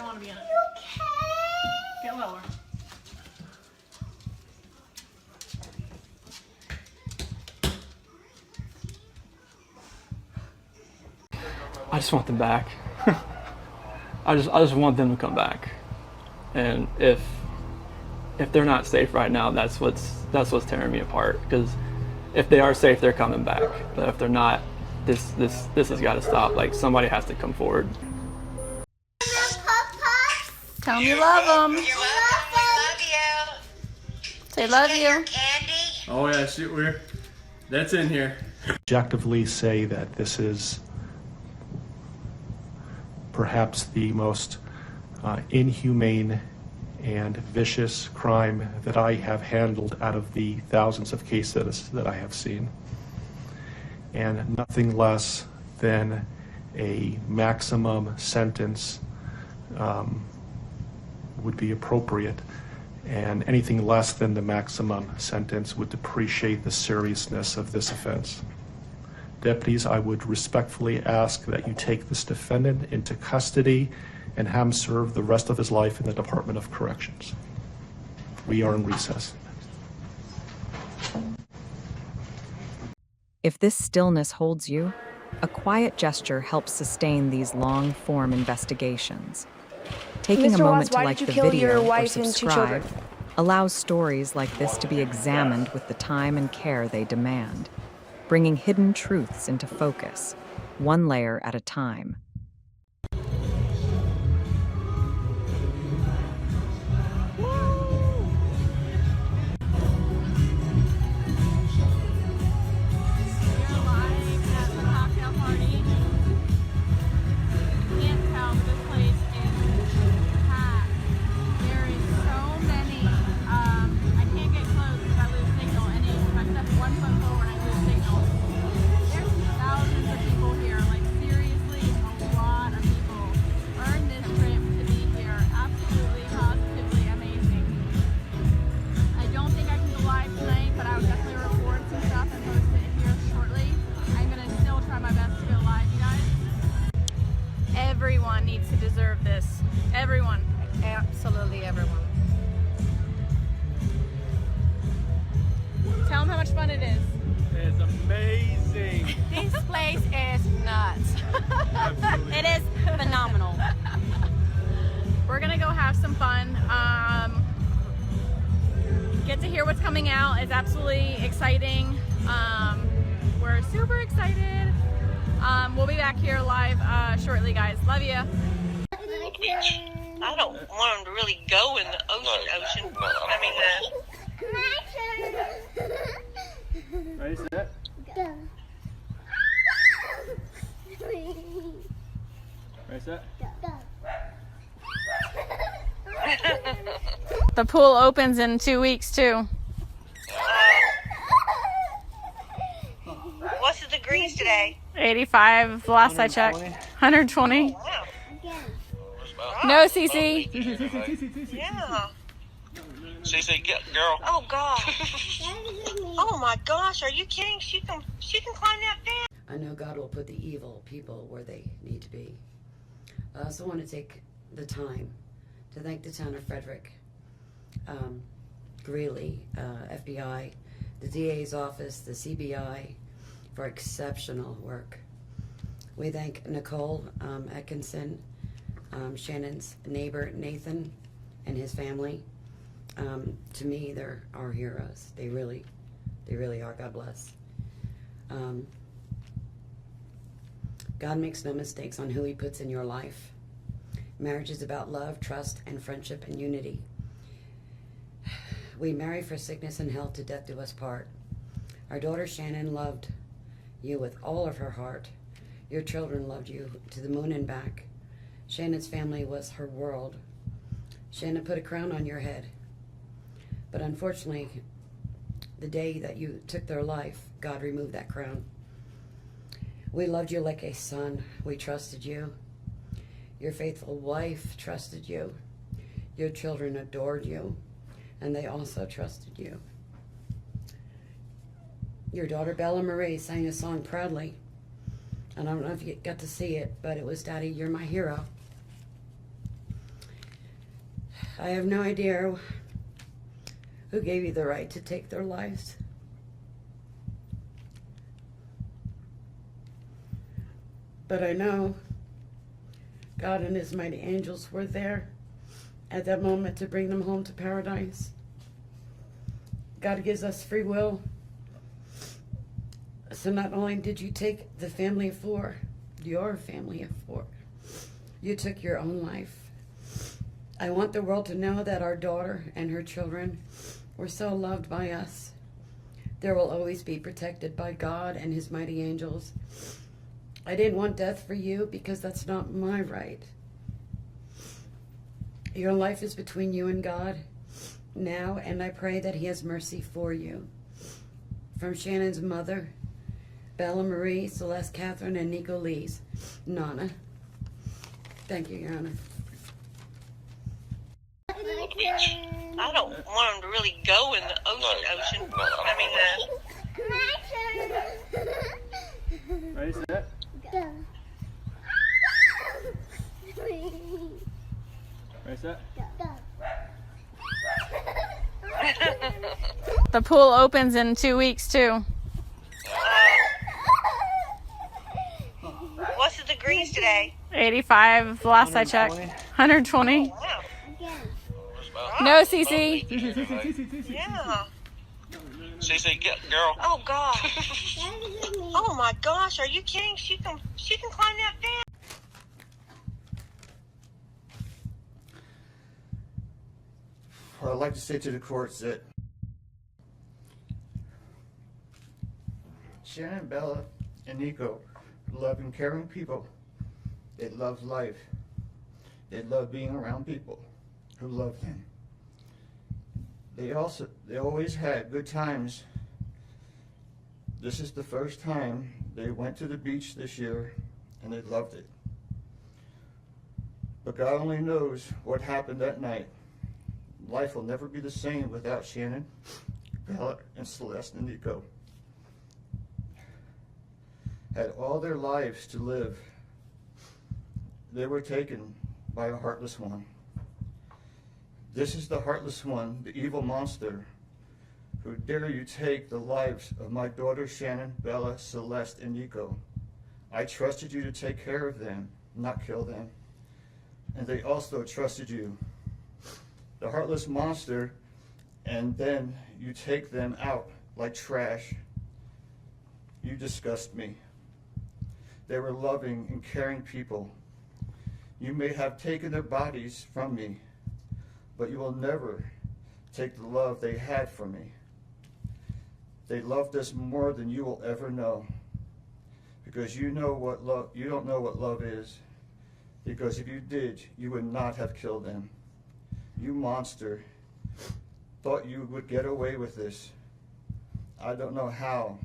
don't want to be in it. Get lower. I just want them back. I just want them to come back. And if they're not safe right now, that's what's tearing me apart. Because if they are safe, they're coming back. But if they're not, this has got to stop. Like, somebody has to come forward. Tell them you love them. You're welcome. We love you. Say love you. Candy. Oh yeah, shoot, that's in here. Objectively say that this is perhaps the most inhumane and vicious crime that I have handled out of the thousands of cases that I have seen. And nothing less than a maximum sentence would be appropriate. And anything less than the maximum sentence would depreciate the seriousness of this offense. Deputies, I would respectfully ask that you take this defendant into custody and have him serve the rest of his life in the Department of Corrections. We are in recess. If this stillness holds you, a quiet gesture helps sustain these long-form investigations. Taking a moment to like the video or subscribe allows stories like this to be examined with the time and care they demand, bringing hidden truths into focus, one layer at a time. Everyone needs to deserve this. Everyone. Absolutely everyone. Tell them how much fun it is. It's amazing. This place is nuts. It is phenomenal. We're gonna go have some fun. Get to hear what's coming out. It's absolutely exciting. We're super excited. We'll be back here live shortly, guys. Love you. I don't want them to really go in the ocean. I mean, Ready, set? Go. Ready, set? Go. The pool opens in 2 weeks too. what's the degrees today? 85 last I checked. 120. Wow. No, Cece. Yeah. Cece, girl. Oh gosh. Oh my gosh, are you kidding? She can climb that fence. I know God will put the evil people where they need to be. I also want to take the time to thank the town of Frederick, Greeley, FBI, the DA's office, the CBI, for exceptional work. We thank Nicole Atkinson, Shannon's neighbor Nathan, and his family. To me, they're our heroes. They really are. God bless. God makes no mistakes on who he puts in your life. Marriage is about love, trust, and friendship and unity. We marry for sickness and health, to death do us part. Our daughter Shannon loved you with all of her heart. Your children loved you to the moon and back. Shannon's family was her world. Shannon put a crown on your head. But unfortunately, the day that you took their life, God removed that crown. We loved you like a son. We trusted you. Your faithful wife trusted you. Your children adored you, and they also trusted you. Your daughter Bella Marie sang a song proudly. And I don't know if you got to see it, but it was, "Daddy, you're my hero." I have no idea who gave you the right to take their lives. But I know God and his mighty angels were there at that moment to bring them home to paradise. God gives us free will. So not only did you take the family of four, your family of four, you took your own life. I want the world to know that our daughter and her children were so loved by us. There will always be protected by God and his mighty angels. I didn't want death for you because that's not my right. Your life is between you and God now, and I pray that he has mercy for you. From Shannon's mother, Bella Marie, Celeste Catherine, and Nico Lee's Nana. Thank you, Your Honor. I don't want him to really go in the ocean. I mean, Ready, set. Ready, set. The pool opens in 2 weeks too. what's the degrees today? 85, the last I checked. 120. Wow. No, Cece. Yeah. CC, get girl. Oh gosh. Oh my gosh, are you kidding? She can climb that fence. What I'd like to say to the courts that Shannon, Bella, and Nico are loving, caring people. They love life. They love being around people who love them. They always had good times. This is the first time they went to the beach this year, and they loved it. But God only knows what happened that night. Life will never be the same without Shannon, Bella, and Celeste and Nico. Had all their lives to live. They were taken by a heartless one. This is the heartless one, the evil monster, who dare you take the lives of my daughters Shannon, Bella, Celeste, and Nico. I trusted you to take care of them, not kill them. And they also trusted you. The heartless monster, and then you take them out like trash. You disgust me. They were loving and caring people. You may have taken their bodies from me, but you will never take the love they had for me. They loved us more than you will ever know, because you don't know what love is, because if you did, you would not have killed them. You monster, thought you would get away with this. I don't know how.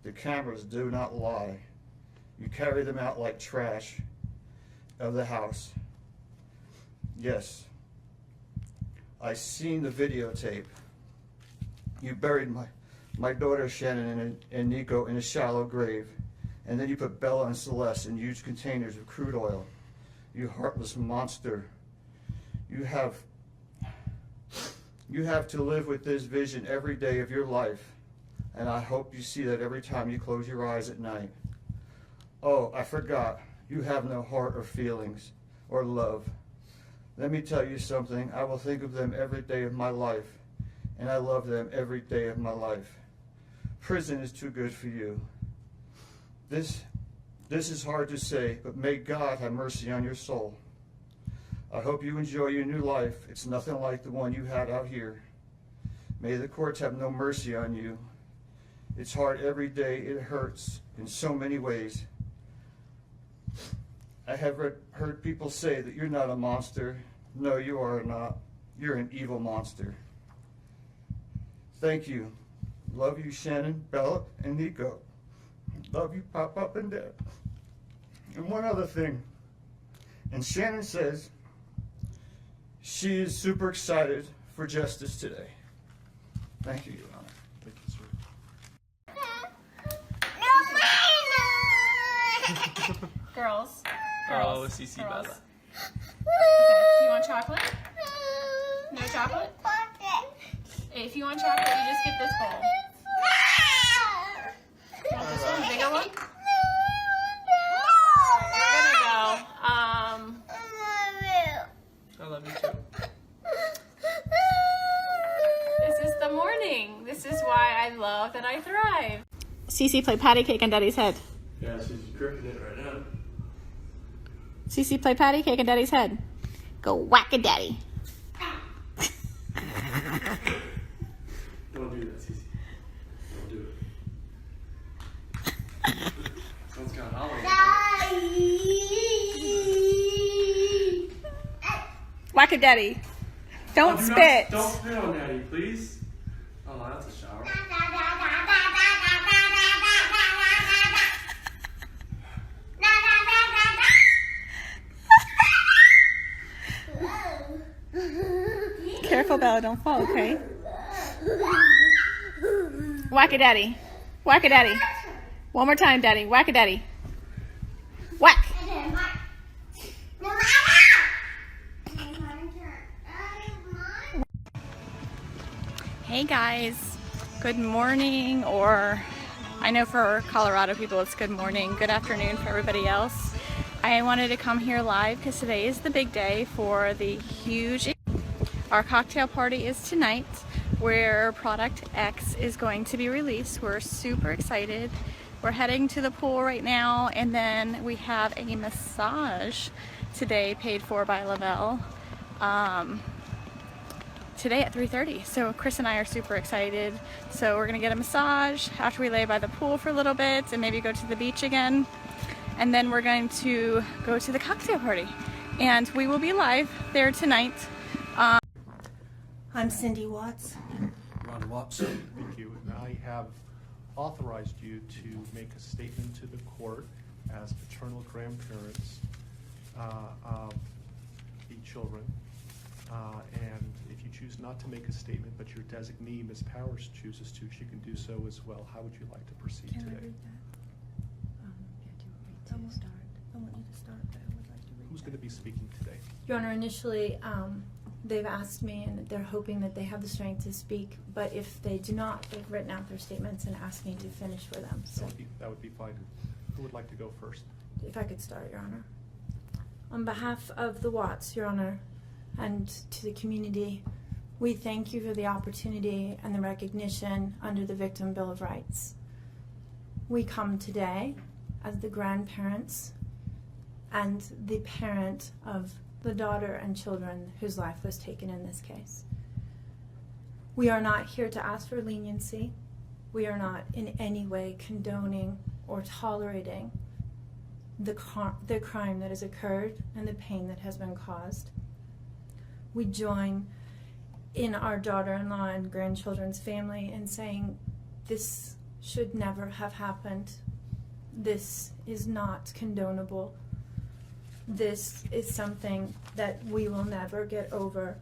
The cameras do not lie. You carry them out like trash of the house. Yes, I seen the videotape. You buried my daughter Shannon and Nico in a shallow grave, and then you put Bella and Celeste in huge containers of crude oil. You heartless monster. You have to live with this vision every day of your life, and I hope you see that every time you close your eyes at night. Oh, I forgot. You have no heart or feelings or love. Let me tell you something. I will think of them every day of my life, and I love them every day of my life. Prison is too good for you. This is hard to say, but may God have mercy on your soul. I hope you enjoy your new life. It's nothing like the one you had out here. May the courts have no mercy on you. It's hard every day. It hurts in so many ways. I have heard people say that you're not a monster. No, you are not. You're an evil monster. Thank you. Love you, Shannon, Bella, and Nico. Love you, Pop Up and Dad. And one other thing. And Shannon says she is super excited for justice today. Thank you, Your Honor. Thank you, sir. Girls. Oh, CC Bella. Okay. You want chocolate? If you want chocolate, you just get this bowl. You want this one, bigger one? We're gonna go. I love you too. This is the morning. This is why I love that I thrive. Cece played patty cake on Daddy's head. Yeah, she's gripping it right now. Cece played patty cake on Daddy's head. Go whack a daddy. Don't do that, Cece. Don't do it. Sounds kind of hollow. Whack a daddy. Don't spit. Don't spit on Daddy, please. Oh, that's a shower. Careful, Bella, don't fall, okay? Whack a daddy. Whack a daddy. One more time, Daddy. Whack a daddy. Whack. Hey guys, good morning, or I know for Colorado people it's good morning, good afternoon for everybody else. I wanted to come here live because today is the big day for the huge, our cocktail party is tonight where Product X is going to be released. We're super excited. We're heading to the pool right now, and then we have a massage today paid for by Lavelle. Today at 3:30. So Chris and I are super excited. So we're gonna get a massage after we lay by the pool for a little bit and maybe go to the beach again. And then we're going to go to the cocktail party. And we will be live there tonight. I'm Cindy Watts. Ron Watson. Thank you. And I have authorized you to make a statement to the court as paternal grandparents of the children. And if you choose not to make a statement, but your designee, Ms. Powers, chooses to, she can do so as well. How would you like to proceed today? I want you to start, but I would like to read Who's going to be speaking today? Your Honor, initially, they've asked me and they're hoping that they have the strength to speak, but if they do not, they've written out their statements and asked me to finish for them. So That would be fine. Who would like to go first? if I could start, Your Honor. On behalf of the Watts, Your Honor, and to the community, we thank you for the opportunity and the recognition under the Victim Bill of Rights. We come today as the grandparents and the parent of the daughter and children whose life was taken in this case. We are not here to ask for leniency. We are not in any way condoning or tolerating the crime that has occurred and the pain that has been caused. We join in our daughter-in-law and grandchildren's family in saying this should never have happened. This is not condonable. This is something that we will never get over.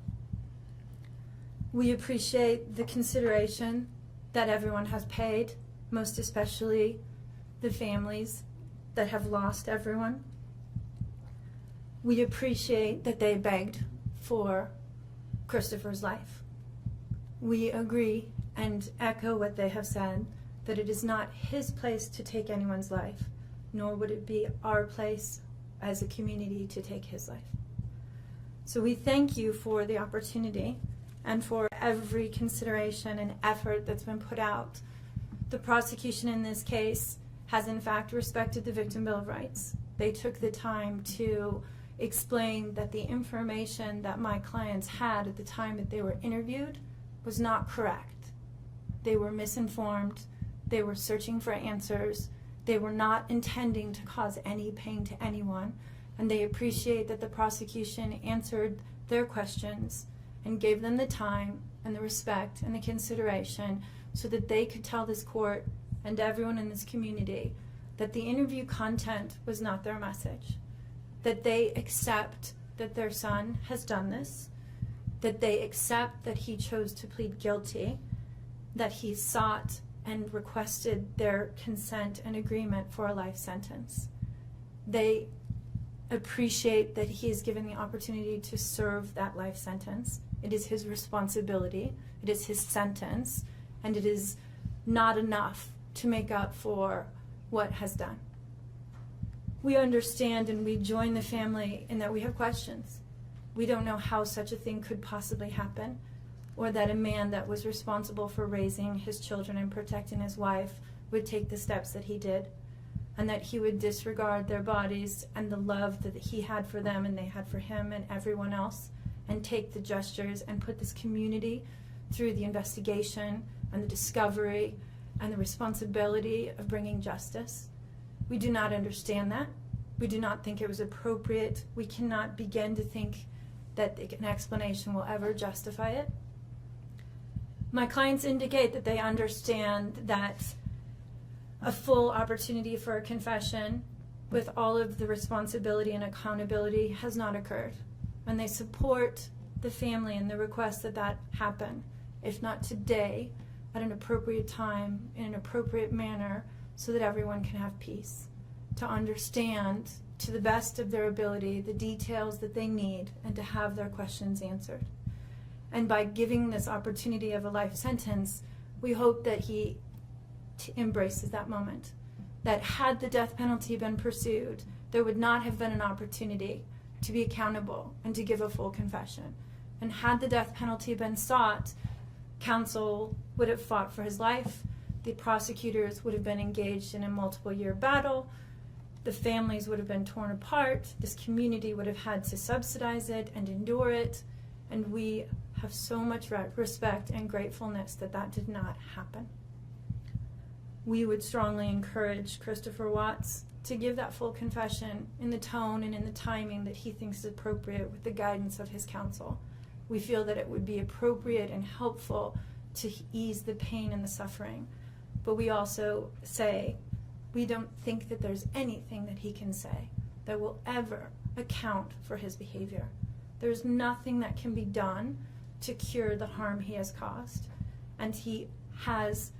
We appreciate the consideration that everyone has paid, most especially the families that have lost everyone. We appreciate that they begged for Christopher's life. We agree and echo what they have said, that it is not his place to take anyone's life, nor would it be our place as a community to take his life. So we thank you for the opportunity and for every consideration and effort that's been put out. The prosecution in this case has in fact respected the Victim Bill of Rights. They took the time to explain that the information that my clients had at the time that they were interviewed was not correct. They were misinformed. They were searching for answers. They were not intending to cause any pain to anyone, and they appreciate that the prosecution answered their questions and gave them the time and the respect and the consideration so that they could tell this court and everyone in this community that the interview content was not their message, that they accept that their son has done this, that they accept that he chose to plead guilty, that he sought and requested their consent and agreement for a life sentence. They appreciate that he is given the opportunity to serve that life sentence It is his responsibility, it is his sentence, and it is not enough to make up for what has done. We understand and we join the family in that we have questions. We don't know how such a thing could possibly happen, or that a man that was responsible for raising his children and protecting his wife would take the steps that he did, and that he would disregard their bodies and the love that he had for them and they had for him and everyone else, and take the gestures and put this community through the investigation and the discovery and the responsibility of bringing justice. We do not understand that. We do not think it was appropriate. We cannot begin to think that an explanation will ever justify it. My clients indicate that they understand that a full opportunity for a confession with all of the responsibility and accountability has not occurred. And they support the family in the request that that happen, if not today, at an appropriate time, in an appropriate manner, so that everyone can have peace, to understand to the best of their ability the details that they need and to have their questions answered. And by giving this opportunity of a life sentence, we hope that he embraces that moment. That had the death penalty been pursued, there would not have been an opportunity to be accountable and to give a full confession. And had the death penalty been sought, counsel would have fought for his life, the prosecutors would have been engaged in a multiple-year battle, the families would have been torn apart, this community would have had to subsidize it and endure it, and we have so much respect and gratefulness that that did not happen. We would strongly encourage Christopher Watts to give that full confession in the tone and in the timing that he thinks is appropriate with the guidance of his counsel. We feel that it would be appropriate and helpful to ease the pain and the suffering. But we also say we don't think that there's anything that he can say that will ever account for his behavior. There's nothing that can be done to cure the harm he has caused. And he has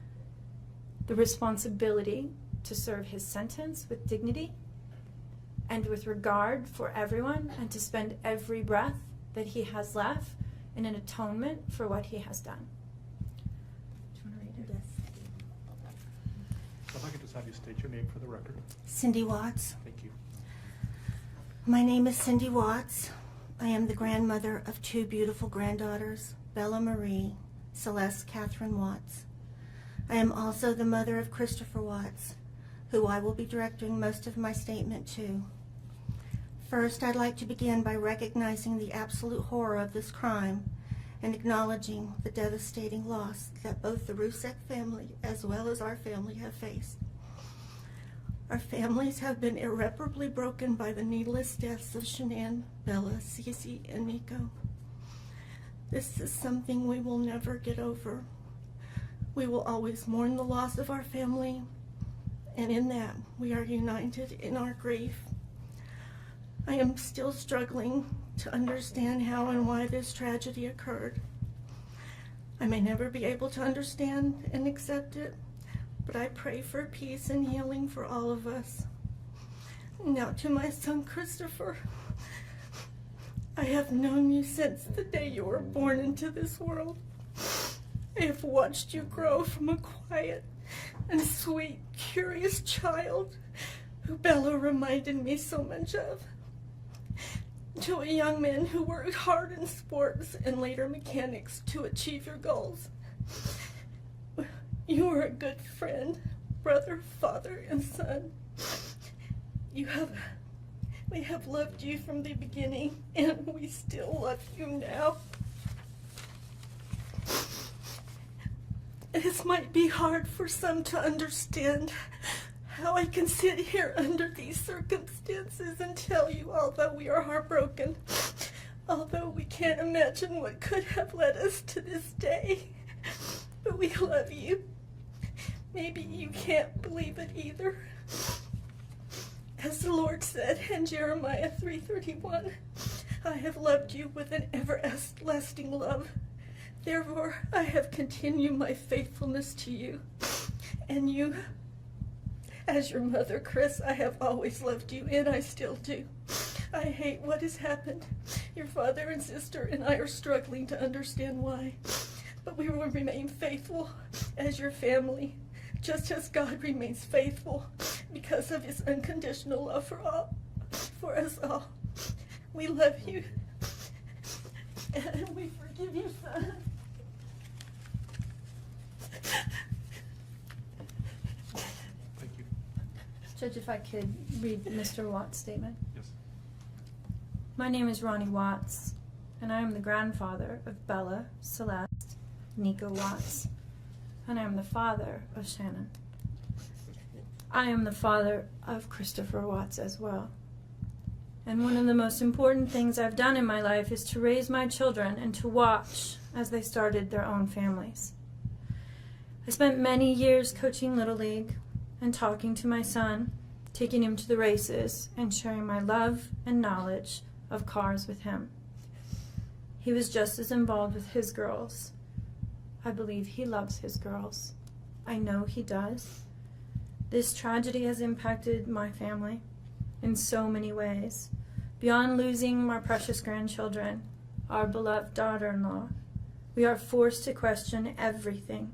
the responsibility to serve his sentence with dignity and with regard for everyone, and to spend every breath that he has left in an atonement for what he has done. Do you want to read it? If I could just have you state your name for the record. Cindy Watts. Thank you. My name is Cindy Watts. I am the grandmother of two beautiful granddaughters, Bella Marie, Celeste Catherine Watts. I am also the mother of Christopher Watts, who I will be directing most of my statement to. First, I'd like to begin by recognizing the absolute horror of this crime and acknowledging the devastating loss that both the Rusek family as well as our family have faced. Our families have been irreparably broken by the needless deaths of Shanann, Bella, Cece, and Nico. This is something we will never get over. We will always mourn the loss of our family, and in that we are united in our grief. I am still struggling to understand how and why this tragedy occurred. I may never be able to understand and accept it, but I pray for peace and healing for all of us. Now to my son Christopher. I have known you since the day you were born into this world. I have watched you grow from a quiet and sweet, curious child who Bella reminded me so much of, to a young man who worked hard in sports and later mechanics to achieve your goals. You are a good friend, brother, father, and son. We have loved you from the beginning, and we still love you now. This might be hard for some to understand, how I can sit here under these circumstances and tell you, although we are heartbroken, although we can't imagine what could have led us to this day, but we love you. Maybe you can't believe it either. As the Lord said in Jeremiah 3:31, I have loved you with an everlasting love. Therefore, I have continued my faithfulness to you. And you, as your mother, Chris, I have always loved you, and I still do. I hate what has happened. Your father and sister and I are struggling to understand why. But we will remain faithful as your family, just as God remains faithful because of his unconditional love for us all. We love you. And we forgive you, son. Thank you. Judge, if I could read Mr. Watts' statement. Yes. My name is Ronnie Watts, and I am the grandfather of Bella, Celeste, Nico Watts, and I am the father of Shannon. I am the father of Christopher Watts as well. And one of the most important things I've done in my life is to raise my children and to watch as they started their own families. I spent many years coaching Little League and talking to my son, taking him to the races, and sharing my love and knowledge of cars with him. He was just as involved with his girls. I believe he loves his girls. I know he does. This tragedy has impacted my family in so many ways. Beyond losing my precious grandchildren, our beloved daughter-in-law, we are forced to question everything.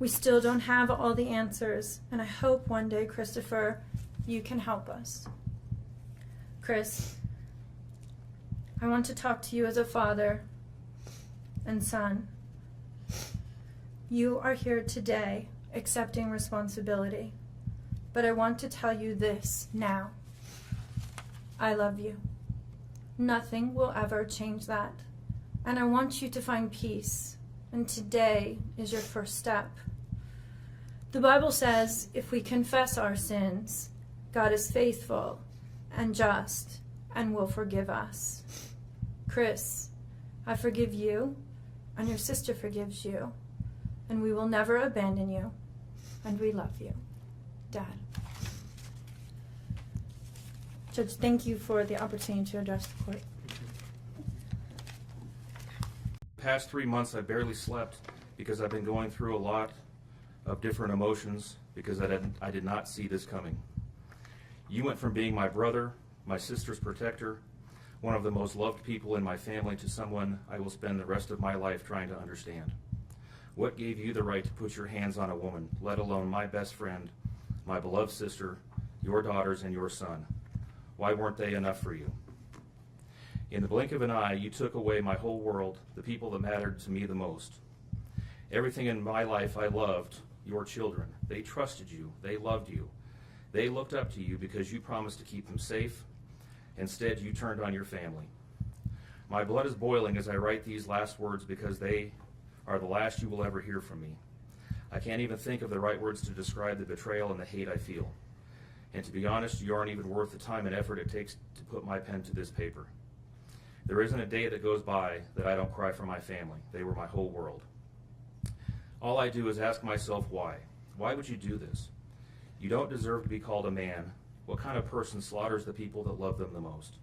We still don't have all the answers, and I hope one day, Christopher, you can help us. Chris, I want to talk to you as a father and son. You are here today accepting responsibility, but I want to tell you this now. I love you. Nothing will ever change that. And I want you to find peace. And today is your first step. The Bible says if we confess our sins, God is faithful and just and will forgive us. Chris, I forgive you, and your sister forgives you, and we will never abandon you, and we love you. Dad. Judge, thank you for the opportunity to address the court. The past 3 months I barely slept because I've been going through a lot of different emotions because I did not see this coming. You went from being my brother, my sister's protector, one of the most loved people in my family, to someone I will spend the rest of my life trying to understand. What gave you the right to put your hands on a woman, let alone my best friend, my beloved sister, your daughters, and your son? Why weren't they enough for you? In the blink of an eye, you took away my whole world, the people that mattered to me the most. Everything in my life I loved, your children. They trusted you. They loved you. They looked up to you because you promised to keep them safe. Instead, you turned on your family. My blood is boiling as I write these last words because they are the last you will ever hear from me. I can't even think of the right words to describe the betrayal and the hate I feel. And to be honest, you aren't even worth the time and effort it takes to put my pen to this paper. There isn't a day that goes by that I don't cry for my family. They were my whole world. All I do is ask myself why. Why would you do this? You don't deserve to be called a man. What kind of person slaughters the people that love them the most?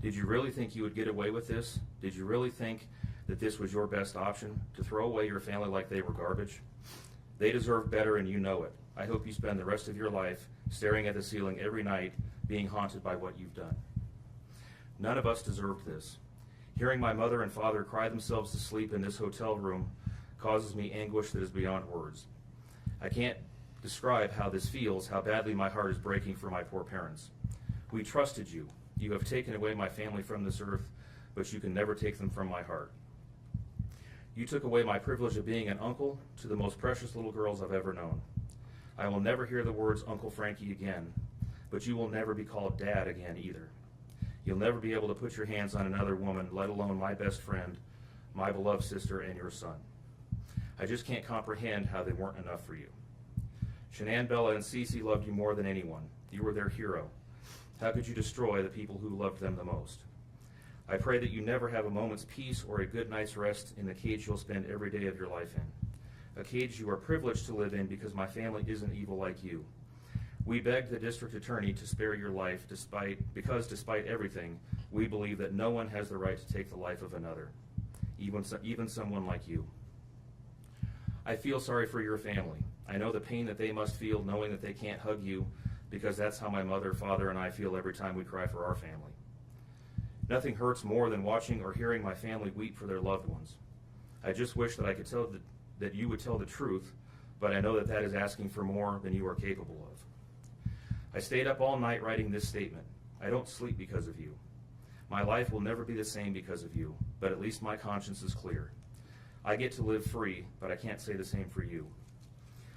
Did you really think you would get away with this? Did you really think that this was your best option, to throw away your family like they were garbage? They deserve better, and you know it. I hope you spend the rest of your life staring at the ceiling every night, being haunted by what you've done. None of us deserved this. Hearing my mother and father cry themselves to sleep in this hotel room causes me anguish that is beyond words. I can't describe how this feels, how badly my heart is breaking for my poor parents. We trusted you. You have taken away my family from this earth, but you can never take them from my heart. You took away my privilege of being an uncle to the most precious little girls I've ever known. I will never hear the words Uncle Frankie again, but you will never be called Dad again either. You'll never be able to put your hands on another woman, let alone my best friend, my beloved sister, and your son. I just can't comprehend how they weren't enough for you. Shanann, Bella, and Cece loved you more than anyone. You were their hero. How could you destroy the people who loved them the most? I pray that you never have a moment's peace or a good night's rest in the cage you'll spend every day of your life in. A cage you are privileged to live in because my family isn't evil like you. We begged the district attorney to spare your life because despite everything, we believe that no one has the right to take the life of another, even someone like you. I feel sorry for your family. I know the pain that they must feel knowing that they can't hug you, because that's how my mother, father, and I feel every time we cry for our family. Nothing hurts more than watching or hearing my family weep for their loved ones. I just wish that I could tell that you would tell the truth, but I know that that is asking for more than you are capable of. I stayed up all night writing this statement. I don't sleep because of you. My life will never be the same because of you, but at least my conscience is clear. I get to live free, but I can't say the same for you.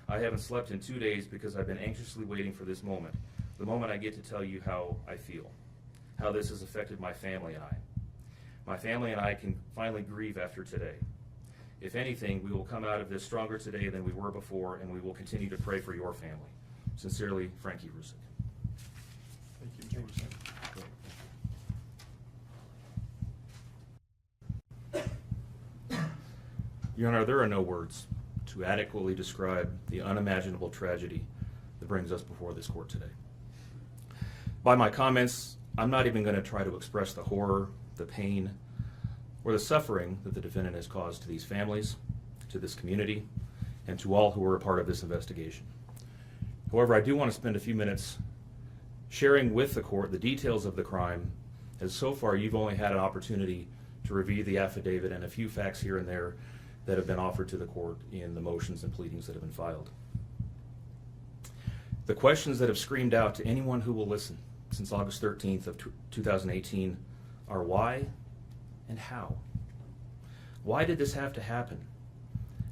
I haven't slept in 2 days because I've been anxiously waiting for this moment, the moment I get to tell you how I feel, how this has affected my family and I. My family and I can finally grieve after today. If anything, we will come out of this stronger today than we were before, and we will continue to pray for your family. Sincerely, Frankie Rusick. Thank you. Your Honor, there are no words to adequately describe the unimaginable tragedy that brings us before this court today. By my comments, I'm not even going to try to express the horror, the pain, or the suffering that the defendant has caused to these families, to this community, and to all who were a part of this investigation. However, I do want to spend a few minutes sharing with the court the details of the crime, as so far you've only had an opportunity to review the affidavit and a few facts here and there that have been offered to the court in the motions and pleadings that have been filed. The questions that have screamed out to anyone who will listen since August 13th of 2018 are why and how? Why did this have to happen?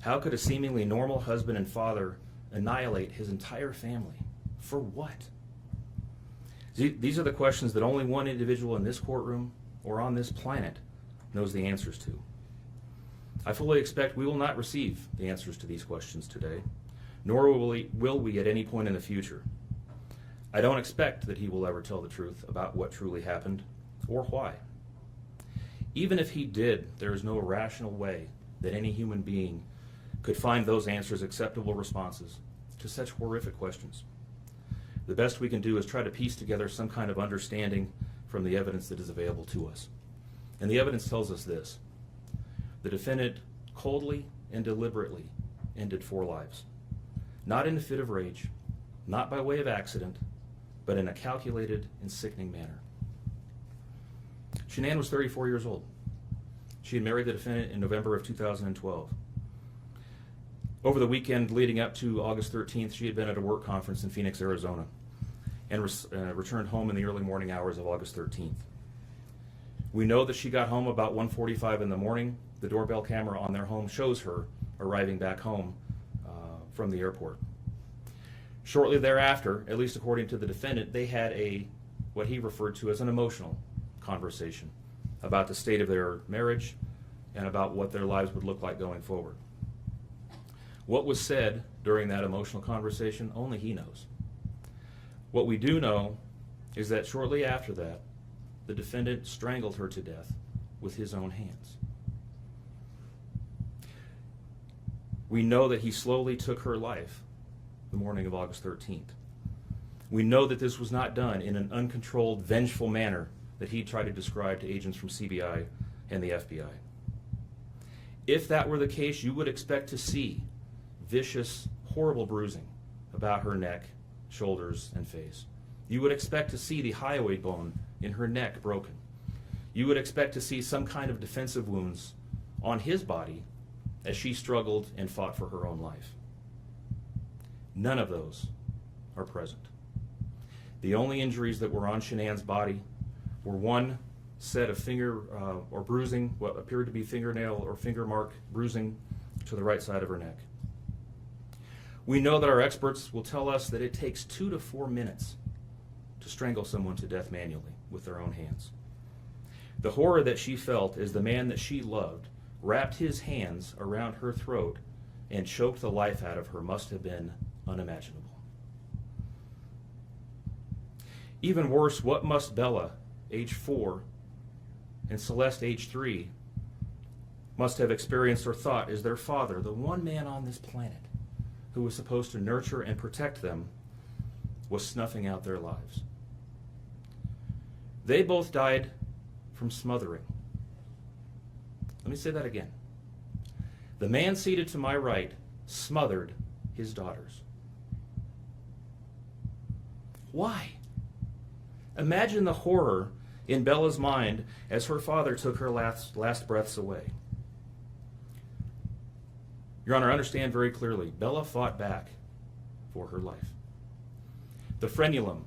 How could a seemingly normal husband and father annihilate his entire family? For what? These are the questions that only one individual in this courtroom or on this planet knows the answers to. I fully expect we will not receive the answers to these questions today, nor will we at any point in the future. I don't expect that he will ever tell the truth about what truly happened or why. Even if he did, there is no rational way that any human being could find those answers acceptable responses to such horrific questions. The best we can do is try to piece together some kind of understanding from the evidence that is available to us. And the evidence tells us this: the defendant coldly and deliberately ended 4 lives, not in a fit of rage, not by way of accident, but in a calculated and sickening manner. Shanann was 34 years old. She had married the defendant in November of 2012. Over the weekend leading up to August 13th, she had been at a work conference in Phoenix, Arizona, and returned home in the early morning hours of August 13th. We know that she got home about 1:45 in the morning. The doorbell camera on their home shows her arriving back home from the airport. Shortly thereafter, at least according to the defendant, they had what he referred to as an emotional conversation about the state of their marriage and about what their lives would look like going forward. What was said during that emotional conversation, only he knows. What we do know is that shortly after that, the defendant strangled her to death with his own hands. We know that he slowly took her life the morning of August 13th. We know that this was not done in an uncontrolled, vengeful manner that he tried to describe to agents from CBI and the FBI. If that were the case, you would expect to see vicious, horrible bruising about her neck, shoulders, and face. You would expect to see the hyoid bone in her neck broken. You would expect to see some kind of defensive wounds on his body as she struggled and fought for her own life. None of those are present. The only injuries that were on Shanann's body were one set of finger or bruising, what appeared to be fingernail or finger mark bruising to the right side of her neck. We know that our experts will tell us that it takes 2 to 4 minutes to strangle someone to death manually with their own hands. The horror that she felt as the man that she loved wrapped his hands around her throat and choked the life out of her must have been unimaginable. Even worse, what must Bella, age 4, and Celeste, age 3, must have experienced or thought as their father, the one man on this planet who was supposed to nurture and protect them, was snuffing out their lives. They both died from smothering. Let me say that again. The man seated to my right smothered his daughters. Why? Imagine the horror in Bella's mind as her father took her last breaths away. Your Honor, understand very clearly, Bella fought back for her life. The frenulum,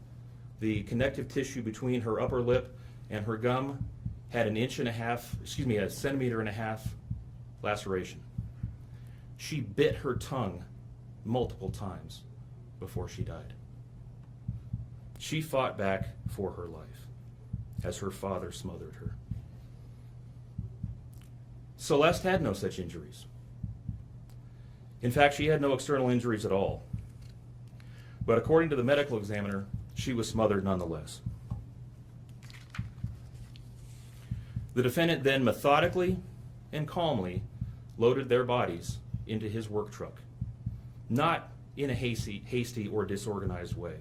the connective tissue between her upper lip and her gum, had a centimeter and a half laceration. She bit her tongue multiple times before she died. She fought back for her life as her father smothered her. Celeste had no such injuries. In fact, she had no external injuries at all. But according to the medical examiner, she was smothered nonetheless. The defendant then methodically and calmly loaded their bodies into his work truck, not in a hasty or disorganized way.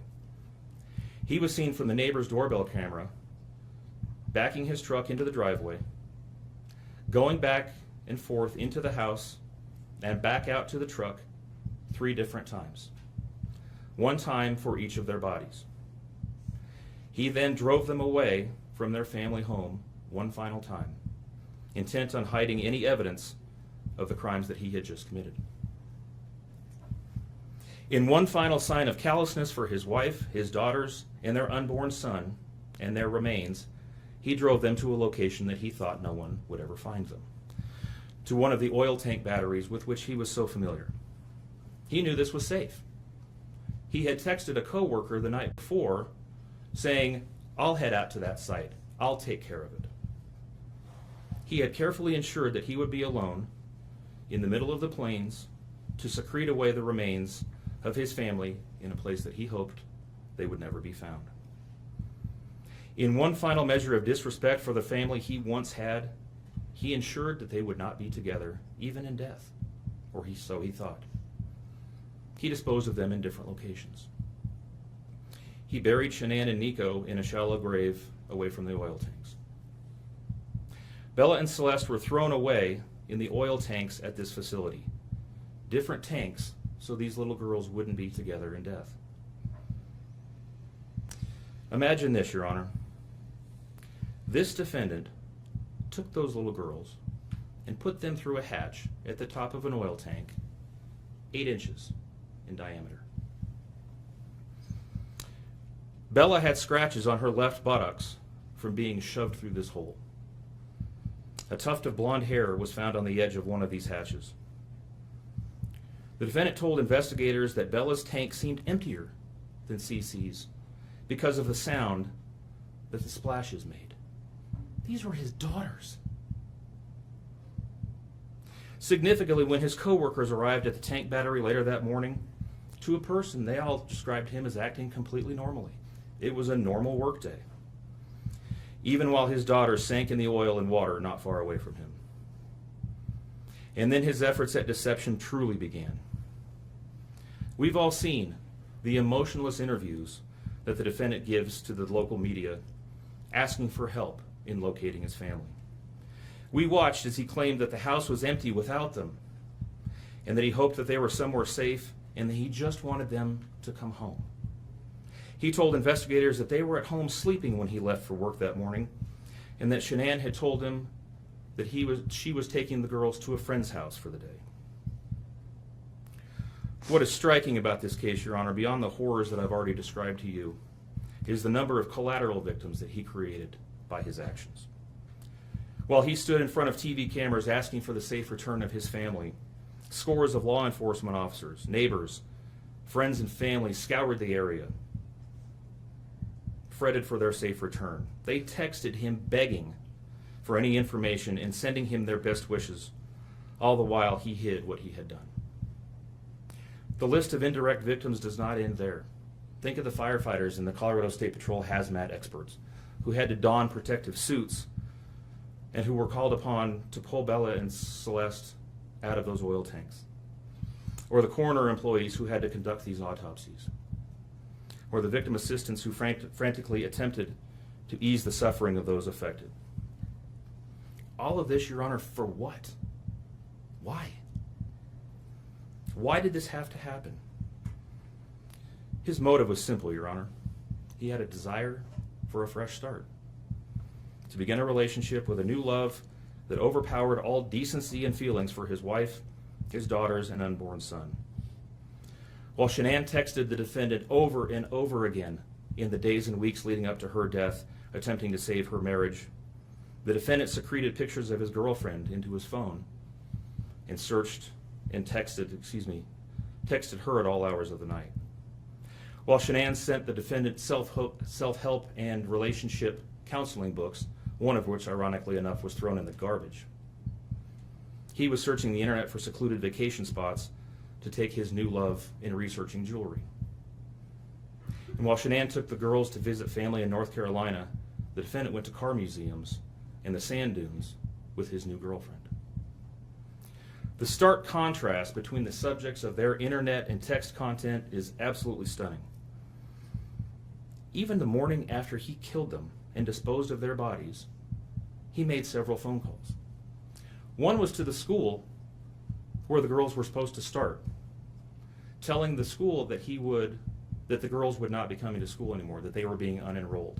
He was seen from the neighbor's doorbell camera backing his truck into the driveway, going back and forth into the house and back out to the truck 3 different times, 1 time for each of their bodies. He then drove them away from their family home 1 final time, intent on hiding any evidence of the crimes that he had just committed. In 1 final sign of callousness for his wife, his daughters, and their unborn son, and their remains, he drove them to a location that he thought no one would ever find them, to one of the oil tank batteries with which he was so familiar. He knew this was safe. He had texted a coworker the night before saying, "I'll head out to that site. I'll take care of it." He had carefully ensured that he would be alone in the middle of the plains to secrete away the remains of his family in a place that he hoped they would never be found. In 1 final measure of disrespect for the family he once had, he ensured that they would not be together, even in death, or so he thought. He disposed of them in different locations. He buried Shanann and Nico in a shallow grave away from the oil tanks. Bella and Celeste were thrown away in the oil tanks at this facility. Different tanks, so these little girls wouldn't be together in death. Imagine this, Your Honor. This defendant took those little girls and put them through a hatch at the top of an oil tank, 8 inches in diameter. Bella had scratches on her left buttocks from being shoved through this hole. A tuft of blonde hair was found on the edge of one of these hatches. The defendant told investigators that Bella's tank seemed emptier than CC's because of the sound that the splashes made. These were his daughters. Significantly, when his coworkers arrived at the tank battery later that morning, to a person, they all described him as acting completely normally. It was a normal workday, even while his daughters sank in the oil and water not far away from him. And then his efforts at deception truly began. We've all seen the emotionless interviews that the defendant gives to the local media, asking for help in locating his family. We watched as he claimed that the house was empty without them, and that he hoped that they were somewhere safe, and that he just wanted them to come home. He told investigators that they were at home sleeping when he left for work that morning, and that Shanann had told him that she was taking the girls to a friend's house for the day. What is striking about this case, Your Honor, beyond the horrors that I've already described to you, is the number of collateral victims that he created by his actions. While he stood in front of TV cameras asking for the safe return of his family, scores of law enforcement officers, neighbors, friends, and family scoured the area, fretted for their safe return. They texted him begging for any information and sending him their best wishes, all the while he hid what he had done. The list of indirect victims does not end there. Think of the firefighters and the Colorado State Patrol hazmat experts who had to don protective suits and who were called upon to pull Bella and Celeste out of those oil tanks. Or the coroner employees who had to conduct these autopsies. Or the victim assistants who frantically attempted to ease the suffering of those affected. All of this, Your Honor, for what? Why? Why did this have to happen? His motive was simple, Your Honor. He had a desire for a fresh start. to begin a relationship with a new love that overpowered all decency and feelings for his wife, his daughters, and unborn son. While Shanann texted the defendant over and over again in the days and weeks leading up to her death, attempting to save her marriage, the defendant secreted pictures of his girlfriend into his phone and texted her at all hours of the night. While Shanann sent the defendant self-help and relationship counseling books, one of which, ironically enough, was thrown in the garbage, he was searching the internet for secluded vacation spots to take his new love in researching jewelry. And while Shanann took the girls to visit family in North Carolina, the defendant went to car museums and the sand dunes with his new girlfriend. The stark contrast between the subjects of their internet and text content is absolutely stunning. Even the morning after he killed them and disposed of their bodies, he made several phone calls. One was to the school where the girls were supposed to start, telling the school that the girls would not be coming to school anymore, that they were being unenrolled,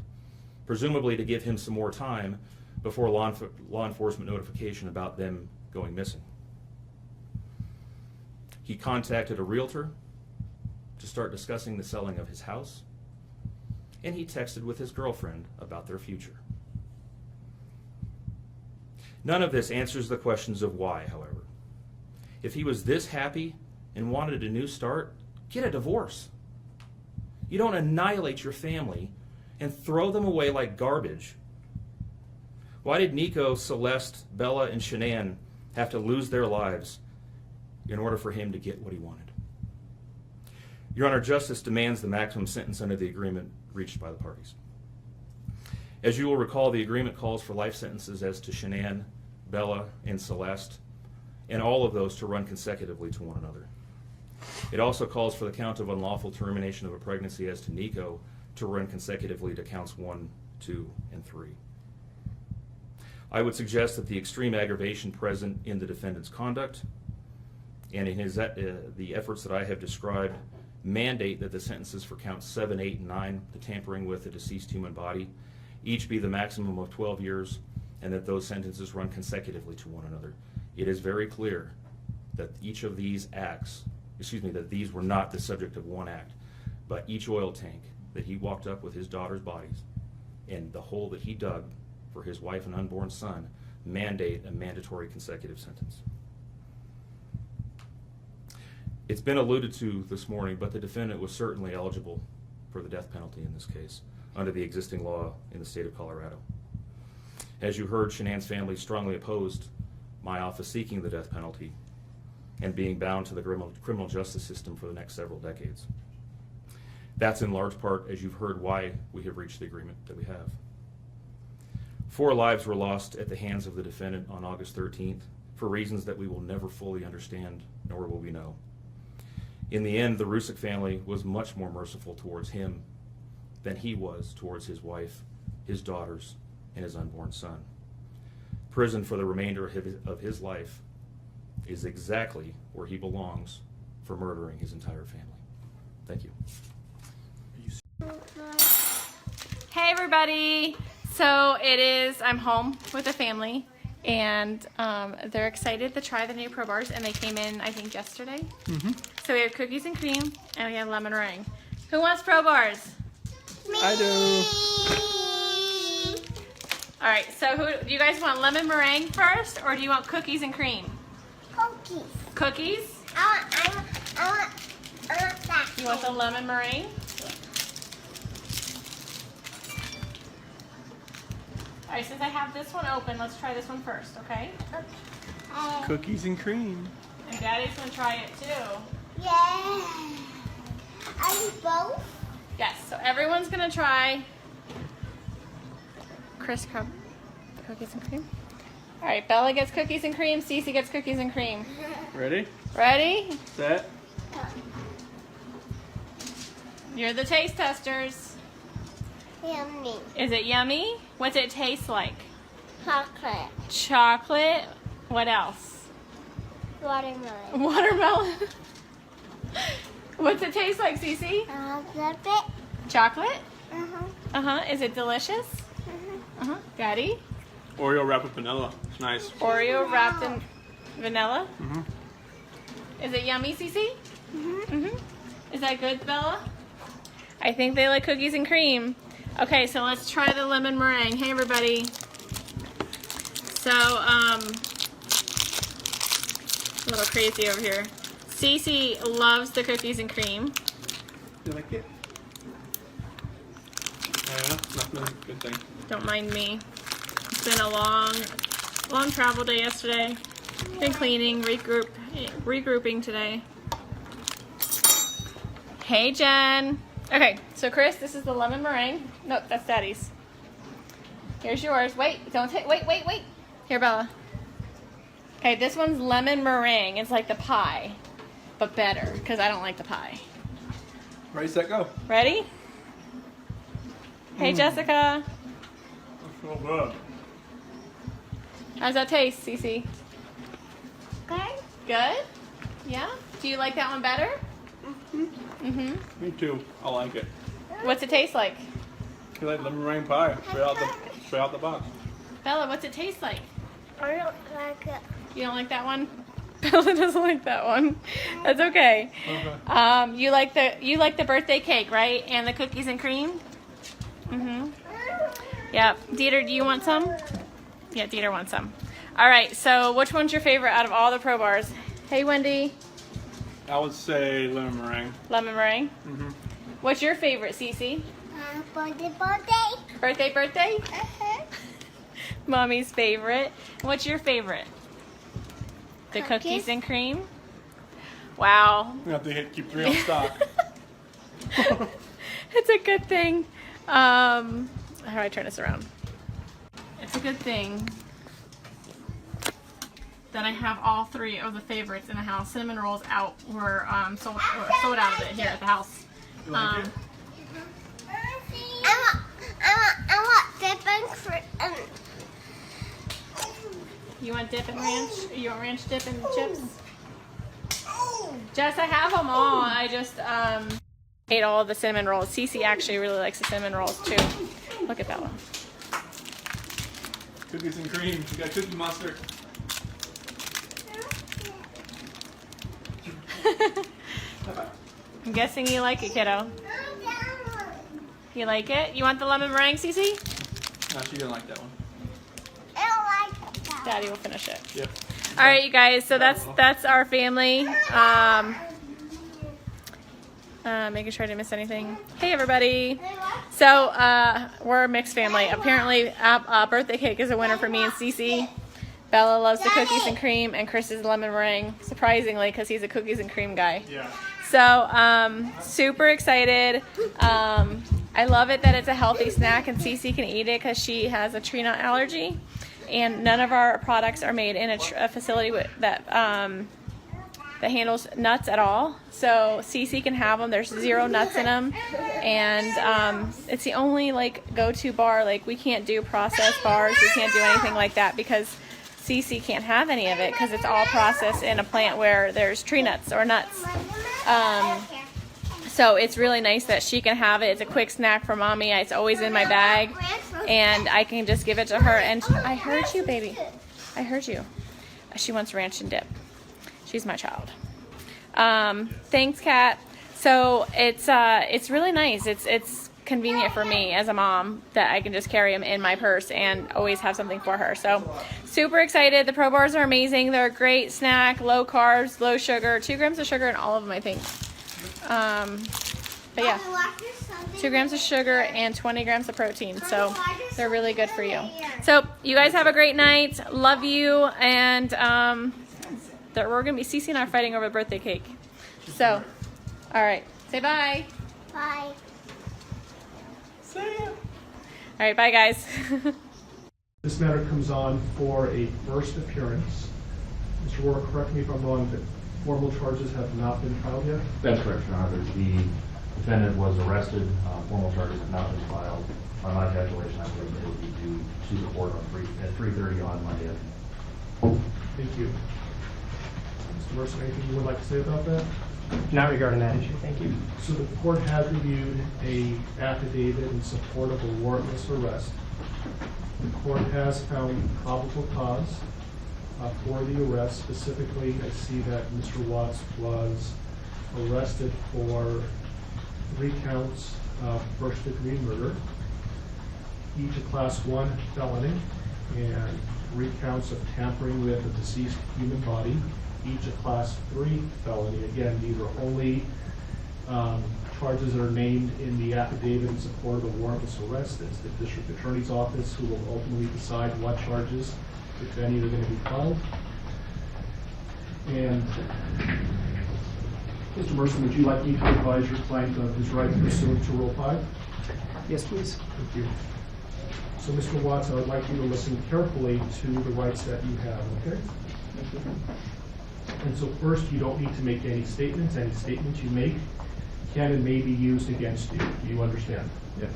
presumably to give him some more time before law enforcement notification about them going missing. He contacted a realtor to start discussing the selling of his house, and he texted with his girlfriend about their future. None of this answers the questions of why, however. If he was this happy and wanted a new start, get a divorce. You don't annihilate your family and throw them away like garbage. Why did Nico, Celeste, Bella, and Shanann have to lose their lives in order for him to get what he wanted? Your Honor, justice demands the maximum sentence under the agreement reached by the parties. As you will recall, the agreement calls for life sentences as to Shanann, Bella, and Celeste, and all of those to run consecutively to one another. It also calls for the count of unlawful termination of a pregnancy as to Nico to run consecutively to counts 1, 2, and 3. I would suggest that the extreme aggravation present in the defendant's conduct and in the efforts that I have described mandate that the sentences for counts 7, 8, and 9, the tampering with a deceased human body, each be the maximum of 12 years, and that those sentences run consecutively to one another. It is very clear that each of these acts, that these were not the subject of one act, but each oil tank that he walked up with his daughter's bodies and the hole that he dug for his wife and unborn son mandate a mandatory consecutive sentence. It's been alluded to this morning, but the defendant was certainly eligible for the death penalty in this case under the existing law in the state of Colorado. As you heard, Shanann's family strongly opposed my office seeking the death penalty and being bound to the criminal justice system for the next several decades. That's in large part, as you've heard, why we have reached the agreement that we have. 4 lives were lost at the hands of the defendant on August 13th for reasons that we will never fully understand, nor will we know. In the end, the Rusick family was much more merciful towards him than he was towards his wife, his daughters, and his unborn son. Prison for the remainder of his life is exactly where he belongs for murdering his entire family. Thank you. Hey everybody! So I'm home with the family, and they're excited to try the new Pro Bars, and they came in, I think, yesterday. So we have cookies and cream, and we have lemon meringue. Who wants Pro Bars? I do. All right, so do you guys want lemon meringue first, or do you want cookies and cream? Cookies. Cookies? I want that. You want the lemon meringue? All right, since I have this one open, let's try this one first, okay? Cookies and cream. And Daddy's gonna try it too. Yeah. Are you both? Yes, so everyone's gonna try Chris Crumb cookies and cream. All right, Bella gets cookies and cream, Cece gets cookies and cream. Ready? Ready? Set. You're the taste testers. Yummy. Is it yummy? What's it taste like? Chocolate. Chocolate. What else? Watermelon. Watermelon. What's it taste like, Cece? A little bit. Chocolate? Uh-huh. Uh-huh. Is it delicious? Daddy? Oreo wrapped with vanilla. It's nice. Oreo wrapped in vanilla? Mm-hmm. Is it yummy, Cece? Mm-hmm. Is that good, Bella? I think they like cookies and cream. Okay, so let's try the lemon meringue. Hey, everybody. So, a little crazy over here. Cece loves the cookies and cream. You like it? Yeah, nothing. Good thing. Don't mind me. It's been a long travel day yesterday. Been cleaning, regrouping today. Hey, Jen. Okay, so Chris, this is the lemon meringue. Nope, that's Daddy's. Here's yours. Wait, don't take. Wait. Here, Bella. Okay, this one's lemon meringue. It's like the pie, but better because I don't like the pie. Ready, set, go. Ready? Hey, Jessica. That's so good. How's that taste, Cece? Good? Good? Yeah? Do you like that one better? Me too. I like it. What's it taste like? You like lemon meringue pie? Straight out the box. Bella, what's it taste like? I don't like it. You don't like that one? Bella doesn't like that one. That's okay. Okay. You like the birthday cake, right? And the cookies and cream? Yeah. Dieter, do you want some? Yeah, Dieter wants some. All right, so which one's your favorite out of all the Pro Bars? Hey, Wendy. I would say lemon meringue. Lemon meringue? Mm-hmm. What's your favorite, Cece? Birthday. Birthday? Mommy's favorite. What's your favorite? The cookies and cream? Wow. We have to keep 3 on stock. It's a good thing. How do I turn this around? It's a good thing that I have all 3 of the favorites in the house. Cinnamon rolls were sold out of it here at the house. I want dip and cream. You want dip and ranch? You want ranch dip and chips? Jess, I have them all. I just ate all of the cinnamon rolls. Cece actually really likes the cinnamon rolls too. Look at that one. Cookies and cream. You got Cookie Monster. I'm guessing you like it, kiddo. You like it? You want the lemon meringue, Cece? No, she didn't like that one. I don't like that. Daddy will finish it. Yep. All right, you guys. So that's our family. Making sure I didn't miss anything. Hey, everybody. So we're a mixed family. Apparently, birthday cake is a winner for me and Cece. Bella loves the cookies and cream, and Chris is lemon meringue. Surprisingly, because he's a cookies and cream guy. Yeah. So super excited. I love it that it's a healthy snack, and Cece can eat it because she has a tree nut allergy. And none of our products are made in a facility that handles nuts at all. So Cece can have them. There's 0 nuts in them, and it's the only go-to bar. We can't do processed bars. We can't do anything like that because Cece can't have any of it because it's all processed in a plant where there's tree nuts or nuts. So it's really nice that she can have it. It's a quick snack for mommy. It's always in my bag, and I can just give it to her. And I heard you, baby. I heard you. She wants ranch and dip. She's my child. Thanks, Kat. So it's really nice. It's convenient for me as a mom that I can just carry them in my purse and always have something for her. So super excited. The Pro Bars are amazing. They're a great snack, low carbs, low sugar, 2 grams of sugar in all of them, I think. But yeah, 2 grams of sugar and 20 grams of protein. So they're really good for you. So you guys have a great night. Love you. And we're going to be, Cece and I are fighting over the birthday cake. So, all right. Say bye. Bye. See ya. All right. Bye, guys. This matter comes on for a first appearance. Mr. Warren, correct me if I'm wrong, but formal charges have not been filed yet? That's correct, Your Honor. The defendant was arrested. Formal charges have not been filed. On my calculation, I believe it will be due to the court at 3:30 on Monday. Thank you. Mr. Mercer, anything you would like to say about that? Not regarding that issue, thank you. So the court has reviewed a affidavit in support of a warrantless arrest The court has found probable cause for the arrest. Specifically, I see that Mr. Watts was arrested for 3 counts of first-degree murder, each a Class 1 felony, and 3 counts of tampering with a deceased human body, each a Class 3 felony. Again, these are only charges that are named in the affidavit in support of the warrantless arrest. It's the district attorney's office who will ultimately decide what charges, if any, are going to be filed. And Mr. Merson, would you like me to advise your client of his rights pursuant to Rule 5? Yes, please. Thank you. So, Mr. Watts, I would like you to listen carefully to the rights that you have, okay? Thank you. And so first, you don't need to make any statements. Any statements you make can and may be used against you. Do you understand? Yes.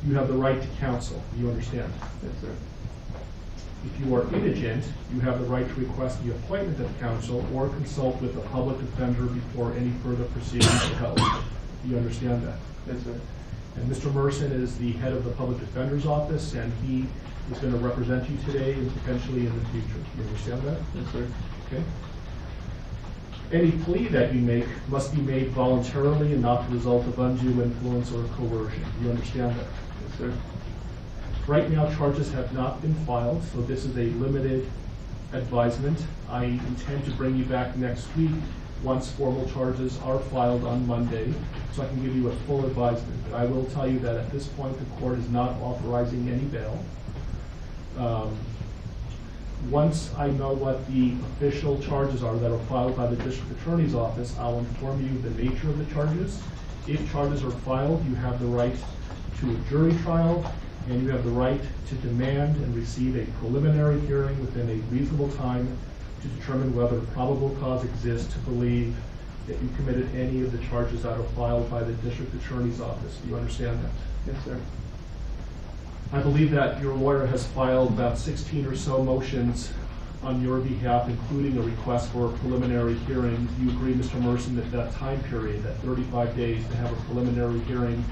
You have the right to counsel. Do you understand? Yes, sir. If you are indigent, you have the right to request the appointment of counsel or consult with a public defender before any further proceedings are held. Do you understand that? Yes, sir. And Mr. Merson is the head of the public defender's office, and he is going to represent you today and potentially in the future. Do you understand that? Yes, sir. Okay. Any plea that you make must be made voluntarily and not the result of undue influence or coercion. Do you understand that? Yes, sir. Right now, charges have not been filed, so this is a limited advisement. I intend to bring you back next week once formal charges are filed on Monday, so I can give you a full advisement. But I will tell you that at this point, the court is not authorizing any bail. Once I know what the official charges are that are filed by the district attorney's office, I'll inform you the nature of the charges. If charges are filed, you have the right to a jury trial, and you have the right to demand and receive a preliminary hearing within a reasonable time to determine whether probable cause exists to believe that you committed any of the charges that are filed by the district attorney's office. Do you understand that? Yes, sir. I believe that your lawyer has filed about 16 or so motions on your behalf, including a request for a preliminary hearing. Do you agree, Mr. Merson, that that time period, that 35 days to have a preliminary hearing,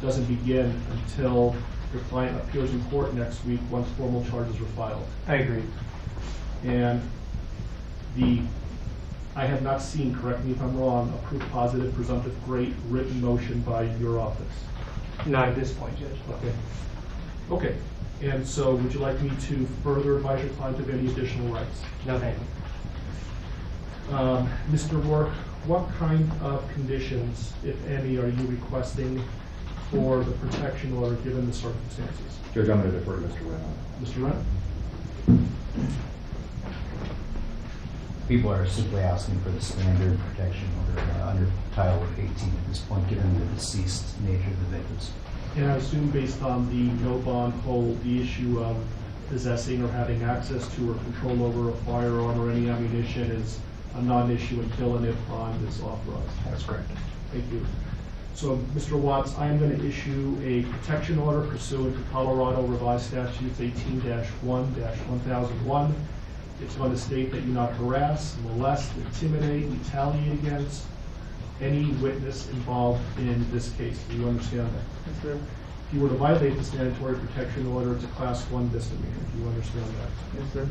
doesn't begin until your client appears in court next week once formal charges are filed? I agree. And I have not seen, correct me if I'm wrong, a proof positive, presumptive great written motion by your office. Not at this point, Judge. Okay. Okay. And so would you like me to further advise your client of any additional rights? No, thank you. Mr. Rourke, what kind of conditions, if any, are you requesting for the protection order given the circumstances? Judge, I'm going to defer to Mr. Wren. Mr. Wren? People are simply asking for the standard protection order under Title 18 at this point, given the deceased nature of the victims. And I assume based on the no bond hold, the issue of possessing or having access to or control over a firearm or any ammunition is a non-issue until and if bond is authorized. That's correct. Thank you. So, Mr. Watts, I am going to issue a protection order pursuant to Colorado Revised Statutes 18-1-1001. It's going to state that you not harass, molest, intimidate, retaliate against any witness involved in this case. Do you understand that? Yes, sir. If you were to violate the mandatory protection order, it's a Class 1 misdemeanor. Do you understand that? Yes, sir.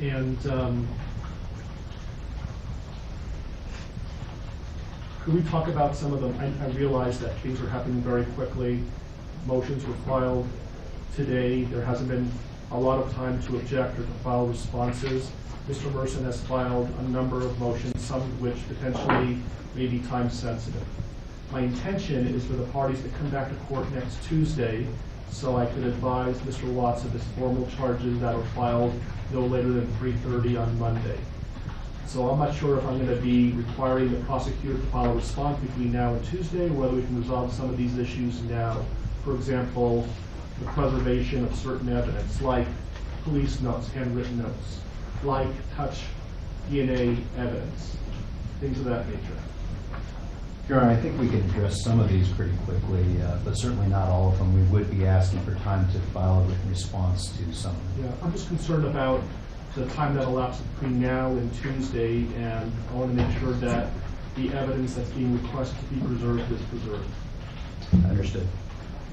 And could we talk about some of them? I realize that things are happening very quickly. Motions were filed today. There hasn't been a lot of time to object or to file responses. Mr. Merson has filed a number of motions, some of which potentially may be time sensitive. My intention is for the parties to come back to court next Tuesday so I could advise Mr. Watts of his formal charges that are filed no later than 3:30 on Monday. So I'm not sure if I'm going to be requiring the prosecutor to file a response between now and Tuesday, or whether we can resolve some of these issues now. For example, the preservation of certain evidence, like police notes, handwritten notes, like touch DNA evidence, things of that nature. Your Honor, I think we can address some of these pretty quickly, but certainly not all of them. We would be asking for time to file a written response to some of them. Yeah, I'm just concerned about the time that elapses between now and Tuesday, and I want to make sure that the evidence that's being requested to be preserved is preserved. Understood.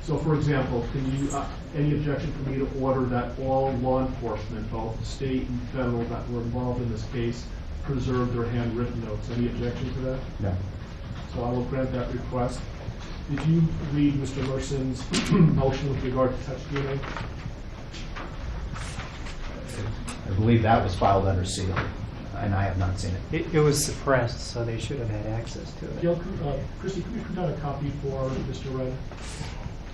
So, for example, can you, any objection for me to order that all law enforcement, both state and federal, that were involved in this case, preserve their handwritten notes? Any objection to that? No. So I will grant that request. Did you read Mr. Merson's motion with regard to touch DNA? I believe that was filed under seal, and I have not seen it. It was suppressed, so they should have had access to it. Gail, Christy, could you print out a copy for Mr. Rudd?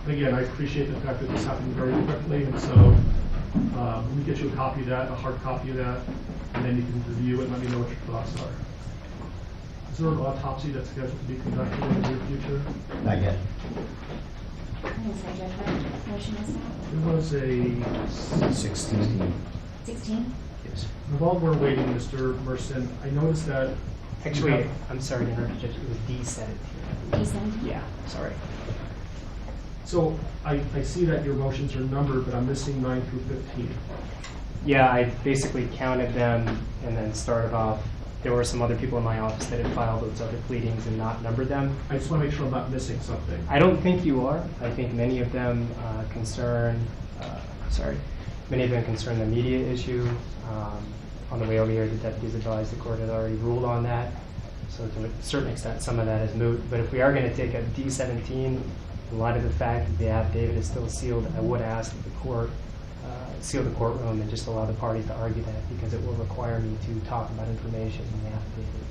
Again, I appreciate the fact that this happened very quickly, and so let me get you a copy of that, a hard copy of that, and then you can review it and let me know what your thoughts are. Is there an autopsy that's scheduled to be conducted in the near future? Not yet. There was a 16. 16? Yes. While we're waiting, Mr. Merson, I noticed that... Actually, I'm sorry to interrupt, Judge. It was D17. D17? Yeah, sorry. So I see that your motions are numbered, but I'm missing 9 through 15. Yeah, I basically counted them and then started off. There were some other people in my office that had filed those other pleadings and not numbered them. I just want to make sure I'm not missing something. I don't think you are. I think many of them concern the media issue. On the way over here, the deputies advised the court had already ruled on that. So to a certain extent, some of that is moot. But if we are going to take a D17, in light of the fact that the affidavit is still sealed, I would ask that the court seal the courtroom and just allow the parties to argue that, because it will require me to talk about information in the affidavit.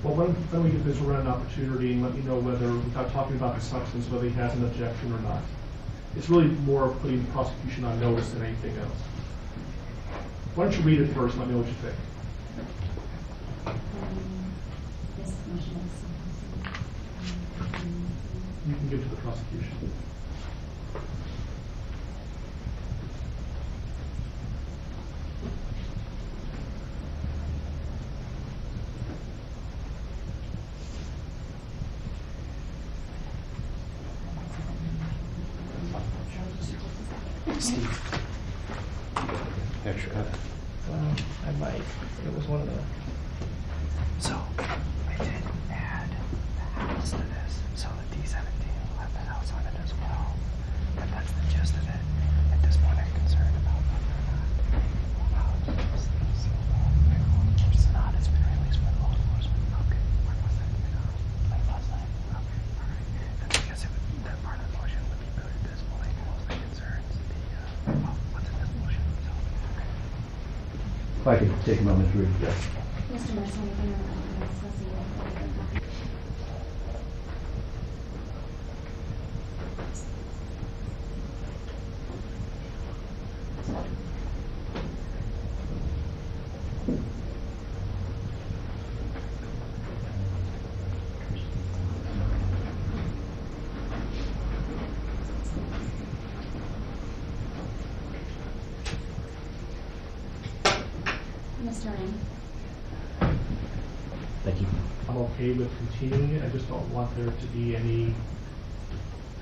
Well, why don't we give Mr. Rudd an opportunity and let me know whether, without talking about the substance, whether he has an objection or not. It's really more of putting the prosecution on notice than anything else. Why don't you read it first and let me know what you think. You can give it to the prosecution. Steve. Extra. I might. It was one of the. So, I did add the house to this, so the D17 will have the house on it as well. But that's the gist of it. At this point, I'm concerned about whether or not it's not. It's been released by law enforcement. Okay. When was that? Like last night. Okay. All right. Then I guess that part of the motion would be voted this morning. Mostly concerns what's in this motion. So, okay. If I could take a moment to read. Mr. Mercer, anything else? Mr. Ring. Thank you. I'm okay with continuing it. I just don't want there to be any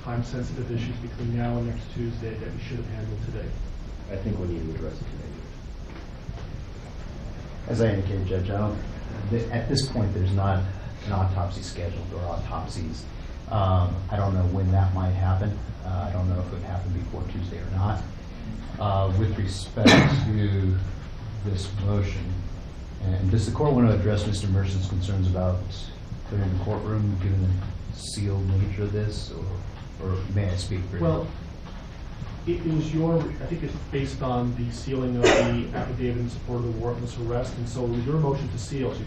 time-sensitive issues between now and next Tuesday that we should have handled today. I think we need to address it today. As I indicated, Judge, at this point, there's not an autopsy scheduled or autopsies. I don't know when that might happen. I don't know if it would happen before Tuesday or not. With respect to this motion, and does the court want to address Mr. Merson's concerns about clearing the courtroom, given the sealed nature of this, or may I speak for you? Well, it was I think it's based on the sealing of the affidavit in support of the warrantless arrest, and so it was your motion to seal. So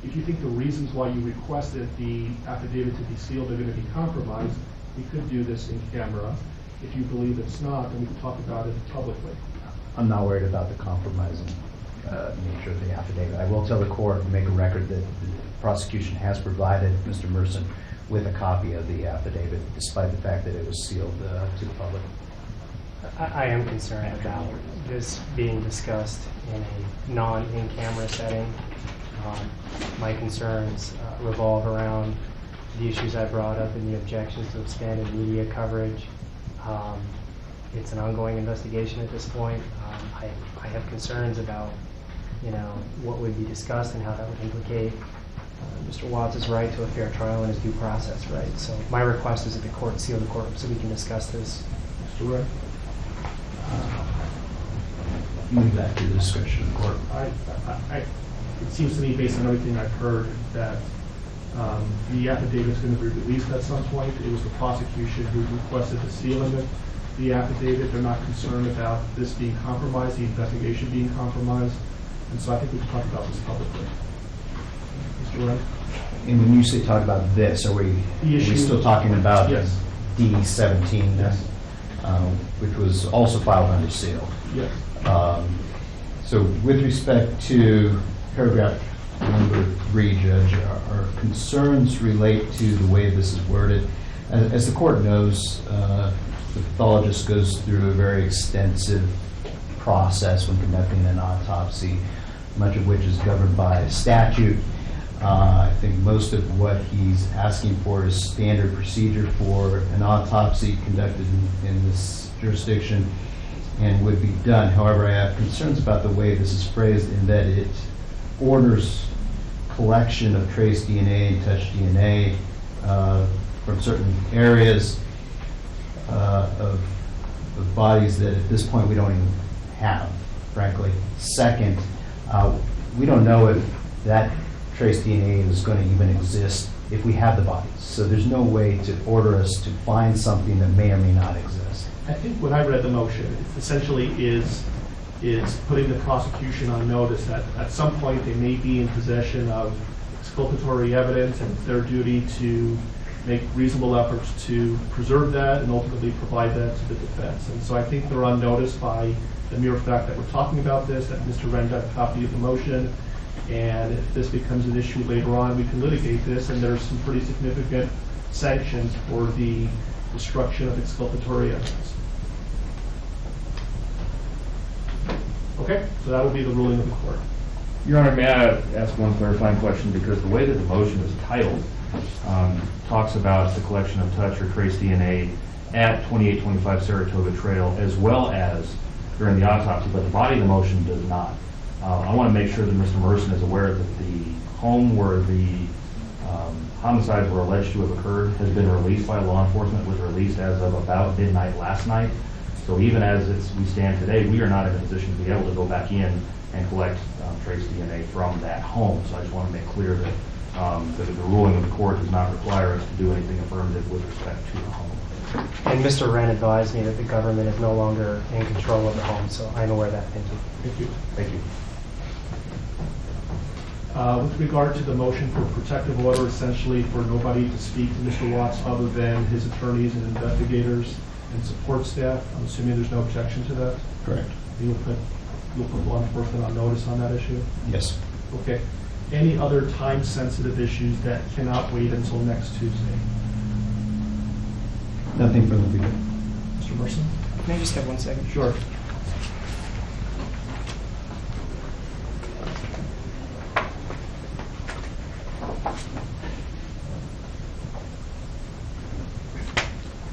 if you think the reasons why you requested the affidavit to be sealed are going to be compromised, we could do this in camera. If you believe it's not, then we can talk about it publicly. I'm not worried about the compromising nature of the affidavit. I will tell the court and make a record that the prosecution has provided Mr. Merson with a copy of the affidavit, despite the fact that it was sealed to the public. I am concerned about this being discussed in a non-in-camera setting. My concerns revolve around the issues I brought up and the objections to expanded media coverage. It's an ongoing investigation at this point. I have concerns about, what would be discussed and how that would implicate Mr. Watts' right to a fair trial and his due process right. So my request is that the court seal the court so we can discuss this. Mr. Wright? Move that to the discretion of the court. It seems to me, based on everything I've heard, that the affidavit is going to be released at some point. It was the prosecution who requested the sealing of the affidavit. They're not concerned about this being compromised, the investigation being compromised. And so I think we can talk about this publicly. Mr. Wright? And when you say talk about this, are we still talking about yes. D17, yes. Which was also filed under seal? Yes. So with respect to paragraph number 3, Judge, our concerns relate to the way this is worded. As the court knows, the pathologist goes through a very extensive process when conducting an autopsy, much of which is governed by statute. I think most of what he's asking for is standard procedure for an autopsy conducted in this jurisdiction and would be done. However, I have concerns about the way this is phrased in that it orders collection of trace DNA and touch DNA from certain areas of bodies that at this point we don't even have, frankly. Second, we don't know if that trace DNA is going to even exist if we have the bodies. So there's no way to order us to find something that may or may not exist. I think when I read the motion, it essentially is putting the prosecution on notice that at some point they may be in possession of exculpatory evidence, and it's their duty to make reasonable efforts to preserve that and ultimately provide that to the defense. And so I think they're on notice by the mere fact that we're talking about this, that Mr. Wren got a copy of the motion, and if this becomes an issue later on, we can litigate this, and there's some pretty significant sanctions for the destruction of exculpatory evidence. Okay, so that will be the ruling of the court. Your Honor, may I ask one clarifying question? Because the way that the motion is titled talks about the collection of touch or trace DNA at 2825 Saratoga Trail as well as during the autopsy, but the body of the motion does not. I want to make sure that Mr. Merson is aware that the home where the homicides were alleged to have occurred has been released by law enforcement, was released as of about midnight last night. So even as we stand today, we are not in a position to be able to go back in and collect trace DNA from that home. So I just want to make clear that, that the ruling of the court does not require us to do anything affirmative with respect to the home. And Mr. Wren advised me that the government is no longer in control of the home, so I'm aware of that. Thank you. Thank you. Thank you. With regard to the motion for protective order, essentially for nobody to speak to Mr. Watts other than his attorneys and investigators and support staff, I'm assuming there's no objection to that? Correct. You'll put law enforcement on notice on that issue? Yes. Okay. Any other time-sensitive issues that cannot wait until next Tuesday? Nothing from the legal. Mr. Merson? Can I just have 1 second? Sure.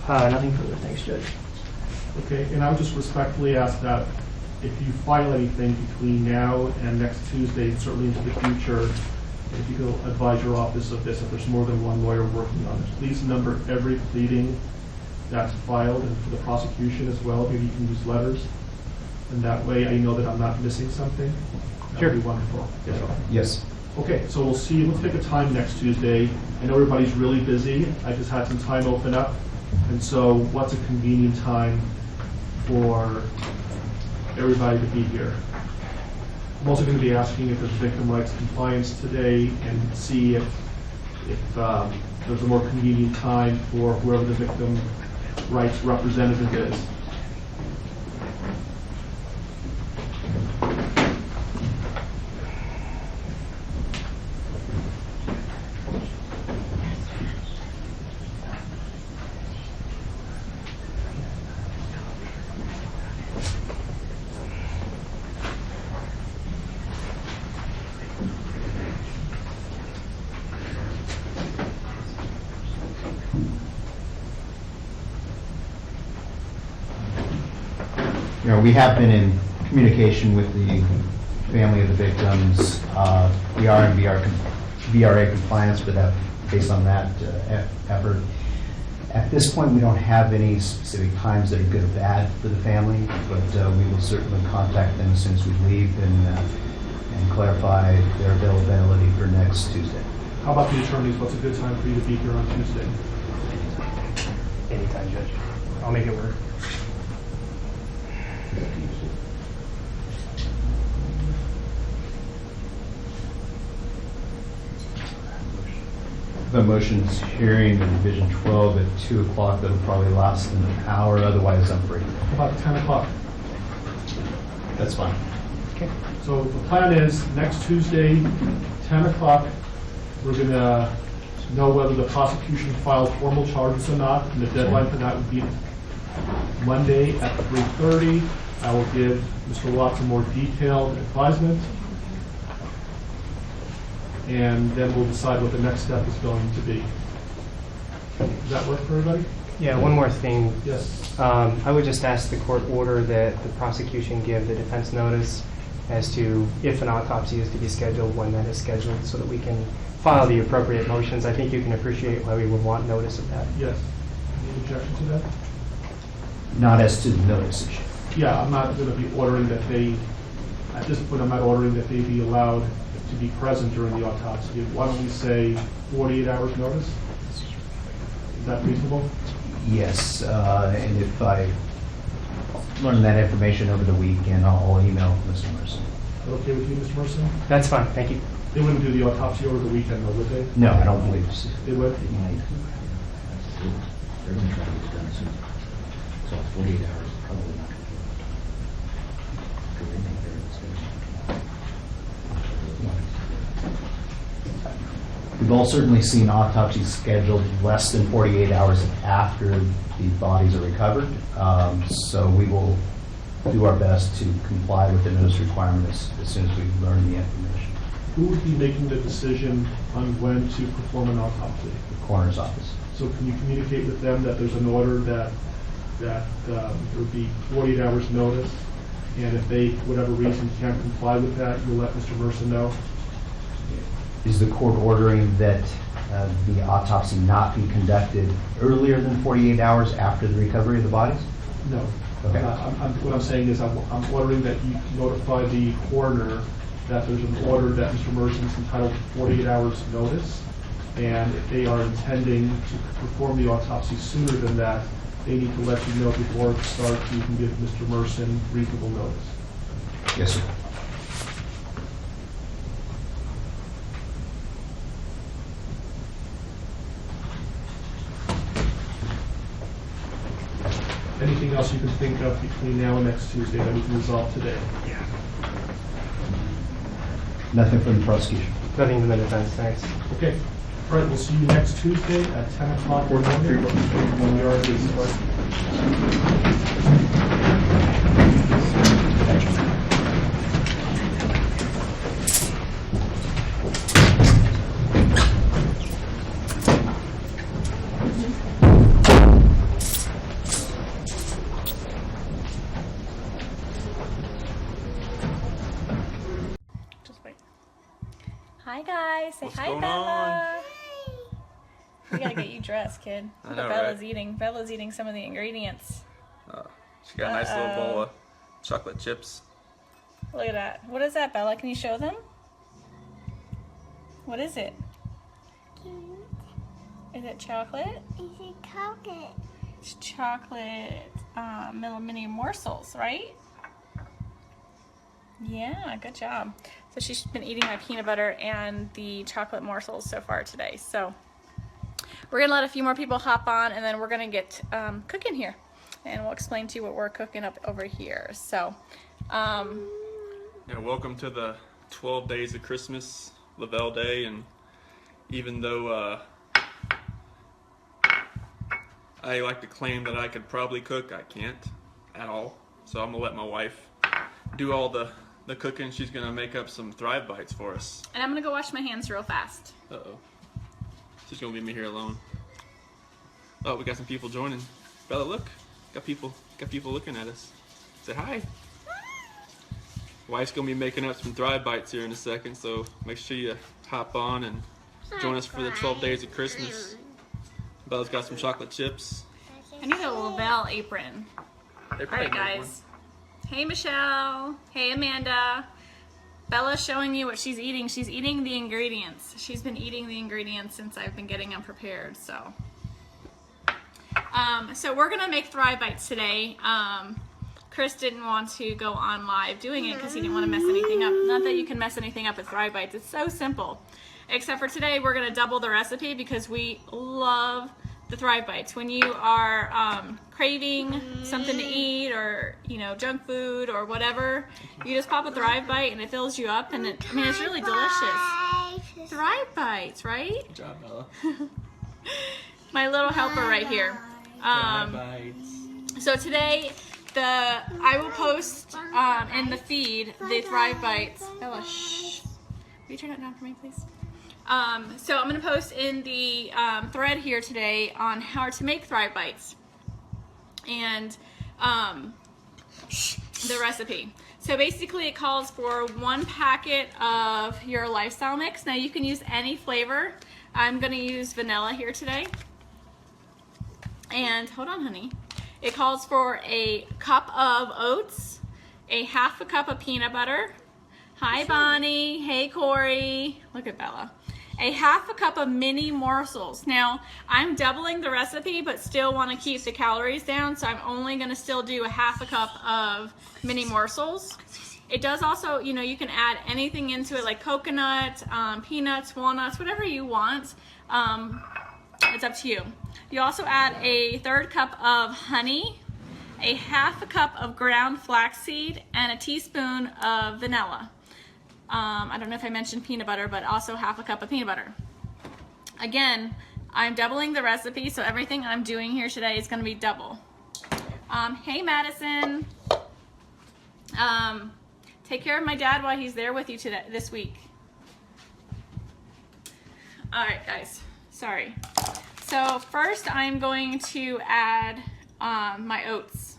Nothing further. Thanks, Judge. Okay, and I would just respectfully ask that if you file anything between now and next Tuesday, certainly into the future, if you could advise your office of this, if there's more than one lawyer working on it. Please number every pleading that's filed, and for the prosecution as well, maybe you can use letters. And that way I know that I'm not missing something. That would be wonderful. Yes. Yes. Okay, so we'll see. Let's pick a time next Tuesday. I know everybody's really busy. I just had some time open up. And so what's a convenient time for everybody to be here? I'm also going to be asking if there's victim rights compliance today and see if there's a more convenient time for whoever the victim rights representative is. We have been in communication with the family of the victims. The RMB are VRA compliance, but based on that effort. At this point, we don't have any specific times that are good or bad for the family, but we will certainly contact them as soon as we leave and clarify their availability for next Tuesday. How about the attorneys? What's a good time for you to be here on Tuesday? Anytime, Judge. I'll make it work. The motion's hearing in Division 12 at 2 o'clock. That'll probably last an hour. Otherwise, I'm free. About 10 o'clock. That's fine. Okay. So the plan is next Tuesday, 10 o'clock, we're going to know whether the prosecution filed formal charges or not, and the deadline for that would be Monday at 3:30. I will give Mr. Watts a more detailed advisement, and then we'll decide what the next step is going to be. Does that work for everybody? Yeah, one more thing. Yes. I would just ask the court order that the prosecution give the defense notice as to if an autopsy is to be scheduled, when that is scheduled, so that we can file the appropriate motions. I think you can appreciate why we would want notice of that. Yes. Any objection to that? Not as to the notice issue. Yeah, I'm not going to be ordering that they, at this point, I'm not ordering that they be allowed to be present during the autopsy. Why don't we say 48 hours notice? Is that reasonable? Yes, and if I learn that information over the weekend, I'll email Mr. Merson. Is that okay with you, Mr. Merson? That's fine, thank you. They wouldn't do the autopsy over the weekend, though, would they? No, I don't believe so. They would? They're going to try to get it done soon. So 48 hours, probably not. We've all certainly seen autopsies scheduled less than 48 hours after the bodies are recovered. So we will do our best to comply with the notice requirements as soon as we learn the information. Who would be making the decision on when to perform an autopsy? The coroner's office. So can you communicate with them that there's an order that there would be 48 hours notice, and if they, for whatever reason, can't comply with that, you'll let Mr. Merson know? Is the court ordering that the autopsy not be conducted earlier than 48 hours after the recovery of the bodies? No. Okay. What I'm saying is I'm ordering that you notify the coroner that there's an order that Mr. Merson is entitled to 48 hours notice, and if they are intending to perform the autopsy sooner than that, they need to let you know before it starts so you can give Mr. Merson reasonable notice. Yes, sir. Anything else you can think of between now and next Tuesday that we can resolve today? Yeah. Nothing from the prosecution. Nothing from the defense, thanks. Okay. All right, we'll see you next Tuesday at 10 o'clock or Monday when we are at this court. Hi guys, say What's hi going Bella. We gotta get you dressed, kid. I know, Bella's right? eating. Bella's eating some of the ingredients. She got a nice little bowl of chocolate chips. Look at that. What is that, Bella? Can you show them? What is it? Is it chocolate? Is it chocolate? It's chocolate mini morsels, right? Yeah, good job. So she's been eating my peanut butter and the chocolate morsels so far today. So we're gonna let a few more people hop on, and then we're gonna get cooking here, and we'll explain to you what we're cooking up over here. So Yeah, welcome to the 12 days of Christmas, Lavelle Day, and even though I like to claim that I could probably cook, I can't at all. So I'm gonna let my wife do all the cooking. She's gonna make up some Thrive Bites for us. and I'm gonna go wash my hands real fast. Uh-oh. She's gonna leave me here alone. Oh, we got some people joining. Bella, look. Got people looking at us. Say hi. Wife's gonna be making up some Thrive Bites here in a second, so make sure you hop on and join us for the 12 days of Christmas. Bella's got some chocolate chips. I need a LaBelle apron. Alright guys. Hey Michelle. Hey Amanda. Bella's showing you what she's eating. She's eating the ingredients. She's been eating the ingredients since I've been getting them prepared. So we're gonna make Thrive Bites today. Chris didn't want to go on live doing it because he didn't want to mess anything up. Not that you can mess anything up with Thrive Bites. It's so simple. Except for today, we're gonna double the recipe because we love the Thrive Bites. When you are craving something to eat, or junk food or whatever, you just pop a Thrive Bite and it fills you up, and it's really delicious. Thrive Bites, right? Good job, Bella. My little helper right here. Thrive Bites. So today, I will post in the feed the Thrive Bites. Bella, shh. Will you turn it down for me, please? So I'm going to post in the thread here today on how to make Thrive Bites and the recipe. So basically it calls for 1 packet of your lifestyle mix. Now you can use any flavor. I'm going to use vanilla here today. And hold on, honey. It calls for a cup of oats, a 1/2 cup of peanut butter. Hi Bonnie. Hey Corey. Look at Bella. A 1/2 cup of mini morsels. Now, I'm doubling the recipe, but still want to keep the calories down, so I'm only going to still do a 1/2 cup of mini morsels. It does also, you can add anything into it, like coconut, peanuts, walnuts, whatever you want. It's up to you. You also add a 1/3 cup of honey, a 1/2 cup of ground flaxseed, and a teaspoon of vanilla. I don't know if I mentioned peanut butter, but also 1/2 cup of peanut butter. Again, I'm doubling the recipe, so everything I'm doing here today is going to be double. Hey Madison. Take care of my dad while he's there with you this week. Alright guys, sorry. So first I'm going to add my oats.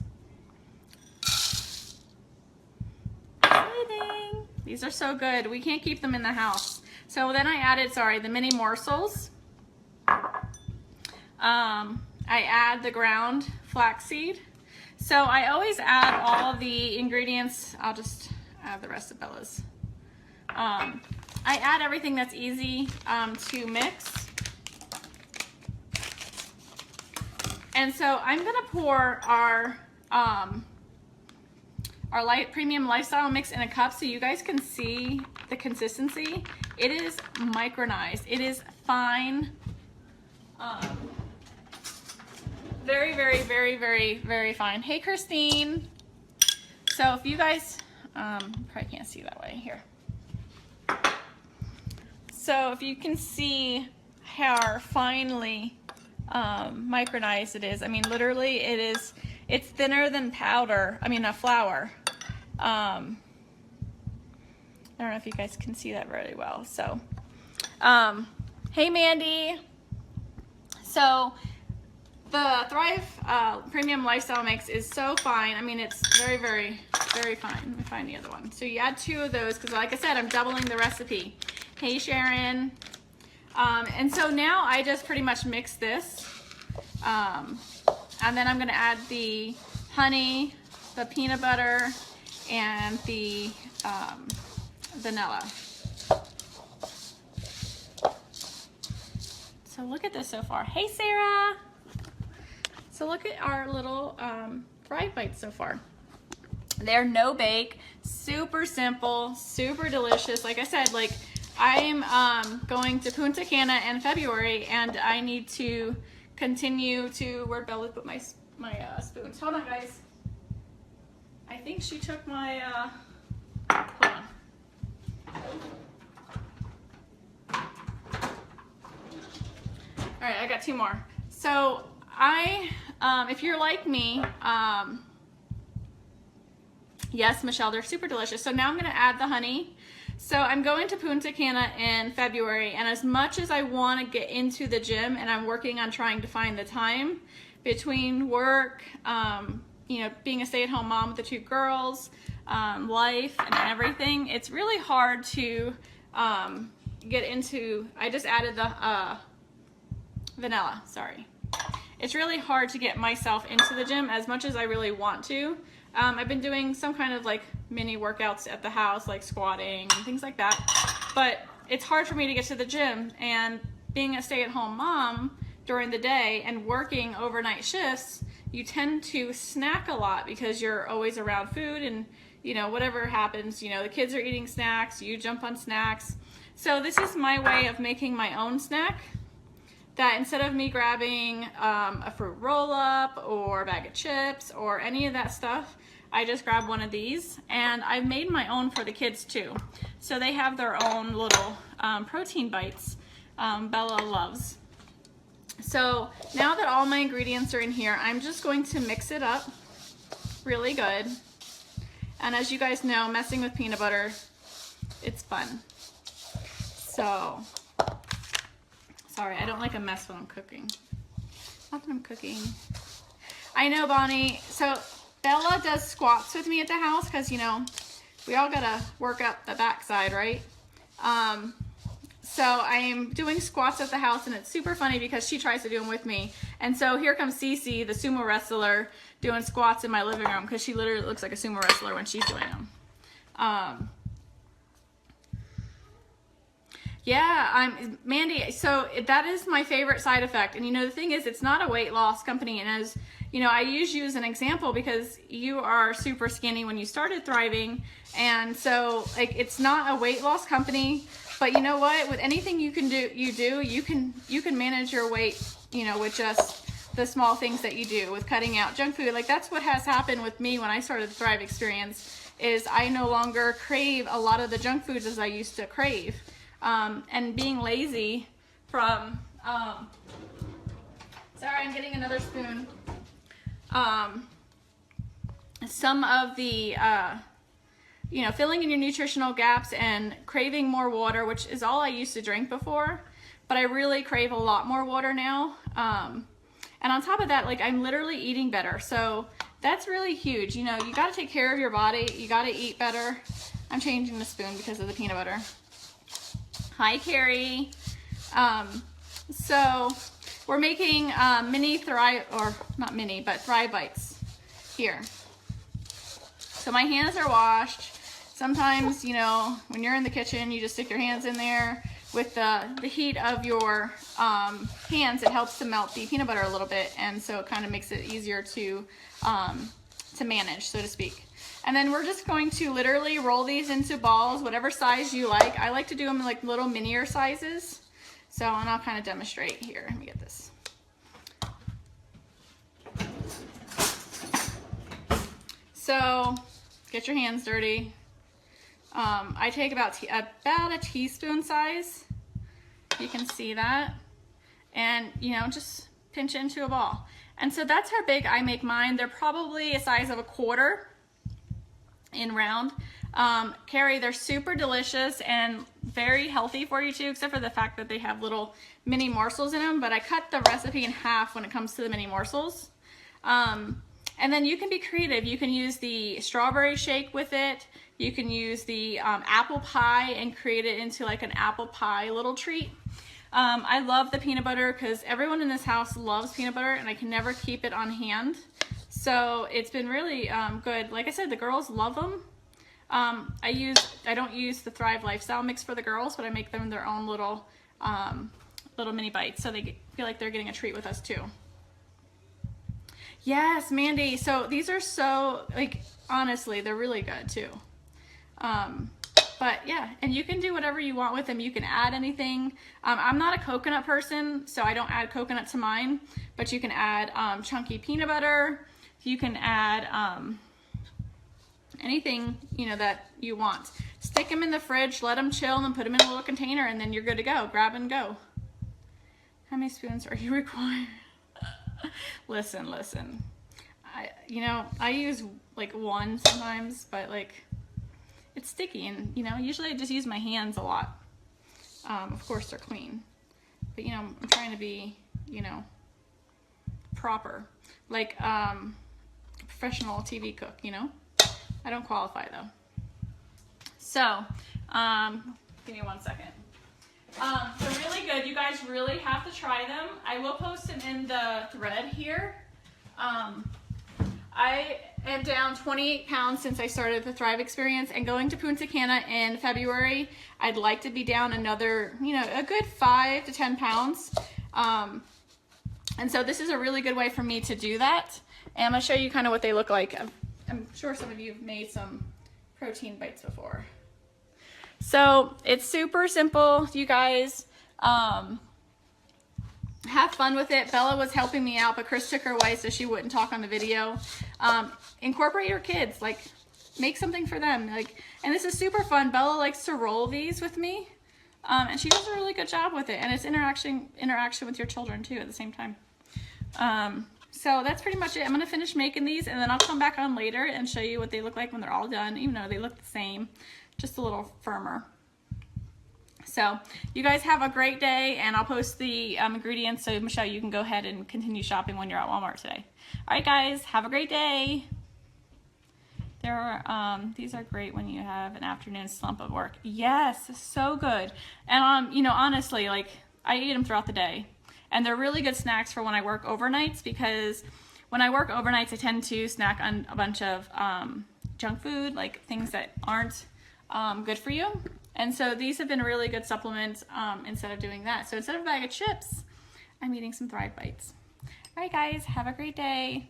Exciting. These are so good. We can't keep them in the house. So then I added, the mini morsels. I add the ground flaxseed. So I always add all the ingredients. I'll just add the rest of Bella's. I add everything that's easy to mix. And so I'm gonna pour our premium lifestyle mix in a cup so you guys can see the consistency. It is micronized. It is fine. Very, very, very, very, very fine. Hey, Christine. So if you guys, probably can't see that way here. So if you can see how finely micronized it is. I mean, literally it's thinner than flour. I don't know if you guys can see that really well. So, hey Mandy. So the Thrive Premium Lifestyle Mix is so fine. I mean, it's very, very, very fine. Let me find the other one. So you add 2 of those because, like I said, I'm doubling the recipe. Hey Sharon. And so now I just pretty much mix this. And then I'm going to add the honey, the peanut butter, and the vanilla. So look at this so far. Hey Sarah! So look at our little Thrive Bites so far. They're no bake, super simple, super delicious. Like I said, I'm going to Punta Cana in February, and I need to continue to, where'd Bella put my spoons? Hold on, guys. I think she took my, hold on. All right, I got 2 more. So if you're like me, yes, Michelle, they're super delicious. So now I'm gonna add the honey. So I'm going to Punta Cana in February, and as much as I want to get into the gym, and I'm working on trying to find the time between work, being a stay-at-home mom with the 2 girls, life and everything, it's really hard to get into, I just added the vanilla, sorry. It's really hard to get myself into the gym as much as I really want to. I've been doing some kind of like mini workouts at the house, like squatting and things like that, but it's hard for me to get to the gym, and being a stay-at-home mom during the day and working overnight shifts, you tend to snack a lot because you're always around food, and you know, whatever happens, you know, the kids are eating snacks, you jump on snacks. So this is my way of making my own snack, that instead of me grabbing a fruit roll-up or a bag of chips or any of that stuff, I just grab one of these, and I've made my own for the kids too. So they have their own little protein bites Bella loves. So now that all my ingredients are in here, I'm just going to mix it up really good. And as you guys know, messing with peanut butter, it's fun. So, sorry, I don't like a mess when I'm cooking. Not that I'm cooking. I know, Bonnie. So Bella does squats with me at the house because, you know, we all gotta work up the backside, right? So I am doing squats at the house, and it's super funny because she tries to do them with me. And so here comes Cece, the sumo wrestler, doing squats in my living room because she literally looks like a sumo wrestler when she's doing them. Yeah, Mandy, so that is my favorite side effect. And you know, the thing is, it's not a weight loss company. And as you know, I use you as an example because you are super skinny when you started Thriving. And so like, it's not a weight loss company, but you know what, with anything you can do, you can manage your weight, you know, with just the small things that you do with cutting out junk food. Like that's what has happened with me when I started the Thrive experience, is I no longer crave a lot of the junk foods as I used to crave. And being lazy from, sorry, I'm getting another spoon. Some of the, you know, filling in your nutritional gaps and craving more water, which is all I used to drink before, but I really crave a lot more water now. And on top of that, like I'm literally eating better. So that's really huge. You know, you got to take care of your body. You got to eat better. I'm changing the spoon because of the peanut butter. Hi, Carrie. So we're making mini Thrive, or not mini, but Thrive Bites here. So my hands are washed. Sometimes, you know, when you're in the kitchen, you just stick your hands in there. With the heat of your hands, it helps to melt the peanut butter a little bit, and so it kind of makes it easier to manage, so to speak. And then we're just going to literally roll these into balls, whatever size you like. I like to do them in like little minier sizes. So, and I'll kind of demonstrate here. Let me get this. So, get your hands dirty. I take about a teaspoon size. You can see that. And, you know, just pinch it into a ball. And so that's how big I make mine. They're probably a size of a quarter in round. Carrie, they're super delicious and very healthy for you too, except for the fact that they have little mini morsels in them, but I cut the recipe in half when it comes to the mini morsels. And then you can be creative. You can use the strawberry shake with it. You can use the apple pie and create it into like an apple pie little treat. I love the peanut butter because everyone in this house loves peanut butter and I can never keep it on hand. So it's been really good. Like I said, the girls love them. I don't use the Thrive Lifestyle mix for the girls, but I make them their own little mini bites, so they feel like they're getting a treat with us too. Yes, Mandy. So these are so, like, honestly, they're really good too. But yeah, and you can do whatever you want with them. You can add anything. I'm not a coconut person, so I don't add coconut to mine, but you can add chunky peanut butter. You can add anything, you know, that you want. Stick them in the fridge, let them chill, and then put them in a little container, and then you're good to go. Grab and go. How many spoons are you required? Listen. I use like one sometimes, but like it's sticky, and you know, usually I just use my hands a lot. Of course they're clean, but you know, I'm trying to be, you know, proper, like professional TV cook, you know. I don't qualify though. So, give me 1 second. They're really good. You guys really have to try them. I will post them in the thread here. I am down 28 pounds since I started the Thrive Experience, and going to Punta Cana in February, I'd like to be down another, a good 5 to 10 pounds. And so this is a really good way for me to do that. And I'm gonna show you kind of what they look like. I'm sure some of you have made some protein bites before. So it's super simple, you guys. Have fun with it. Bella was helping me out, but Chris took her away so she wouldn't talk on the video. Incorporate your kids, like make something for them. And this is super fun. Bella likes to roll these with me, and she does a really good job with it. And it's interaction with your children too at the same time. So that's pretty much it. I'm gonna finish making these, and then I'll come back on later and show you what they look like when they're all done, even though they look the same, just a little firmer. So you guys have a great day, and I'll post the ingredients so Michelle, you can go ahead and continue shopping when you're at Walmart today. All right, guys, have a great day. These are great when you have an afternoon slump of work. Yes, so good. And honestly, I eat them throughout the day, and they're really good snacks for when I work overnights, because when I work overnights, I tend to snack on a bunch of junk food, like things that aren't good for you. And so these have been really good supplements instead of doing that. So instead of a bag of chips, I'm eating some Thrive Bites. All right, guys, have a great day.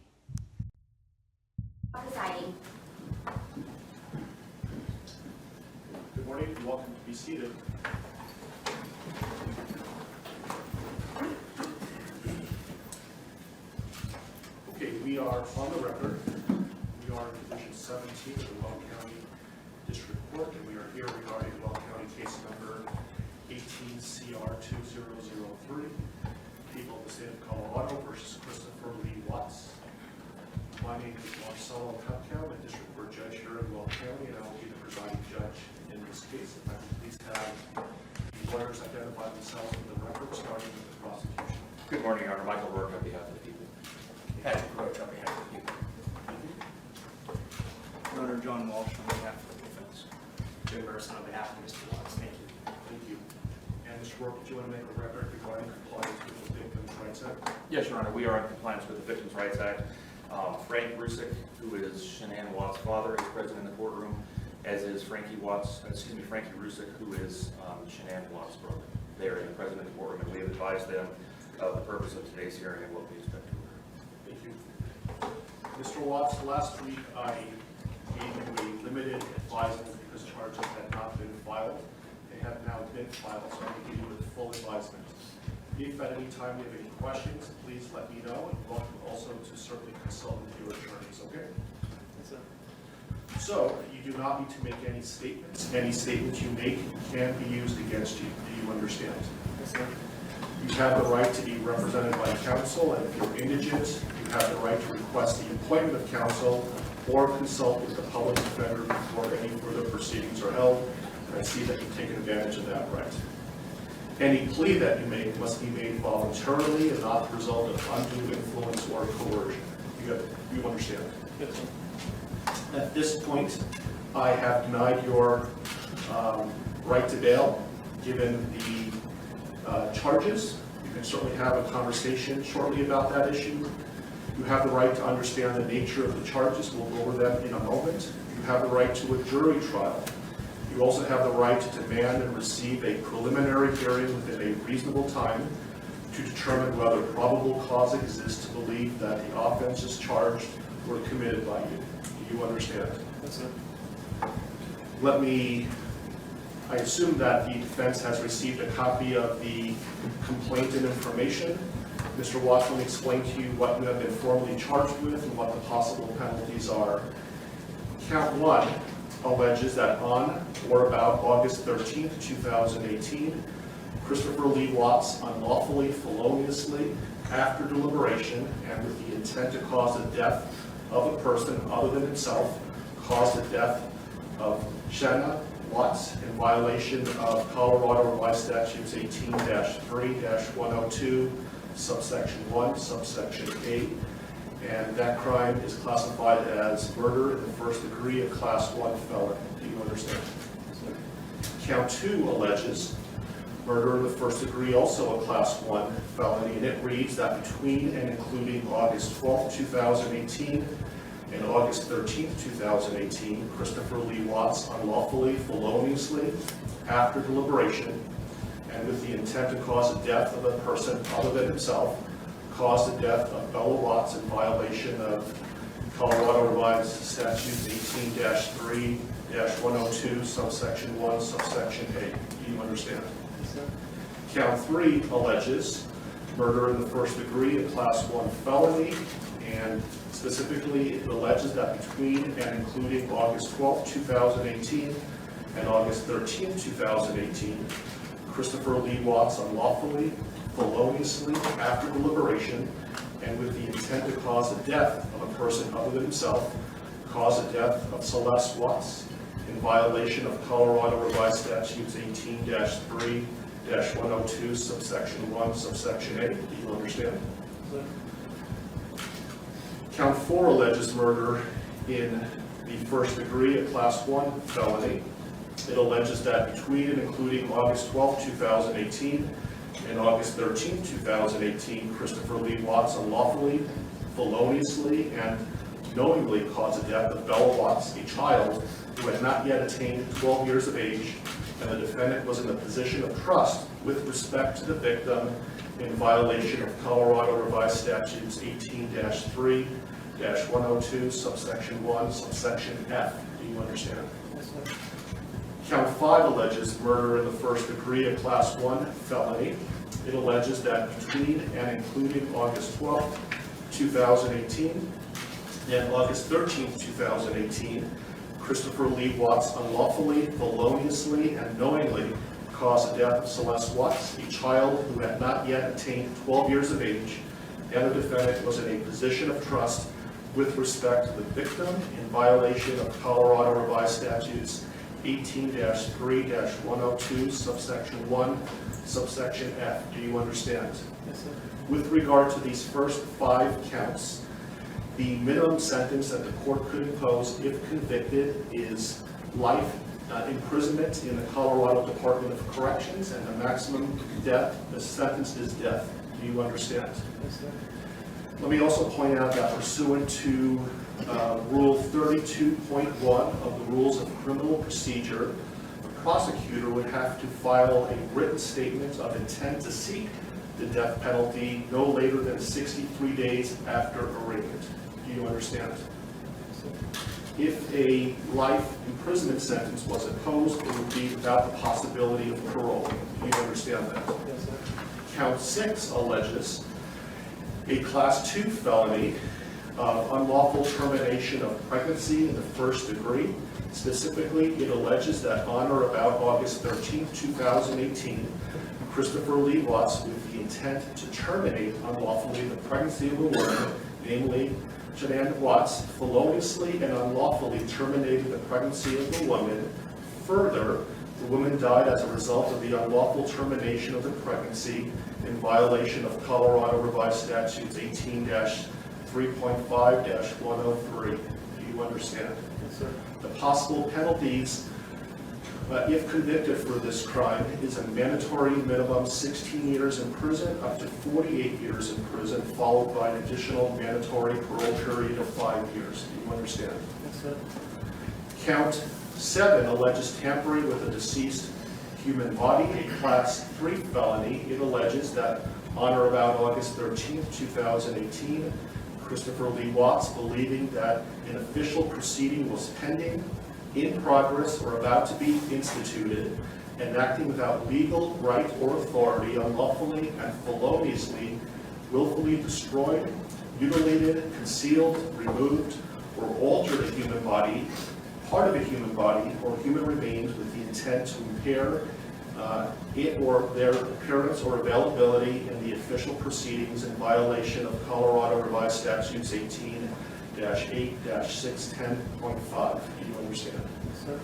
Good morning, and welcome to be seated. Okay, we are on the record. We are in Division 17 of the Weld County District Court, and we are here regarding Weld County case number 18CR2003, people of the state of Colorado versus Christopher Lee Watts. My name is Marcelo Cupcount, a district court judge here in Weld County, and I will be the presiding judge in this case. If I could please have the lawyers identify themselves for the record, starting with the prosecution. Good morning, Your Honor. Michael Rourke on behalf of the people. Patrick Roach on behalf of the people. Your Honor, John Walsh on behalf of the defense. Jim Burson on behalf of Mr. Watts. Thank you. Thank you. And Mr. Rourke, do you want to make a record regarding compliance with the Victims' Rights Act? Yes, Your Honor. We are in compliance with the Victims' Rights Act. Frank Rusick, who is Shanann Watts' father, is present in the courtroom, as is Frankie Rusick, who is Shanann Watts' brother. They are present in the courtroom, and we have advised them of the purpose of today's hearing and what we expect to occur. Thank you. Mr. Watts, last week I gave you a limited advisement because charges had not been filed. They have now been filed, so I'm going to give you a full advisement. If at any time you have any questions, please let me know, and welcome also to certainly consult with your attorneys, okay? Yes, sir. So, you do not need to make any statements. Any statements you make can be used against you. Do you understand? Yes, sir. You have the right to be represented by counsel, and if you're indigent, you have the right to request the appointment of counsel or consult with the public defender before any further proceedings are held. And I see that you've taken advantage of that right. Any plea that you make must be made voluntarily and not the result of undue influence or coercion. You understand? Yes, sir. At this point, I have denied your right to bail, given the charges. You can certainly have a conversation shortly about that issue. You have the right to understand the nature of the charges. We'll go over them in a moment. You have the right to a jury trial. You also have the right to demand and receive a preliminary hearing within a reasonable time to determine whether probable cause exists to believe that the offenses charged were committed by you. Do you understand? Yes, sir. I assume that the defense has received a copy of the complaint and information. Mr. Watts will explain to you what you have been formally charged with and what the possible penalties are. Count 1 alleges that on or about August 13th, 2018, Christopher Lee Watts unlawfully, feloniously, after deliberation, and with the intent to cause the death of a person other than himself, caused the death of Shanann Watts in violation of Colorado Revised Statutes 18-3-102, subsection 1, subsection 8. And that crime is classified as murder in the first degree, a class 1 felony. Do you understand? Count 2 alleges Murder in the first degree, also a Class 1 felony, and it reads that between and including August 12, 2018 and August 13, 2018, Christopher Lee Watts unlawfully, feloniously, after deliberation, and with the intent to cause the death of a person other than himself, caused the death of Bella Watts in violation of Colorado Revised Statutes 18-3-102, subsection 1, subsection A. Do you understand? Count 3 alleges murder in the first degree, a Class 1 felony, and specifically it alleges that between and including August 12, 2018 and August 13, 2018, Christopher Lee Watts unlawfully, feloniously, after deliberation, and with the intent to cause the death of a person other than himself, caused the death of Celeste Watts in violation of Colorado Revised Statutes 18-3-102, subsection 1, subsection A. Do you understand? Count 4 alleges murder in the first degree, a Class 1 felony. It alleges that between and including August 12, 2018 and August 13, 2018, Christopher Lee Watts unlawfully, feloniously, and knowingly caused the death of Bella Watts, a child who had not yet attained 12 years of age, and the defendant was in a position of trust with respect to the victim in violation of Colorado Revised Statutes 18-3-102, subsection 1, subsection F. Do you understand? Yes, sir. Count 5 alleges murder in the first degree, a Class 1 felony. It alleges that between and including August 12, 2018 and August 13, 2018, Christopher Lee Watts unlawfully, feloniously, and knowingly caused the death of Celeste Watts, a child who had not yet attained 12 years of age, and the defendant was in a position of trust with respect to the victim in violation of Colorado Revised Statutes 18-3-102, subsection 1, subsection F. Do you understand? Yes, sir. With regard to these first 5 counts, the minimum sentence that the court could impose if convicted is life imprisonment in the Colorado Department of Corrections, and the maximum sentence is death. Do you understand? Yes, sir. Let me also point out that pursuant to Rule 32.1 of the Rules of Criminal Procedure, the prosecutor would have to file a written statement of intent to seek the death penalty no later than 63 days after arraignment. Do you understand? If a life imprisonment sentence was imposed, it would be without the possibility of parole. Do you understand that? Yes, sir. Count 6 alleges a Class 2 felony of unlawful termination of pregnancy in the first degree. Specifically, it alleges that on or about August 13, 2018, Christopher Lee Watts, with the intent to terminate unlawfully the pregnancy of a woman, namely Jeanette Watts, feloniously and unlawfully terminated the pregnancy of the woman. Further, the woman died as a result of the unlawful termination of the pregnancy in violation of Colorado Revised Statutes 18-3.5-103. Do you understand? Yes, sir. The possible penalties, if convicted for this crime, is a mandatory minimum 16 years in prison up to 48 years in prison, followed by an additional mandatory parole period of 5 years. Do you understand? Yes, sir. Count 7 alleges tampering with a deceased human body, a Class 3 felony. It alleges that on or about August 13, 2018, Christopher Lee Watts, believing that an official proceeding was pending, in progress, or about to be instituted, and acting without legal right or authority, unlawfully and feloniously, willfully destroyed, mutilated, concealed, removed, or altered a human body, part of a human body, or human remains with the intent to impair it or their appearance or availability in the official proceedings in violation of Colorado Revised Statutes 18-8-610.5. Do you understand? Yes, sir.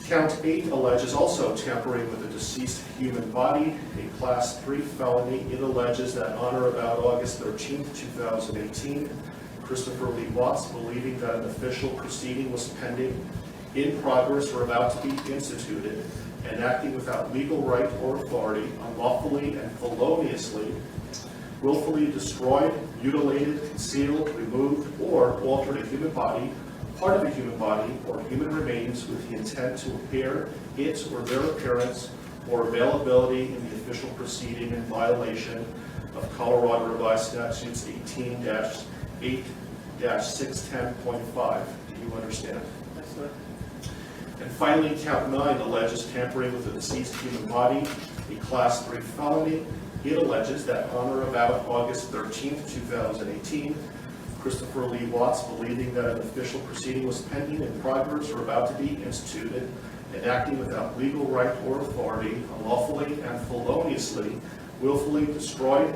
Count 8 alleges also tampering with a deceased human body, a Class 3 felony. It alleges that on or about August 13, 2018, Christopher Lee Watts, believing that an official proceeding was pending, in progress or about to be instituted, and acting without legal right or authority, unlawfully and feloniously, willfully destroyed, mutilated, concealed, removed, or altered a human body, part of a human body, or human remains with the intent to impair its or their appearance or availability in the official proceeding in violation of Colorado Revised Statutes 18-8-610.5. Do you understand? Yes, sir. And finally, count 9 alleges tampering with a deceased human body, a Class 3 felony. It alleges that on or about August 13th, 2018, Christopher Lee Watts, believing that an official proceeding was pending, in progress, or about to be instituted, and acting without legal right or authority, unlawfully and feloniously, willfully destroyed,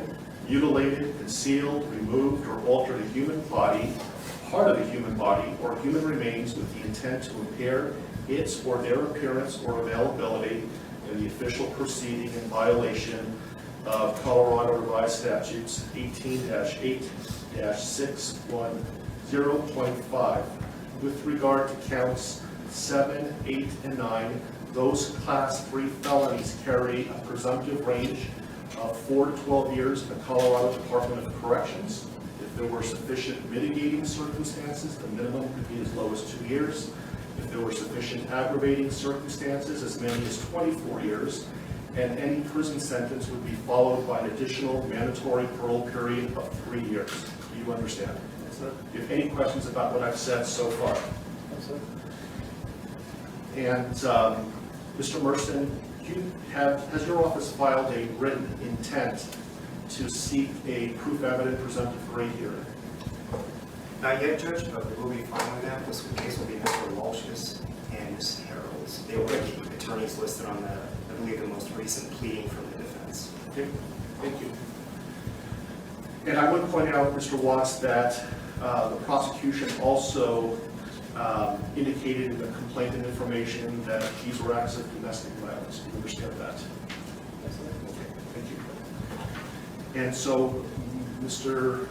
mutilated, concealed, removed, or altered a human body, part of a human body, or human remains with the intent to impair its or their appearance or availability in the official proceeding in violation of Colorado Revised Statutes 18-8-610.5. With regard to counts 7, 8, and 9, those Class 3 felonies carry a presumptive range of 4 to 12 years in the Colorado Department of Corrections. If there were sufficient mitigating circumstances, the minimum could be as low as 2 years. If there were sufficient aggravating circumstances, as many as 24 years. And any prison sentence would be followed by an additional mandatory parole period of 3 years. Do you understand? Yes, sir. Do you have any questions about what I've said so far? Yes, sir. And Mr. Merson, has your office filed a written intent to seek a proof evident presumptive rate hearing? Not yet, Judge, but we will be filing that. This case will be Mr. Walsh's and Ms. Harold's. They will get the attorneys listed on the, I believe, the most recent pleading from the defense. Okay, thank you. And I would point out, Mr. Watts, that the prosecution also indicated in the complaint and information that these were acts of domestic violence. Do you understand that? Yes, sir. Okay, thank you. And so, Mr.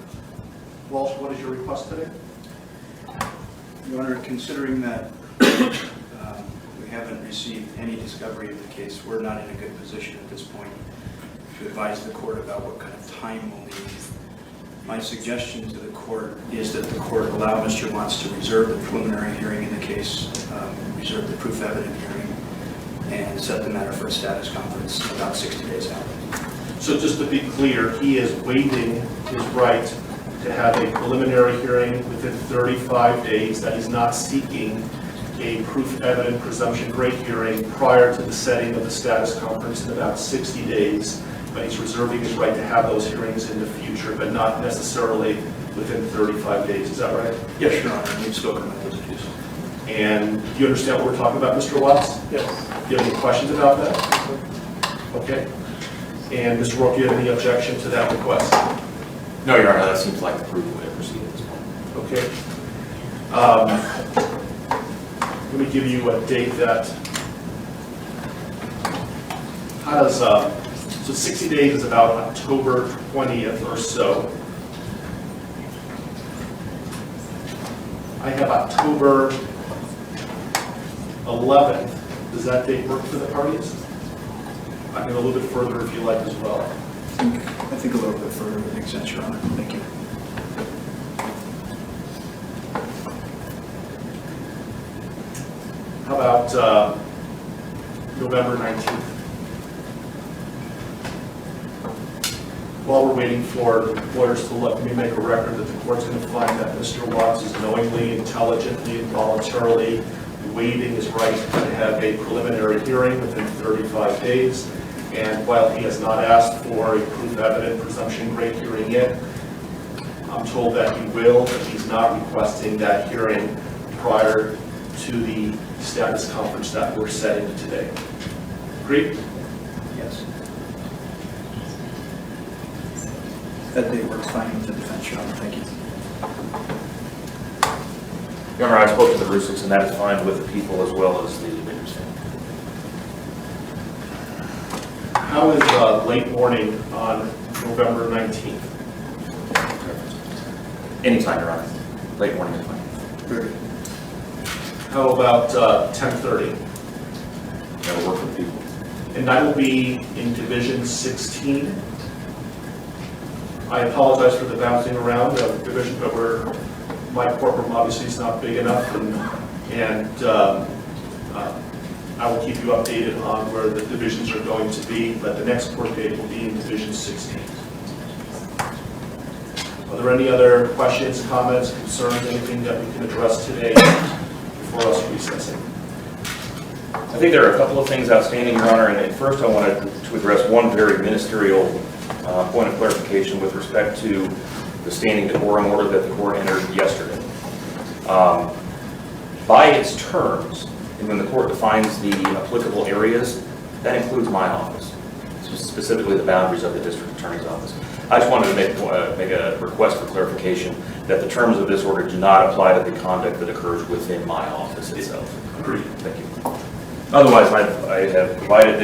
Walsh, what is your request today? Your Honor, considering that we haven't received any discovery of the case, we're not in a good position at this point to advise the court about what kind of time we'll need. My suggestion to the court is that the court allow Mr. Watts to reserve the preliminary hearing in the case, reserve the proof evident hearing, and set the matter for a status conference about 60 days out. So just to be clear, he is waiving his right to have a preliminary hearing within 35 days, that he's not seeking a proof evident presumption rate hearing prior to the setting of the status conference in about 60 days, but he's reserving his right to have those hearings in the future, but not necessarily within 35 days. Is that right? Yes, Your Honor. We've spoken about those issues. And do you understand what we're talking about, Mr. Watts? Yes. Do you have any questions about that? Okay. And Mr. Rourke, do you have any objection to that request? No, Your Honor, that seems like the prudent way to proceed at this point. Okay. Let me give you a date that, how does, so 60 days is about October 20th or so. I have October 11th. Does that date work for the parties? I can go a little bit further if you like as well. I think a little bit further would make sense, Your Honor. Thank you. How about November 19th? While we're waiting for lawyers to let me make a record that the court's going to find that Mr. Watts is knowingly, intelligently, and voluntarily waiving his right to have a preliminary hearing within 35 days. And while he has not asked for a proof evident presumption rate hearing yet, I'm told that he will, but he's not requesting that hearing prior to the status conference that we're setting today. Agreed? Yes. That date works fine with the defense, Your Honor. Thank you. Your Honor, I spoke to the Rusiks, and that is fine with the people as well as the victim's family. How is late morning on November 19th? Anytime, Your Honor. Late morning is fine. Very good. How about 10:30? That'll work with people. And that will be in Division 16. I apologize for the bouncing around of division, but my courtroom obviously is not big enough, and I will keep you updated on where the divisions are going to be, but the next court date will be in Division 16. Are there any other questions, comments, concerns, anything that we can address today before us recessing? I think there are a couple of things outstanding, Your Honor, and first I wanted to address one very ministerial point of clarification with respect to the standing decorum order that the court entered yesterday. By its terms, and when the court defines the applicable areas, that includes my office, specifically the boundaries of the district attorney's office. I just wanted to make a request for clarification that the terms of this order do not apply to the conduct that occurs within my office itself. Agreed. Thank you. Otherwise, I have provided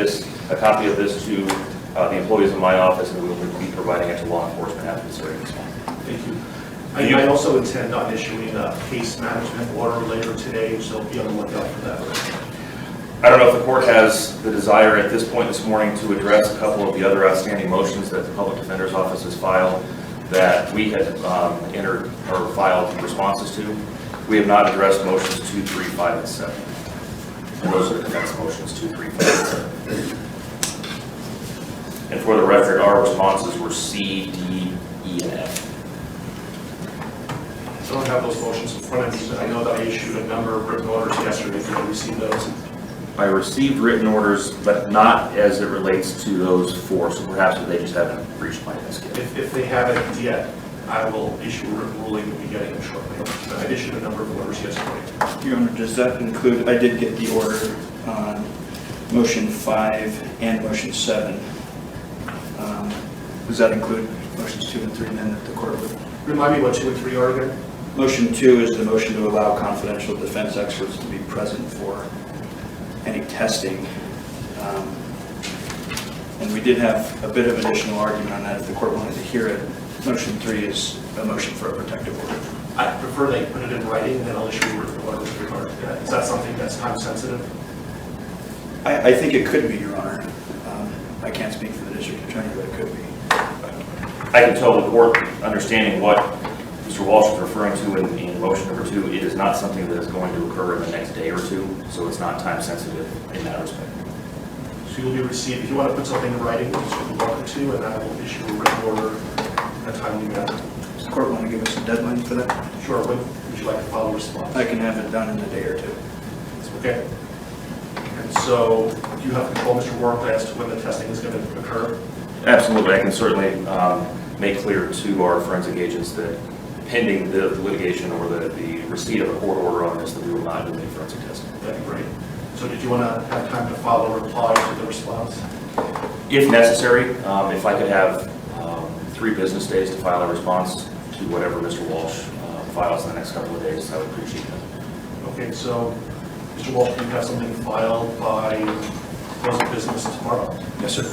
a copy of this to the employees in my office, and we will be providing it to law enforcement after this hearing is on. Thank you. I also intend on issuing a case management order later today, so be on the lookout for that. I don't know if the court has the desire at this point this morning to address a couple of the other outstanding motions that the Public Defender's Office has filed that we had entered or filed responses to. We have not addressed motions 2, 3, 5, and 7. And those are the defense motions 2, 3, 5, and 7. And for the record, our responses were C, D, E, and F. I don't have those motions in front of me, but I know that I issued a number of written orders yesterday. Did you receive those? I received written orders, but not as it relates to those 4, so perhaps they just haven't reached my desk yet. If they haven't yet, I will issue a written ruling. We'll be getting it shortly. But I issued a number of orders yesterday. Your Honor, does that include, I did get the order on motion 5 and motion 7. Does that include motions 2 and 3 then that the court would? Remind me what 2 and 3 are again? Motion 2 is the motion to allow confidential defense experts to be present for any testing. And we did have a bit of additional argument on that if the court wanted to hear it. Motion 3 is a motion for a protective order. I prefer they put it in writing, then I'll issue a written order with regard to that. Is that something that's time sensitive? I think it could be, Your Honor. I can't speak for the district attorney, but it could be. I can tell the court, understanding what Mr. Walsh is referring to in motion number 2, it is not something that is going to occur in the next day or 2, so it's not time sensitive in that respect. So you'll be received, if you want to put something in writing, you're welcome to, and I will issue a written order in a timely manner. Does the court want to give us a deadline for that? Sure. When would you like to file a response? I can have it done in a day or 2. Okay. And so, do you have control, Mr. Warren, as to when the testing is going to occur? Absolutely. I can certainly make clear to our forensic agents that pending the litigation or the receipt of a court order on this, that we will not do any forensic testing. That'd be great. So did you want to have time to file a reply to the response? If necessary, if I could have 3 business days to file a response to whatever Mr. Walsh files in the next couple of days, I would appreciate that. Okay, so Mr. Walsh, do you have something filed by close of business tomorrow? Yes, sir.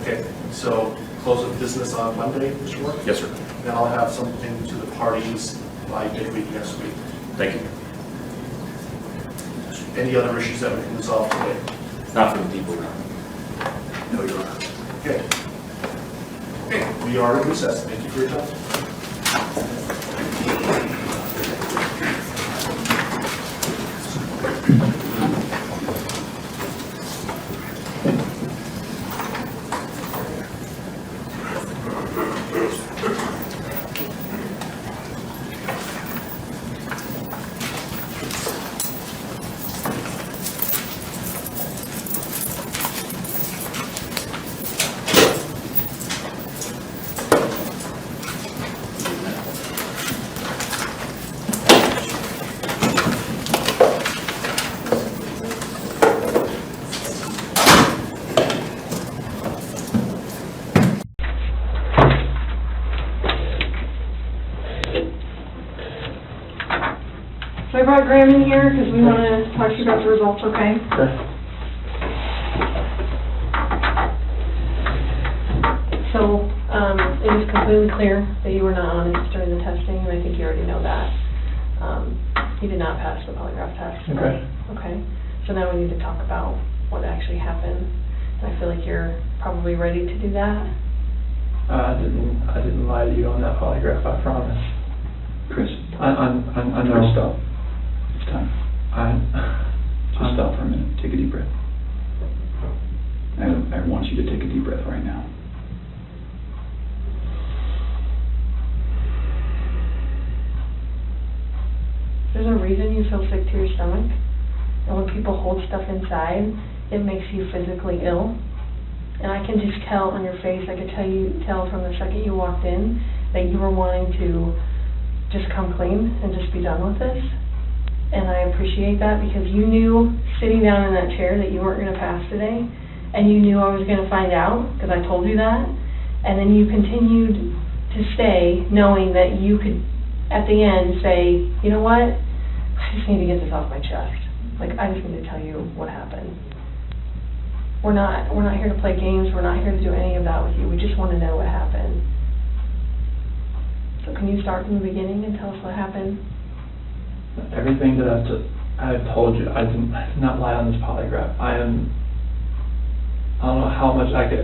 Okay, so close of business on Monday, Mr. Warren? Yes, sir. Then I'll have something to the parties by midweek next week. Thank you. Any other issues that we can resolve today? Not from the people around. No, Your Honor. Okay. Okay, we are in recess. Thank you for your time. So I brought Graham in here because we want to talk to you about the results, okay? Sure. So it is completely clear that you were not honest during the testing, and I think you already know that. You did not pass the polygraph test. Okay. Okay. So now we need to talk about what actually happened. And I feel like you're probably ready to do that. I didn't lie to you on that polygraph, I promise. Chris, I know. Chris, stop. It's time. Just I'm stop for a minute. Take a deep breath. I want you to take a deep breath right now. There's a reason you feel sick to your stomach. And when people hold stuff inside, it makes you physically ill. And I can just tell on your face, I could tell from the second you walked in that you were wanting to just come clean and just be done with this. And I appreciate that because you knew sitting down in that chair that you weren't going to pass today. And you knew I was going to find out because I told you that. And then you continued to stay knowing that you could, at the end, say, you know what? I just need to get this off my chest. Like, I just need to tell you what happened. We're not here to play games. We're not here to do any of that with you. We just want to know what happened. So can you start from the beginning and tell us what happened? Everything that I've told you, I did not lie on this polygraph. I don't know how much I could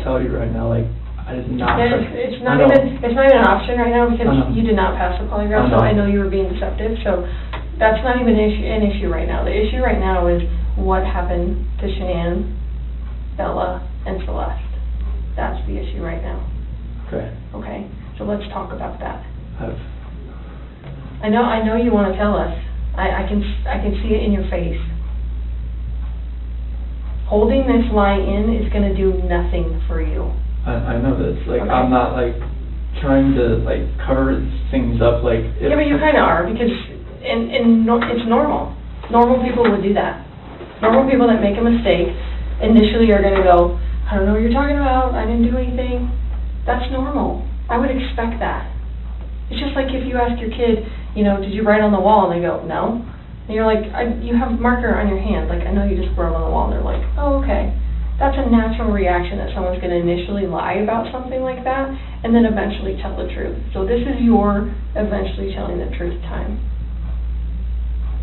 tell you right now. Like, I did not. It's not even an option right now because you did not pass the polygraph. So I know you were being deceptive. So that's not even an issue right now. The issue right now is what happened to Shanann, Bella, and Celeste. That's the issue right now. Okay. Okay. So let's talk about that. I know you want to tell us. I can see it in your face. Holding this lie in is going to do nothing for you. I know this. Like, okay. I'm not like trying to like cover things up. Like. Yeah, but you kind of are because it's normal. Normal people would do that. Normal people that make a mistake initially are going to go, I don't know what you're talking about. I didn't do anything. That's normal. I would expect that. It's just like if you ask your kid, you know, did you write on the wall? And they go, no. And you're like, you have a marker on your hand. Like, I know you just wrote on the wall. And they're like, oh, okay. That's a natural reaction that someone's going to initially lie about something like that and then eventually tell the truth. So this is your eventually telling the truth time.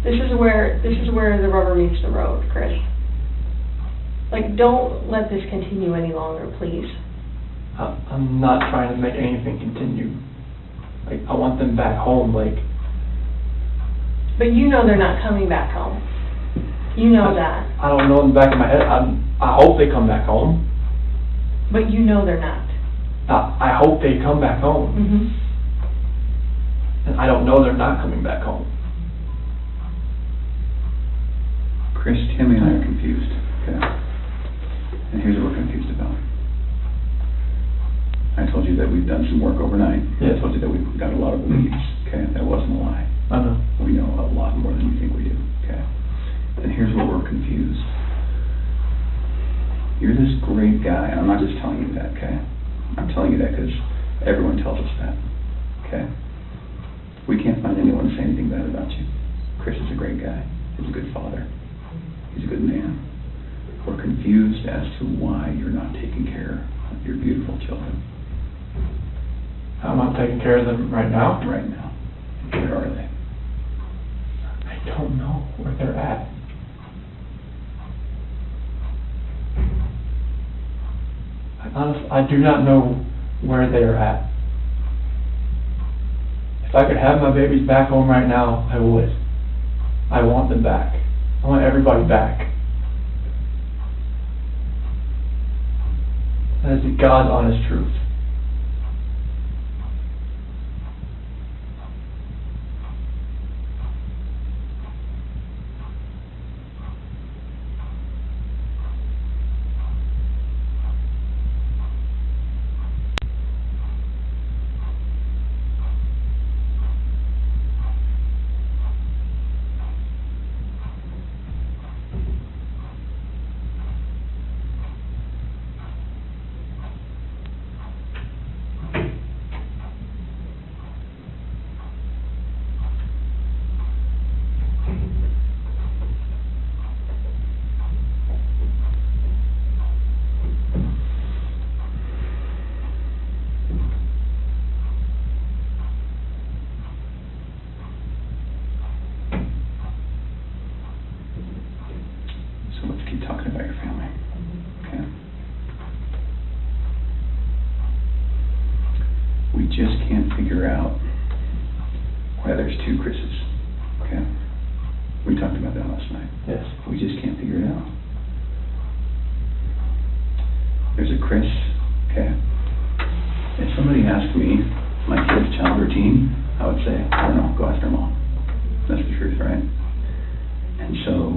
This is where the rubber meets the road, Chris. Like, don't let this continue any longer, please. I'm not trying to make anything continue. Like, I want them back home, like. But you know they're not coming back home. You know that. I don't know in the back of my head. I hope they come back home. But you know they're not. I hope they come back home. Mm-hmm. And I don't know they're not coming back home. Chris, Timmy and I are confused, okay? And here's what we're confused about. I told you that we've done some work overnight. Yeah. I told you that we've got a lot of leads, okay? That wasn't a lie. I know. We know a lot more than you think we do, okay? And here's where we're confused. You're this great guy, and I'm not just telling you that, okay? I'm telling you that because everyone tells us that, okay? We can't find anyone to say anything bad about you. Chris is a great guy. He's a good father. He's a good man. We're confused as to why you're not taking care of your beautiful children. I'm not taking care of them right now? Right now. Where are they? I don't know where they're at. Honestly, I do not know where they are at. If I could have my babies back home right now, I would. I want them back. I want everybody back. That is the God's honest truth. So let's keep talking about your family. Okay? We just can't figure out why there's two Chris's. Okay? We talked about that last night. Yes. We just can't figure it out. There's a Chris, okay? If somebody asked me my kid's child routine, I would say, I don't know, go ask their mom. That's the truth, right? And so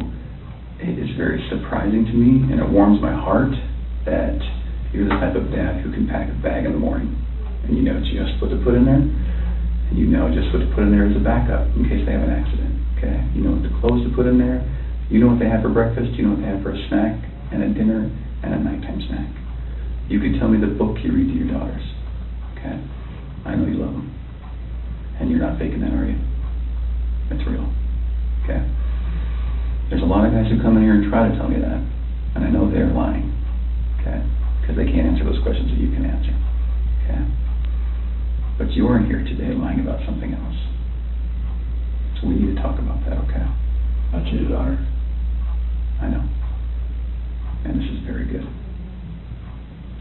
it is very surprising to me, and it warms my heart that you're the type of dad who can pack a bag in the morning, and you know just what to put in there, and you know just what to put in there as a backup in case they have an accident, okay? You know what the clothes to put in there, you know what they have for breakfast, you know what they have for a snack, and a dinner, and a nighttime snack. You can tell me the book you read to your daughters, okay? I know you love them. And you're not faking that, are you? It's real, okay? There's a lot of guys who come in here and try to tell me that, and I know they're lying, okay? Because they can't answer those questions that you can answer, okay? But you are here today lying about something else. So we need to talk about that, okay? I cheated on her. I know. And this is very good.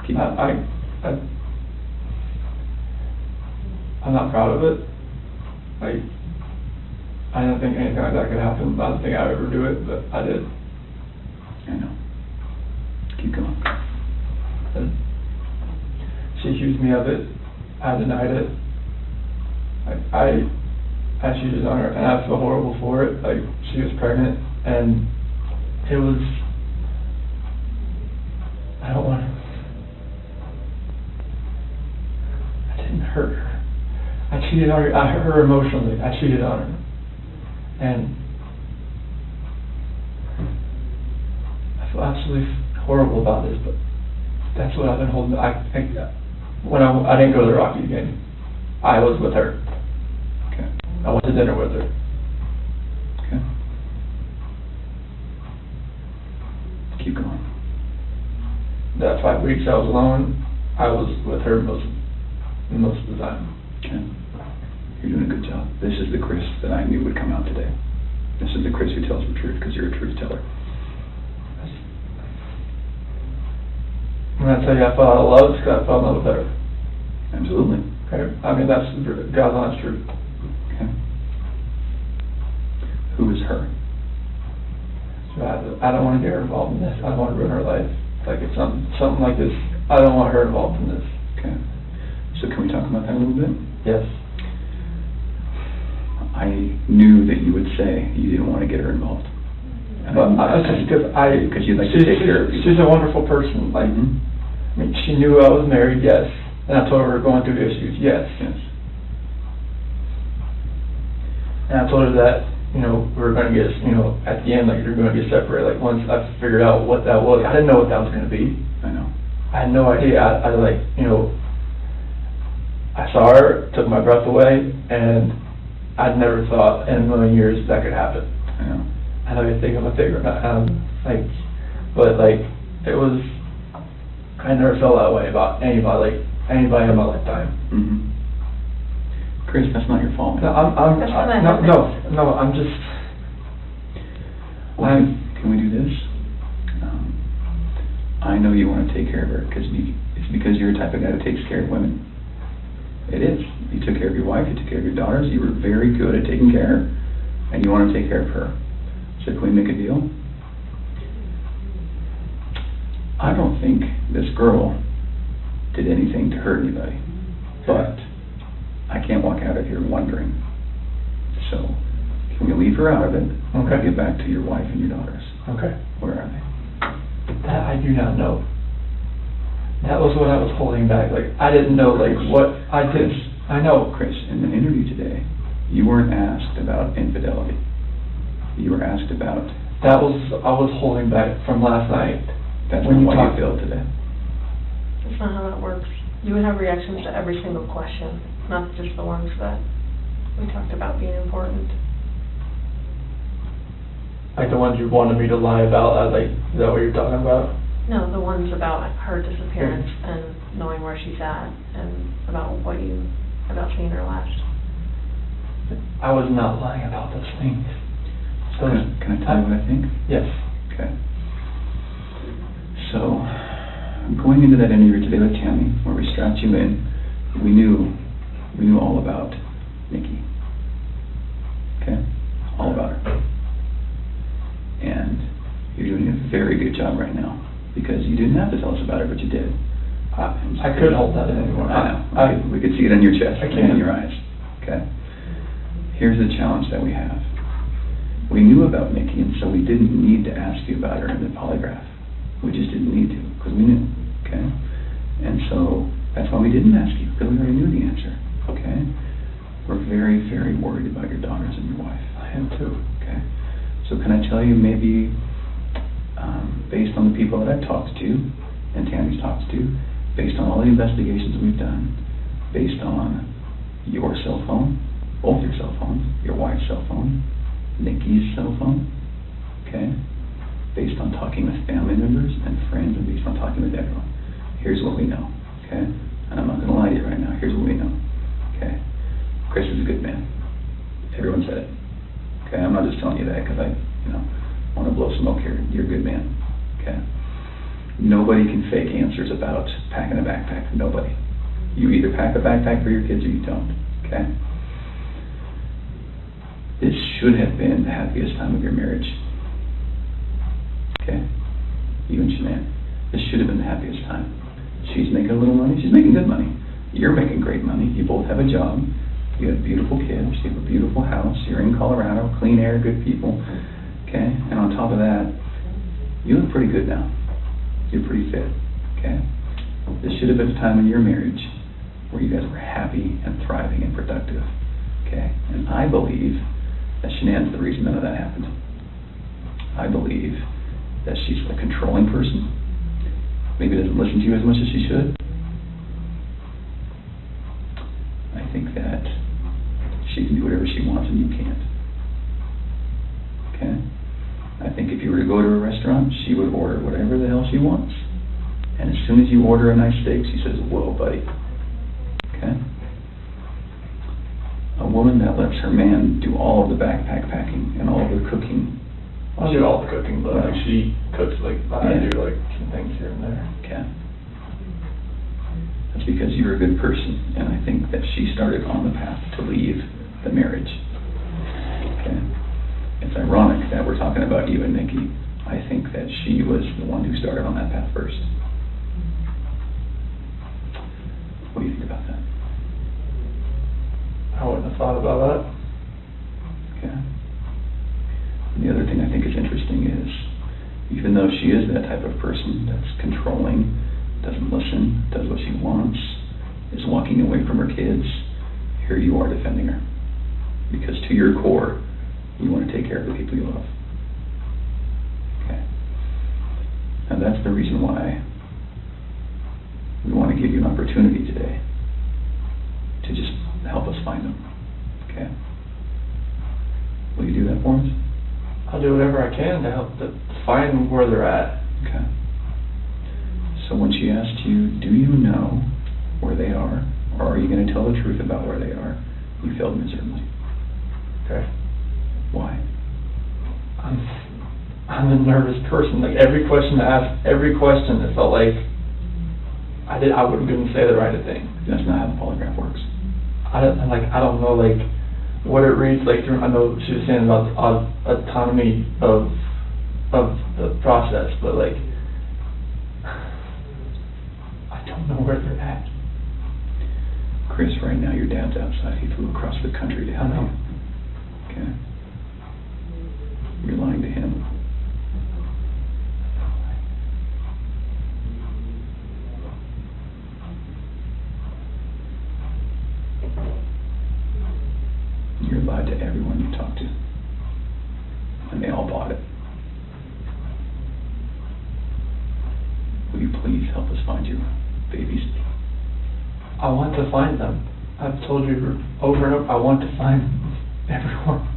I'm not proud of it. I don't think anything like that could happen. I don't think I would ever do it, but I did. I know. Keep going. And she accused me of it. I denied it. I cheated on her, and I feel horrible for it. Like, she was pregnant, and it was. I don't want to. I didn't hurt her. I cheated on her. I hurt her emotionally. I cheated on her. And I feel absolutely horrible about this, but that's what I've been holding. When I didn't go to the Rocky game, I was with her. Okay. I went to dinner with her. Okay. Keep going. That 5 weeks I was alone, I was with her most of the time. Okay. You're doing a good job. This is the Chris that I knew would come out today. This is the Chris who tells the truth because you're a truth teller. When I tell you I fell out of love, it's because I fell in love with her. Absolutely. Okay. I mean, that's God's honest truth. Okay. Who is her? So I don't want to get her involved in this. I don't want to ruin her life. Like, if something like this, I don't want her involved in this. Okay. So can we talk about that a little bit? Yes. I knew that you would say you didn't want to get her involved. Because you'd like to take care of people. She's a wonderful person. Like, I mean, she knew I was married, yes. And I told her we were going through issues, yes. Yes. And I told her that, we were going to get, at the end, like, you're going to get separated. Like, once I figured out what that was, I didn't know what that was going to be. I know. I had no idea. I saw her, took my breath away, and I'd never thought in a million years that could happen. I know. I know you think I'm a figure, but it was. I never felt that way about anybody in my lifetime. Mm-hmm. Chris, that's not your fault. No, I'm just. Well, can we do this? I know you want to take care of her because it's because you're the type of guy who takes care of women. It is. You took care of your wife, you took care of your daughters, you were very good at taking care, and you want to take care of her. So can we make a deal? I don't think this girl did anything to hurt anybody, but I can't walk out of here wondering. So can we leave her out of it? Okay. And get back to your wife and your daughters? Okay. Where are they? That I do not know. That was what I was holding back. Like, I didn't know, what I did. I know. Chris, in the interview today, you weren't asked about infidelity. You were asked about... I was holding back from last night. That's not what you feel today. That's not how that works. You would have reactions to every single question, not just the ones that we talked about being important. Like the ones you wanted me to lie about, is that what you're talking about? No, the ones about her disappearance and knowing where she's at, and about seeing her last. I was not lying about those things. Can I tell you what I think? Yes. Okay. So, going into that interview today with Tammy, where we strapped you in, we knew all about Nikki. Okay? All about her. And you're doing a very good job right now, because you didn't have to tell us about her, but you did. I couldn't hold that in anymore. I know. We could see it in your chest I and can't. in your eyes. Okay? Here's the challenge that we have. We knew about Nikki, and so we didn't need to ask you about her in the polygraph. We just didn't need to, because we knew. Okay? And so that's why we didn't ask you, because we already knew the answer. Okay? We're very, very worried about your daughters and your wife. I am too. Okay? So can I tell you, maybe based on the people that I've talked to, and Tammy's talked to, based on all the investigations we've done, based on your cell phone, both your cell phones, your wife's cell phone, Nikki's cell phone, okay? Based on talking with family members and friends, and based on talking with everyone, here's what we know, okay? And I'm not going to lie to you right now. Here's what we know, okay? Chris is a good man. Everyone said it, okay? I'm not just telling you that because I, want to blow smoke here. You're a good man, okay? Nobody can fake answers about packing a backpack. Nobody. You either pack a backpack for your kids or you don't, okay? This should have been the happiest time of your marriage. Okay? You and Shanann. This should have been the happiest time. She's making a little money. She's making good money. You're making great money. You both have a job. You have beautiful kids. You have a beautiful house. You're in Colorado. Clean air, good people. Okay? And on top of that, you look pretty good now. You're pretty fit. Okay? This should have been a time in your marriage where you guys were happy and thriving and productive. Okay? And I believe that Shanann's the reason none of that happened. I believe that she's a controlling person. Maybe doesn't listen to you as much as she should. I think that she can do whatever she wants and you can't. Okay? I think if you were to go to a restaurant, she would order whatever the hell she wants. And as soon as you order a nice steak, she says, "Whoa, buddy." Okay? A woman that lets her man do all of the backpack packing and all of the cooking. I'll do all the cooking, but she cooks I do some things here and there. Okay. That's because you're a good person, and I think that she started on the path to leave the marriage. Okay. It's ironic that we're talking about you and Nikki. I think that she was the one who started on that path first. What do you think about that? I wouldn't have thought about that. Okay. And the other thing I think is interesting is, even though she is that type of person that's controlling, doesn't listen, does what she wants, is walking away from her kids, here you are defending her. Because to your core, you want to take care of the people you love. Okay. And that's the reason why we want to give you an opportunity today to just help us find them. Okay? Will you do that for us? I'll do whatever I can to help to find where they're at. Okay. So when she asked you, do you know where they are, or are you going to tell the truth about where they are, you failed miserably. Okay. Why? I'm a nervous person. Like every question I asked, every question, it felt like I wouldn't say the right thing. That's not how the polygraph works. I don't know what it reads like. I know she was saying about the autonomy of the process, but I don't know where they're at. Chris, right now your dad's outside. He flew across the country to help you. Okay. You're lying to him. You're lied to everyone you talk to. And they all bought it. Will you please help us find your babies? I want to find them. I've told you over and over, I want to find everyone.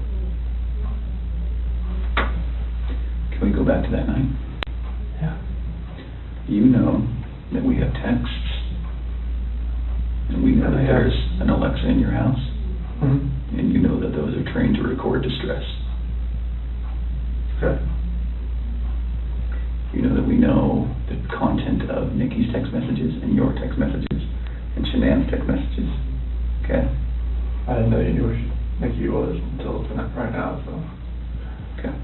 Can we go back to that night? Yeah. You know that we have texts, and we know that there's an Alexa in your house, and you know that those are trained to record distress. Okay. You know that we know the content of Nikki's text messages and your text messages and Shanann's text messages. Okay? I didn't know you knew who Nikki was until tonight, right now, so. Okay.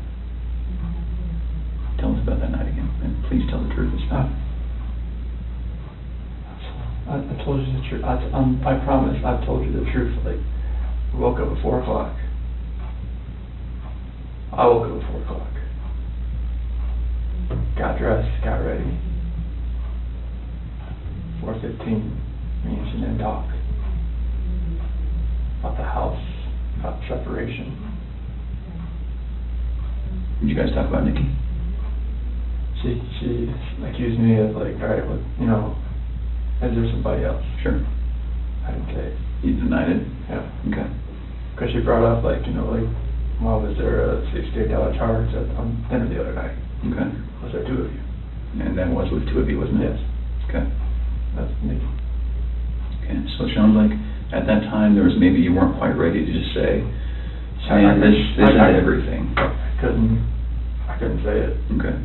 Tell us about that night again, and please tell the truth this time. I told you the truth. I promise I've told you the truth. Like, we woke up at 4 o'clock. I woke up at 4 o'clock. Got dressed, got ready. 4:15, me and Shanann talk about the house, about separation. Did you guys talk about Nikki? She accused me of like, all right, well, you know, is there somebody else? Sure. I didn't say it. You denied it? Yeah. Okay. Because she brought up like, you know, like, well, was there a $68 charge on dinner the other night? Okay. Was there 2 of you? And that was with 2 of you, wasn't it? Yes. Okay. That's Nikki. Okay, so it sounds like at that time there was maybe you weren't quite ready to just say, man, this is everything. I couldn't say it. Okay.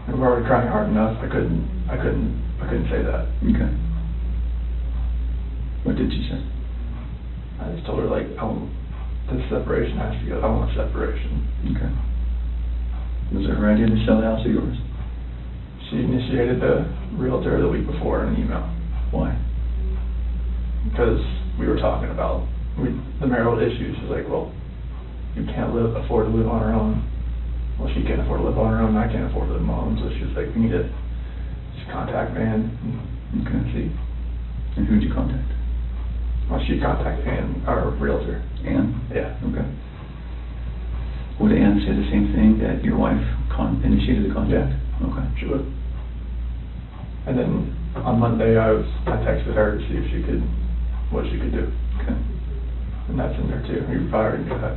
We were already crying hard enough. I couldn't say that. Okay. What did you say? I just told her like, this separation has to go. I want separation. Okay. Was it her idea to sell the house or yours? She initiated the realtor the week before in an email. Why? Because we were talking about the marital issues. She's like, well, you can't afford to live on her own. Well, she can't afford to live on her own, and I can't afford to live on my own. So she was like, we need to just contact Van and see. And who'd you contact? Well, she contacted Ann, our realtor. Ann? Yeah. Okay. Would Ann say the same thing, that your wife initiated the contact? Yeah. Okay. She would. And then on Monday, I texted her to see if what she could do. Okay. And that's in there too. You probably already knew that.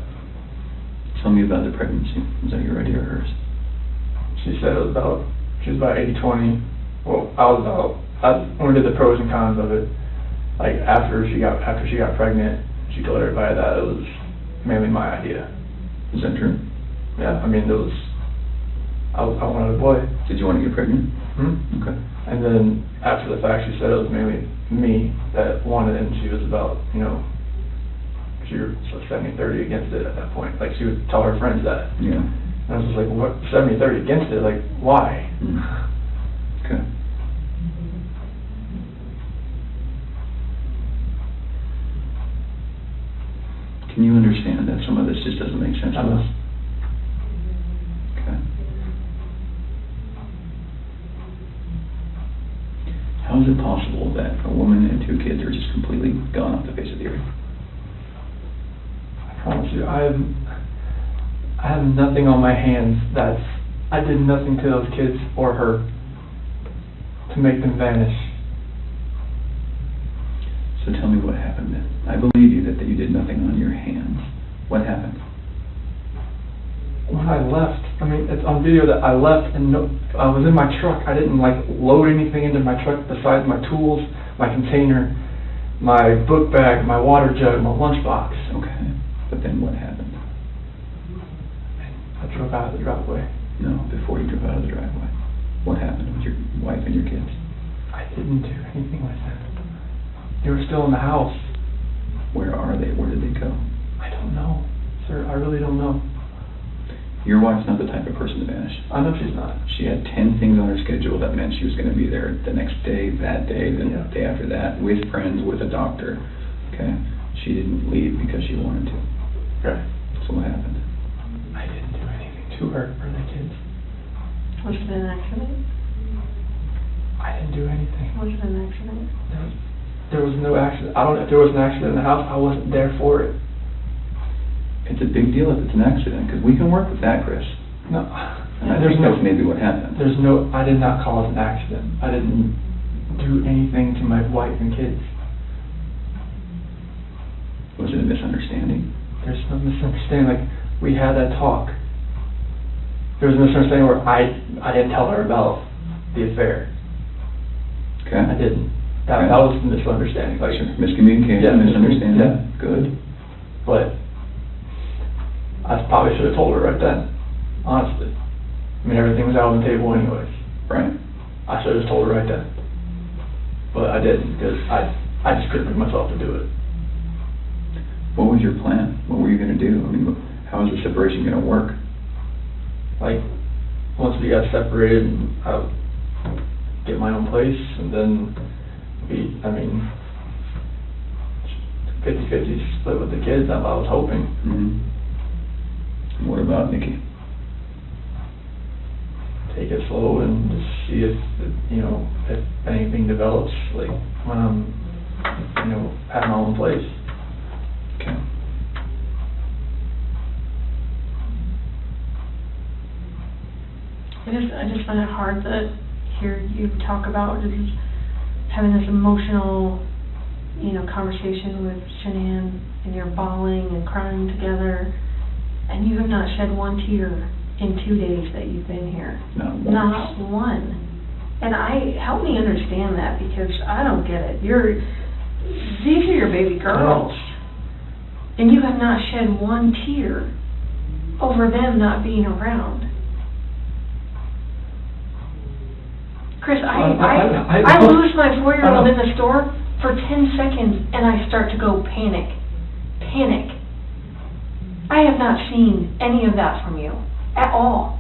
Tell me about the pregnancy. Was that your idea or hers? She said she was about 80-20. Well, when we did the pros and cons of it, like after she got pregnant, she told everybody that it was mainly my idea. Is that true? Yeah, I mean, I wanted a boy. Did you want to get pregnant? Hmm? Okay. And then after the fact, she said it was mainly me that wanted it, and she was about, you know, she was 70-30 against it at that point. Like, she would tell her friends that. Yeah. And I was just like, what, 70-30 against it? Like, why? Okay. Can you understand that some of this just doesn't make sense to us? Okay. How is it possible that a woman and 2 kids are just completely gone off the face of the earth? I promise you, I have nothing on my hands I did nothing to those kids or her to make them vanish. So tell me what happened then. I believe you that you did nothing on your hands. What happened? When I left, I mean, it's on video that I left and I was in my truck. I didn't like load anything into my truck besides my tools, my container, my book bag, my water jug, my lunchbox. Okay. But then what happened? I drove out of the driveway. No, before you drove out of the driveway. What happened with your wife and your kids? I didn't do anything like that. They were still in the house. Where are they? Where did they go? I don't know, sir. I really don't know. Your wife's not the type of person to vanish. I know she's not. She had 10 things on her schedule that meant she was going to be there the next day, that day, the day after that, with friends, with a doctor. Okay? She didn't leave because she wanted to. Okay. So what happened? I didn't do anything to her or the kids. Was it an accident? I didn't do anything. Was it an accident? There was no accident. I don't know if there was an accident in the house. I wasn't there for it. It's a big deal if it's an accident, because we can work with that, Chris. No. And I think that's maybe what happened. I did not cause an accident. I didn't do anything to my wife and kids. Was it a misunderstanding? There's no misunderstanding. Like, we had that talk. There was a misunderstanding where I didn't tell her about the affair. Okay. I didn't. That was the misunderstanding. Like, miscommunication, misunderstanding. Yeah. Good. But I probably should have told her right then, honestly. I mean, everything was out on the table anyways. Right. I should have just told her right then. But I didn't, because I just couldn't bring myself to do it. What was your plan? What were you going to do? I mean, how is the separation going to work? Like, once we got separated, I would get my own place, and then 50-50 split with the kids, I was hoping. Mm-hmm. What about Nikki? Take it slow and just see if anything develops, like when I'm, at my own place. Okay. I just find it hard to hear you talk about just having this emotional, conversation with Shanann, and you're bawling and crying together, and you have not shed one tear in 2 days that you've been here. Not one. And help me understand that, because I don't get it. These are your baby girls, and you have not shed one tear over them not being around. Chris, I lose my 4-year-old in the store for 10 seconds, and I start to go panic. I have not seen any of that from you at all.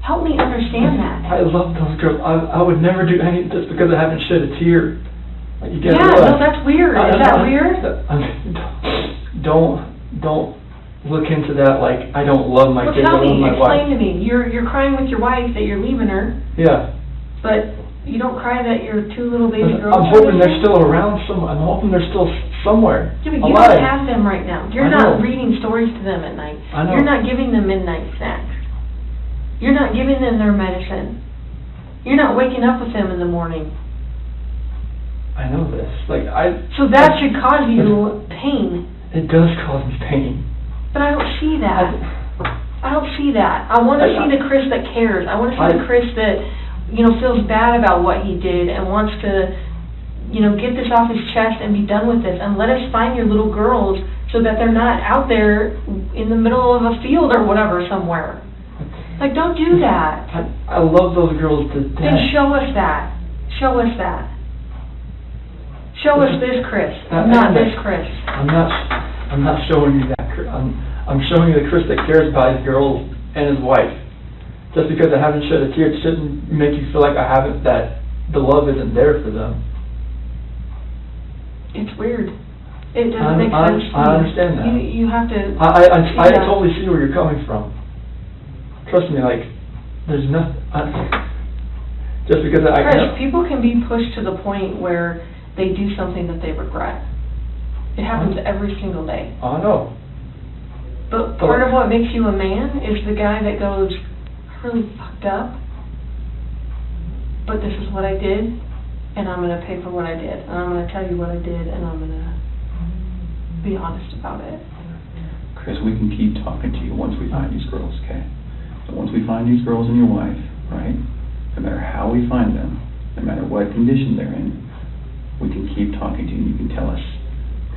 Help me understand that. I love those girls. I would never do anything just because I haven't shed a tear. Like, you no, that's weird. Is that weird? Don't look into that like I don't love my kids. Tell me, Explain explain to me. You're crying with your wife that you're leaving her. Yeah. But you don't cry that your 2 little baby girls. I'm hoping they're still around somewhere. I'm hoping they're still somewhere. Yeah, but you don't have them right now. You're not reading stories to them at night. I know. You're not giving them midnight snacks. You're not giving them their medicine. You're not waking up with them in the morning. I know this. So that should cause you pain. It does cause me pain. But I don't see that. I don't see that. I want to see the Chris that cares. I want to see the Chris that, feels bad about what he did and wants to, get this off his chest and be done with this. And let us find your little girls so that they're not out there in the middle of a field or whatever somewhere. Like, don't do that. I love those girls to death. Then show us that. Show us that. Show us this Chris, not this Chris. I'm not showing you that Chris. I'm showing you the Chris that cares about his girls and his wife. Just because I haven't shed a tear, it shouldn't make you feel like that the love isn't there for them. It's weird. It doesn't make sense to me. I understand that. You have to. I totally see where you're coming from. Trust me, there's nothing. Just because Chris, people can be pushed to the point where they do something that they regret. It happens every single day. I know. But part of what makes you a man is the guy that goes, I really fucked up, but this is what I did, and I'm going to pay for what I did, and I'm going to tell you what I did, and I'm going to be honest about it. Chris, we can keep talking to you once we find these girls, okay? So once we find these girls and your wife, right, no matter how we find them, no matter what condition they're in, we can keep talking to you, and you can tell us,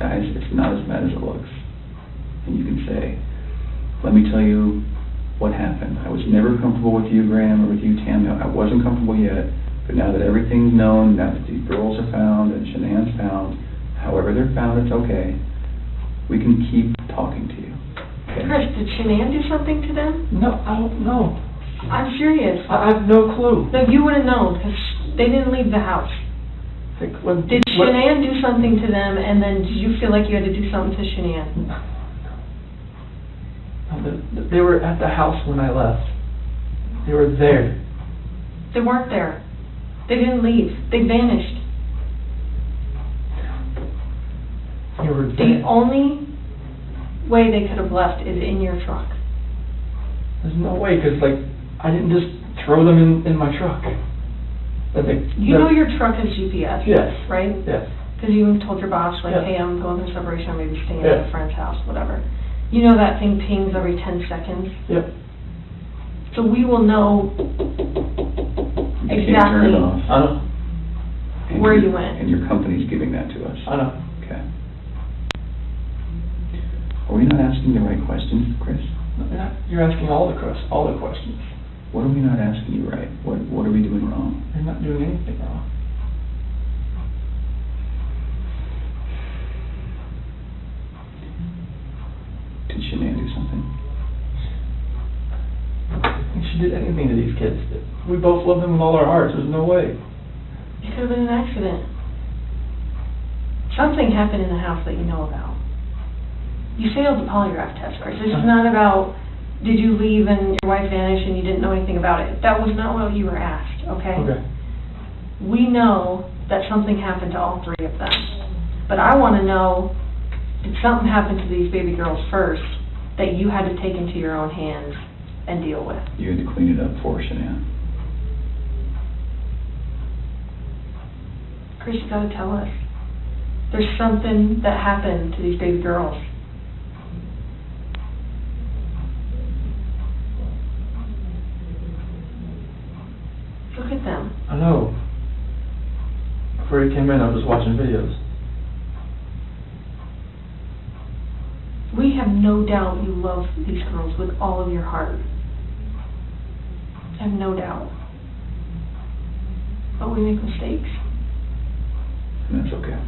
guys, it's not as bad as it looks. And you can say, let me tell you what happened. I was never comfortable with you, Graham, or with you, Tam. I wasn't comfortable yet, but now that everything's known, now that these girls are found and Shanann's found, however they're found, it's okay. We can keep talking to you. Okay? Chris, did Shanann do something to them? No, I don't know. I'm serious. I have no clue. No, you would have known, because they didn't leave the house. Did Shanann do something to them, and then did you feel like you had to do something to Shanann? They were at the house when I left. They were there. They weren't there. They didn't leave. They vanished. They were there. The only way they could have left is in your truck. There's no way, because I didn't just throw them in my truck. You know your truck has GPS, yes, right? Yes. Because you told your boss, hey, I'm going through separation, I'm maybe staying at a friend's house, whatever. You know that thing pings every 10 seconds? Yep. So we will know exactly where you went. And your company's giving that to us. I know. Okay. Are we not asking the right questions, Chris? No, you're asking all the questions. What are we not asking you right? What are we doing wrong? You're not doing anything wrong. Did Shanann do something? If she did anything to these kids, we both love them with all our hearts. There's no way. It could have been an accident. Something happened in the house that you know about. You failed the polygraph test, Chris. This is not about, did you leave and your wife vanished and you didn't know anything about it. That was not what you were asked, okay? Okay. We know that something happened to all three of them. But I want to know, did something happen to these baby girls first that you had to take into your own hands and deal with? You had to clean it up for Shanann. Chris, you gotta tell us. There's something that happened to these baby girls. Look at them. I know. Before you came in, I was watching videos. We have no doubt you love these girls with all of your heart. I have no doubt. But we make mistakes. And that's okay.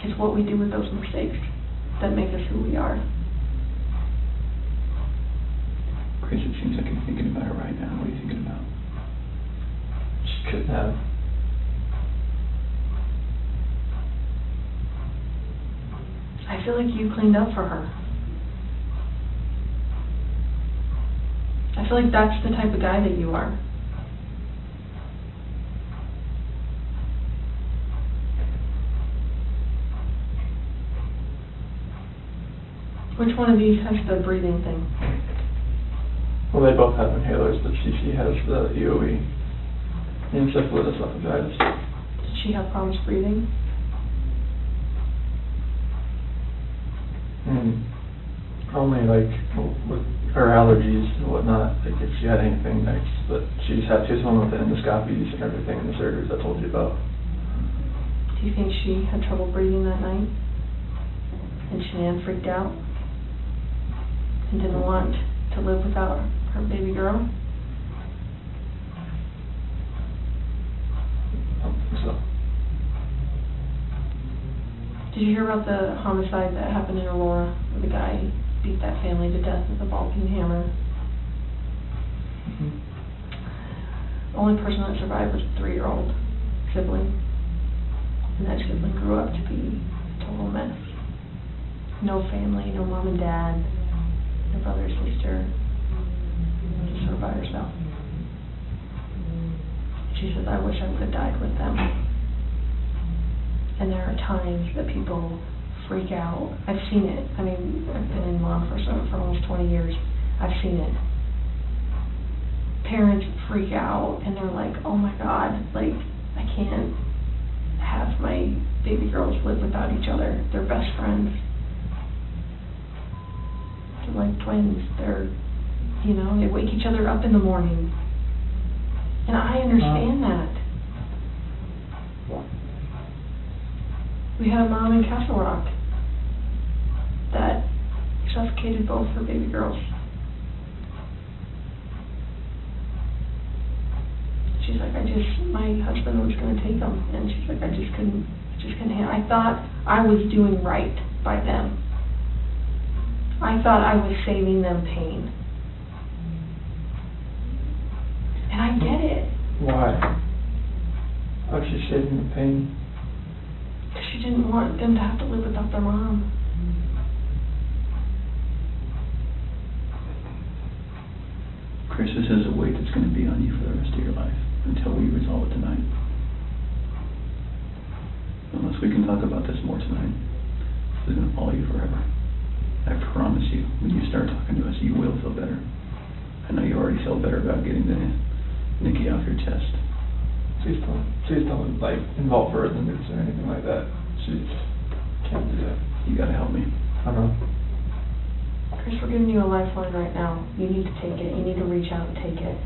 It's what we do with those mistakes that make us who we are. Chris, it seems like you're thinking about it right now. What are you thinking about? She couldn't have. I feel like you cleaned up for her. I feel like that's the type of guy that you are. Which one of these has the breathing thing? Well, they both have inhalers, but she has the EOE, encephalitis esophagitis. Did she have problems breathing? Only like with her allergies and whatnot, like if she had anything next, but she's home with the endoscopies and everything and the surgeries I told you about. Do you think she had trouble breathing that night? And Shanann freaked out? And didn't want to live without her baby girl? I don't think so. Did you hear about the homicide that happened in Aurora, where the guy beat that family to death with a ball-peen hammer? The only person that survived was a 3-year-old sibling. And that sibling grew up to be a total mess. No family, no mom and dad, no brother or sister, just sort of by herself. She says, I wish I would have died with them. And there are times that people freak out. I've seen it. I mean, I've been in law enforcement for almost 20 years. I've seen it. Parents freak out and they're like, oh my God, like, I can't have my baby girls live without each other. They're best friends. They're like twins. They're, you know, they wake each other up in the morning. And I understand that. We had a mom in Castle Rock that suffocated both her baby girls. She's like, my husband was going to take them, and she's like, I just couldn't handle. I thought I was doing right by them. I thought I was saving them pain. And I get it. Why? How's she saving the pain? Because she didn't want them to have to live without their mom. Chris, this is a weight that's going to be on you for the rest of your life until we resolve it tonight. Unless we can talk about this more tonight, this is going to follow you forever. I promise you, when you start talking to us, you will feel better. I know you already feel better about getting the Nikki off your chest. Please don't like involve her in the news or anything like that. She can't do that. You gotta help me. I know. Chris, we're giving you a lifeline right now. You need to take it. You need to reach out and take it.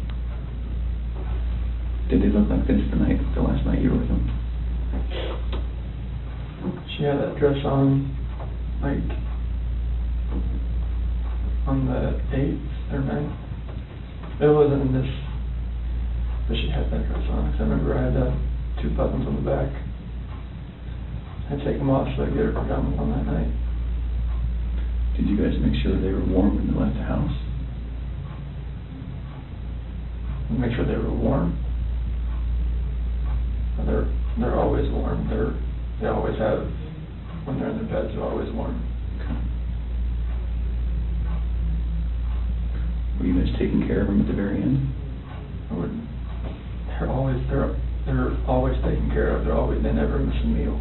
Did they look like this the last night you were with them? She had that dress on, like, on the 8th or 9th. It wasn't in this, but she had that dress on, 'cause I remember I had 2 buttons on the back. I'd take them off so I'd get her pajamas on that night. Did you guys make sure they were warm when you left the house? Make sure they were warm. They're always warm. They always have, when they're in their beds, they're always warm. Okay. Were you guys taking care of them at the very end? They're always taken care of. They never miss a meal.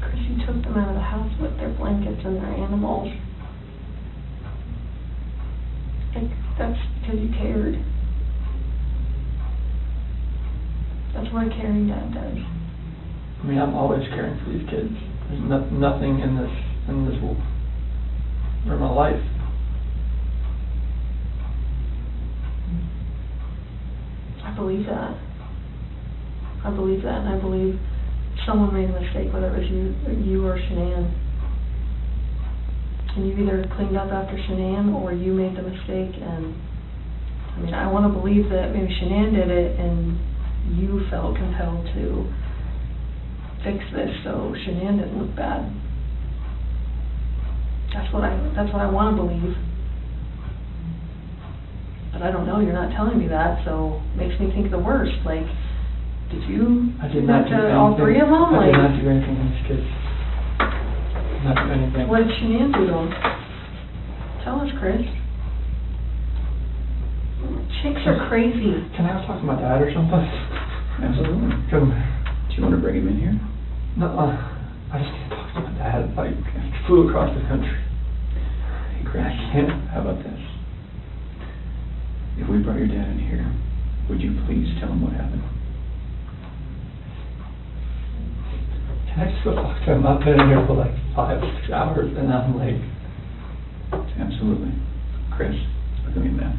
Chris, you took them out of the house with their blankets and their animals. Like, that's because you cared. That's what a caring dad does. I mean, I'm always caring for these kids. There's nothing in this world or my life. I believe that. I believe that, and I believe someone made a mistake, whether it was you or Shanann. And you either cleaned up after Shanann or you made the mistake. And I mean, I want to believe that maybe Shanann did it and you felt compelled to fix this so Shanann didn't look bad. That's what I want to believe. But I don't know, you're not telling me that, so it makes me think the worst. Like, did you I did not do anything. all 3 of them? I did not do anything to these kids. Not do anything. What did Shanann do to them? Tell us, Chris. Chicks are crazy. Can I talk to my dad or something? Absolutely. Do you want to bring him in here? No, I just need to talk to my dad. Like, I flew across the country. Hey, Chris, I can't. How about this? If we brought your dad in here, would you please tell him what happened? Can I just go talk to him? I've been in here for like 5 or 6 hours and I'm like... Absolutely. Chris, look at me, man.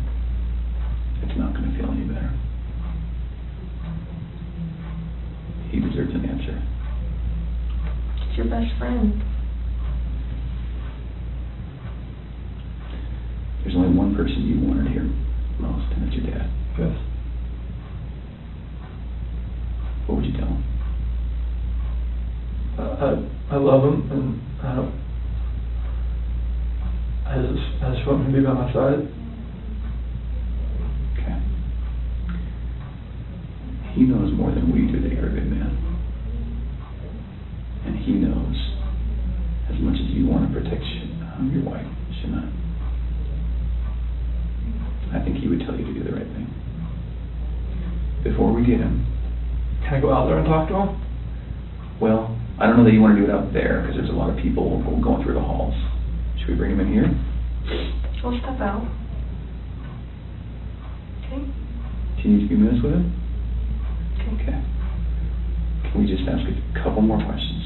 It's not going to feel any better. He deserves an answer. It's your best friend. There's only one person you wanted here most, and that's your dad. Yes. What would you tell him? I love him, and I just want him to be by my side. Okay. He knows more than we do that you're a good man. And he knows as much as you want to protect your wife, Shanann. I think he would tell you to do the right thing. Before we get him... Can I go out there and talk to him? Well, I don't know that you want to do it out there, because there's a lot of people going through the halls. Should we bring him in here? We'll step out. Okay? Can you 2 minutes with him? Okay. Can we just ask a couple more questions?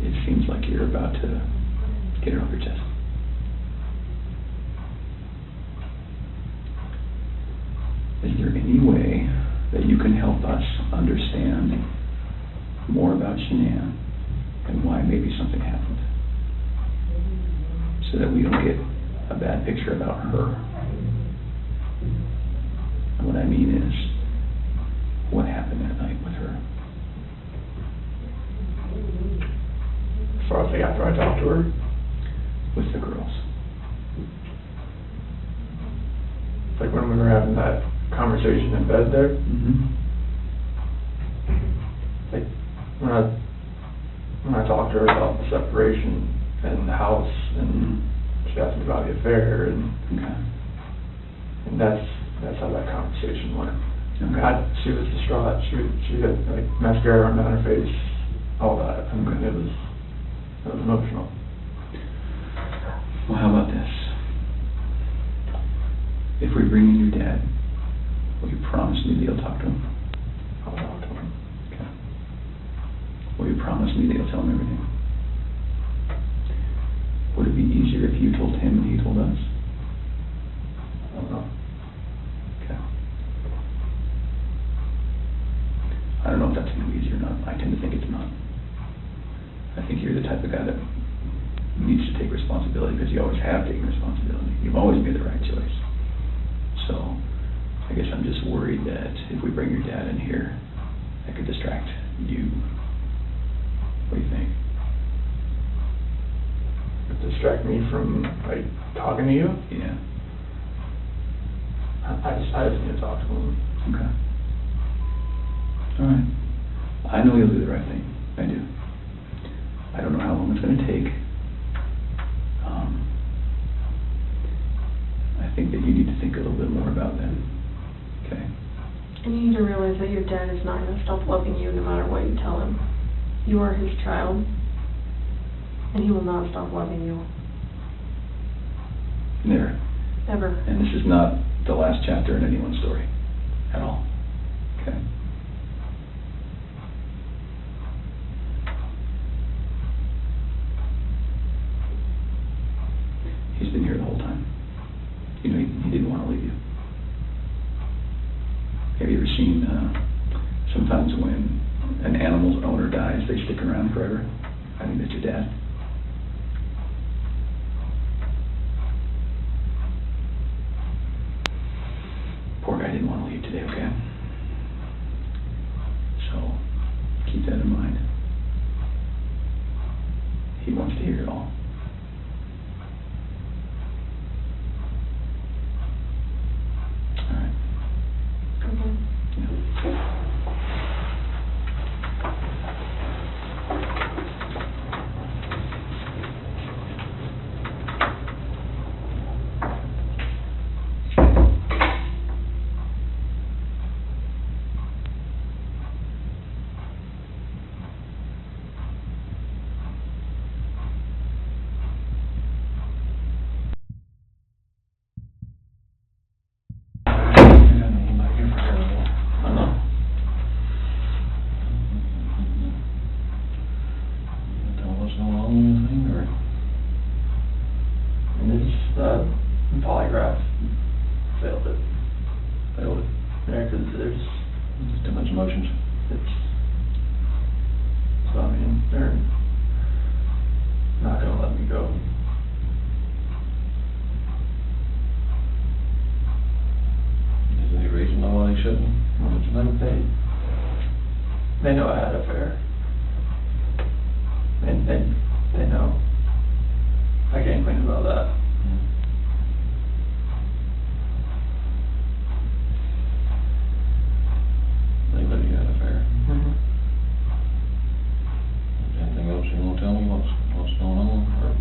It seems like you're about to get it off your chest. Is there any way that you can help us understand more about Shanann and why maybe something happened, so that we don't get a bad picture about her? And what I mean is, what happened that night with her? As far as like after I talked to her? With the girls. Like when we were having that conversation in bed there. Mm-hmm. Like when I talked to her about the separation and the house, and she asked me about the affair, and and that's how that conversation went. Okay. She was distraught. She had like mascara on her face, all that. I mean, it was emotional. Well, how about this? If we bring in your dad, will you promise me that you'll talk to him? I'll talk to him. Okay. Will you promise me that you'll tell him everything? Would it be easier if you told him and he told us? I don't know. Okay. I don't know if that's going to be easy or not. I tend to think it's not. I think you're the type of guy that needs to take responsibility because you always have taken responsibility. You've always made the right choice. So I guess I'm just worried that if we bring your dad in here, that could distract you. What do you think? Distract me from like talking to you? Yeah. I just need to talk to him. Okay. All right. I know you'll do the right thing. I do. I don't know how long it's going to take. I think that you need to think a little bit more about that. Okay? And you need to realize that your dad is not going to stop loving you no matter what you tell him. You are his child, and he will not stop loving you. Never. Ever. And this is not the last chapter in anyone's story. At all. Okay? He's been here the whole time. You know, he didn't want to leave you. Have you ever seen, sometimes when an animal's owner dies, they stick around forever? I think that's your dad. Poor guy didn't want to leave today, okay? So, keep that in mind. He wants to hear it all. Polygraph failed it. Yeah, because there's too much emotions. So I mean, they're not gonna let me go. Is there any reason why they shouldn't? They know I had an affair. And they know. I can't complain about that. They know you had an affair. Anything else you want to tell me? What's going on, or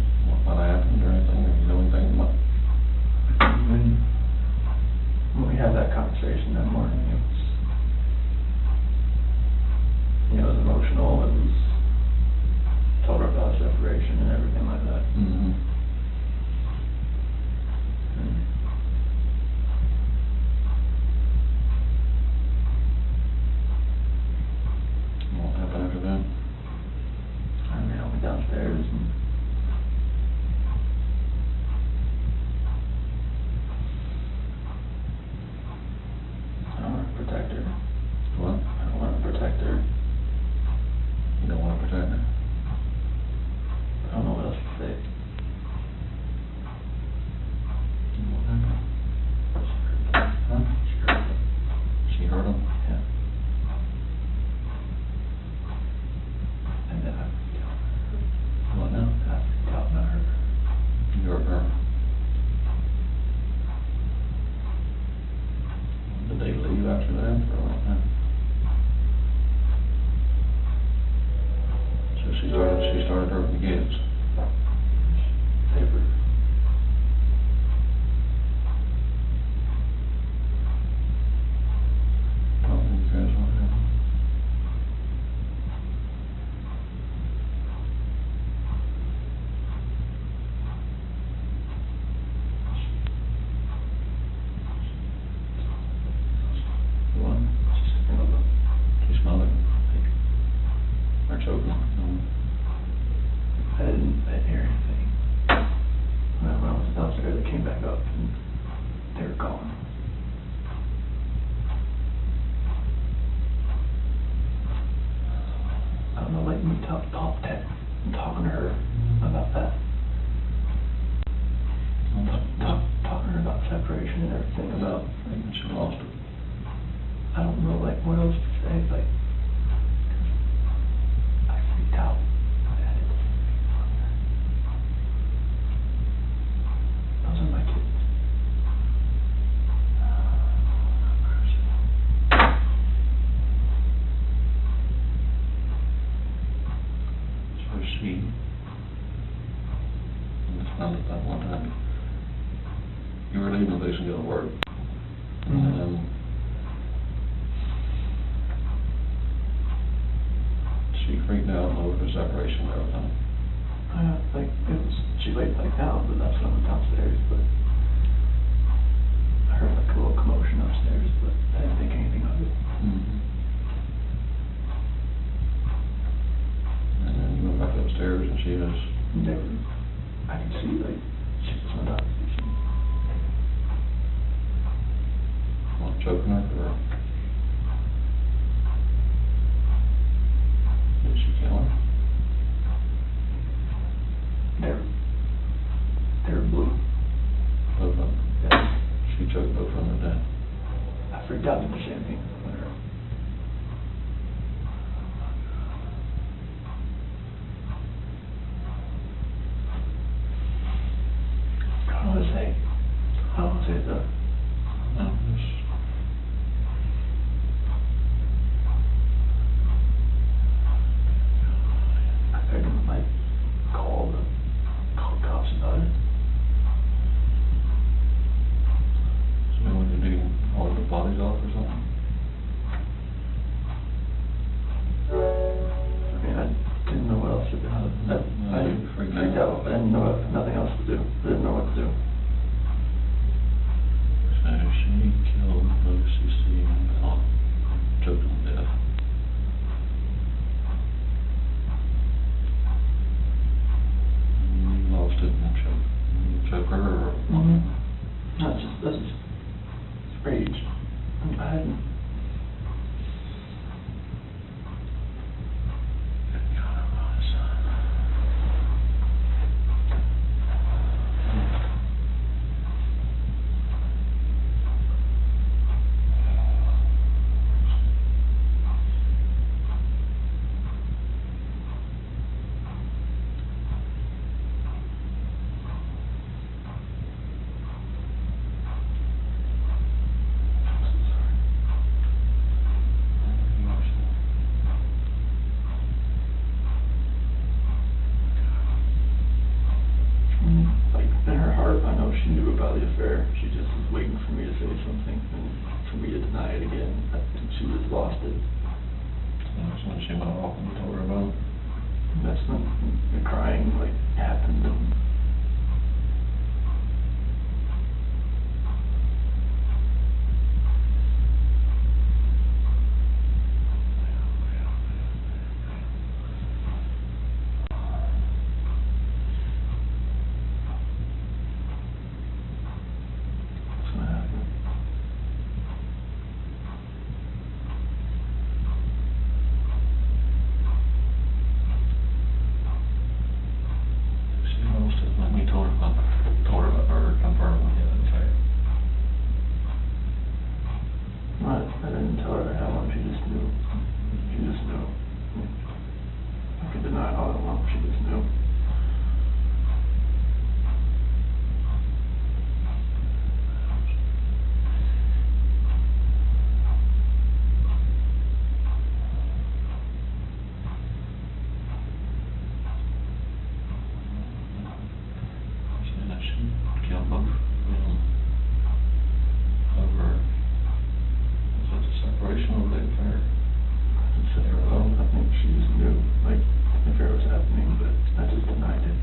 what happened, or anything? Or you know anything about? When we had that conversation that morning, it was emotional. It was told her about separation and everything like that. Mm-hmm. What happened after that? I mean, I went downstairs and I want to protect her. What? I want to protect her. You don't want to protect her? I don't know what else to say. What happened? Huh? She hurt him? Yeah. And then I What now? talked about her. You hurt her? Did they leave after that, or what happened? So she started hurting the kids. Paper. Oh, you guys, what happened? What? She smelled it. Or choking. I didn't talking to her about that. Talking to her about separation and everything, about, like, she lost it. I don't know, like, what else to say, like, I freaked out. Those are my kids. She, it's not that one time, you were leaving the place and going to work. And she freaked out over the separation and everything. Like, she laid back down, but that's when I went downstairs, but I heard like a little commotion upstairs, but I didn't think anything of it. And then you went back upstairs and she was... Never, I could see, like, she just went out. What, choking her, or... Did she kill her? They're blue. Both of them? Yeah. She choked both of them to death. I freaked out at the same thing. How was it though? I couldn't, like, call cops about it. So we went to do all the bodies off or something? I mean, I didn't know what else to do. I freaked out. I didn't know nothing else to do. I didn't know what to do. So she killed Lucy C. and choked him to death. You lost it and choke her, or... That's just rage. I hadn't... She knew about the affair. She just was waiting for me to say something and for me to deny it again. I think she just lost it. That's when she went off and told her about it. That's when the crying, like, happened. And I didn't tell her how long, she just knew. She just knew. I could deny it all I want, she just knew. She killed both over... separation over the affair. Well, I think she just knew, like, the affair was happening, but I just denied it.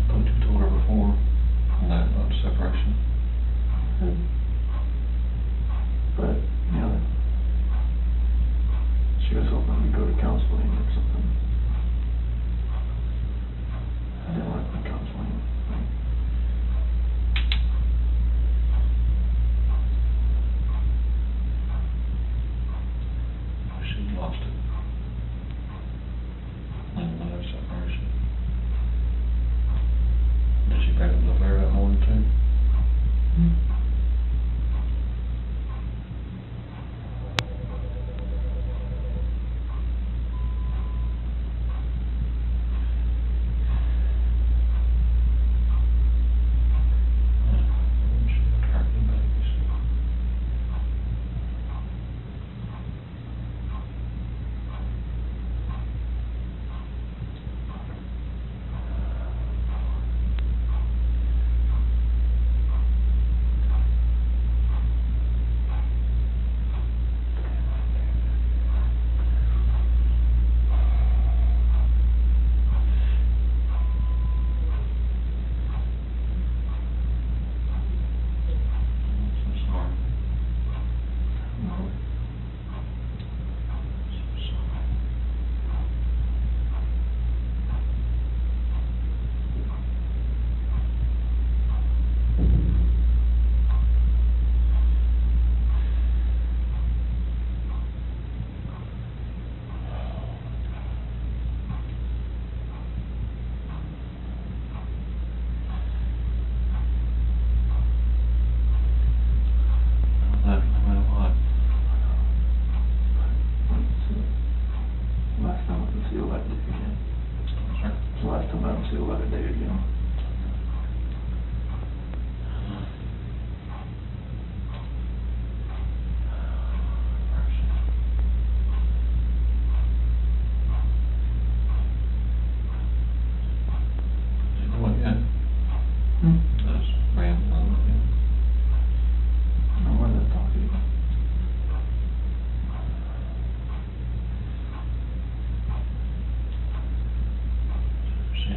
But you told her before on that about separation. But, you know, she was hoping to go to counseling or something.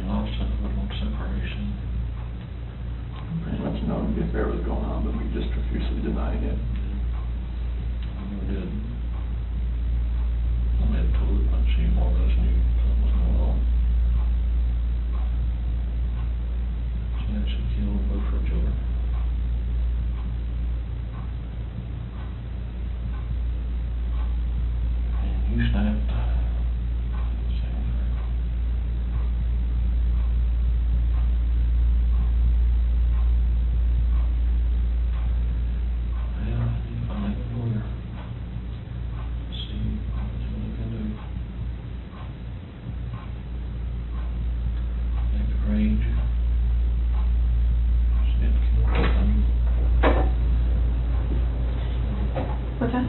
law said it would want separation. Pretty much knowing the affair was going on, but we just profusely denying it. I never did. I made it totally but she more or less knew something was going on. She actually killed both her children. And you snapped. What's that?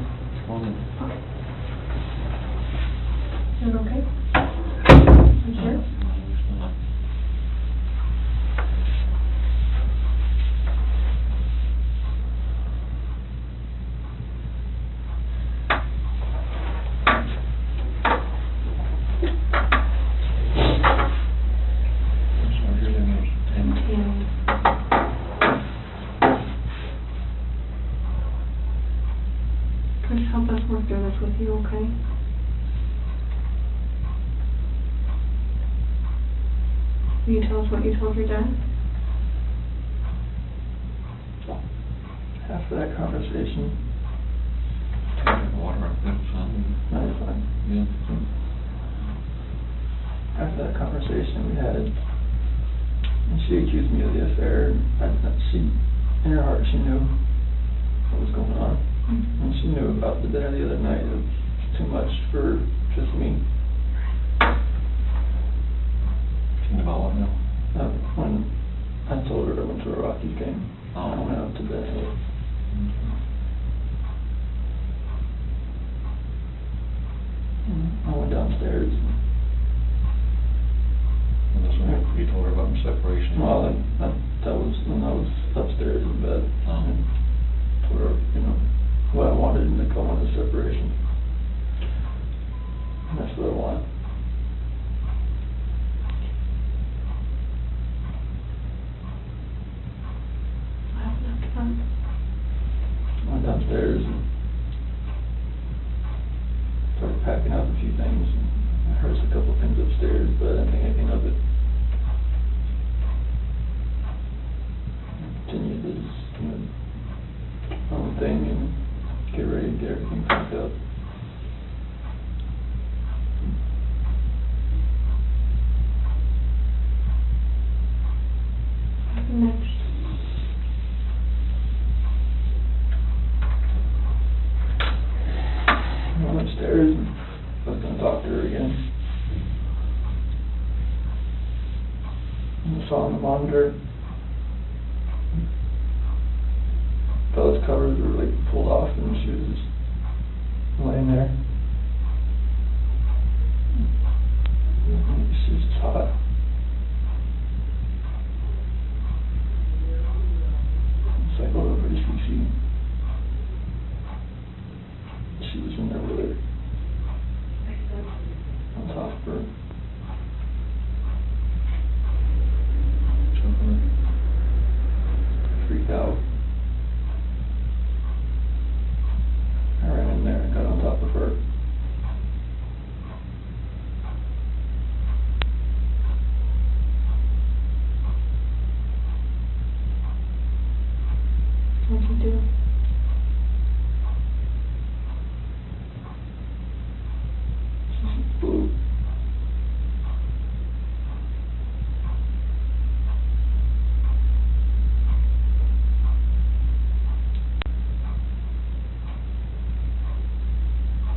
Doing okay? You sure? Just help us work through this with you, okay? Will you tell us what you told your dad? After that conversation, Water up there, son. no, you're fine. Yeah. After that conversation we had, and she accused me of the affair, and she, in her heart, she knew what was going on. And she knew about the dinner the other night. It was too much for just me. Think about what now? When I told her I went to a Rockies game, I went out to bed. I went downstairs. And that's when you told her about the separation? Well, that was when I was upstairs in bed. And told her, what I wanted, and I wanted a separation. And that's what I want. I went downstairs and started packing up a few things. I heard a couple things upstairs, but I didn't think anything of it. I continued this, own thing and get ready to get everything packed up. Next. I went upstairs and I was going to talk to her again. And I saw on the monitor, Bella's covers were like pulled off and she was just laying there. She was just hot. So I go over to Cece. She was in there with her. On top of her. Freaked out. I ran in there and got on top of her. What'd you do? Blue.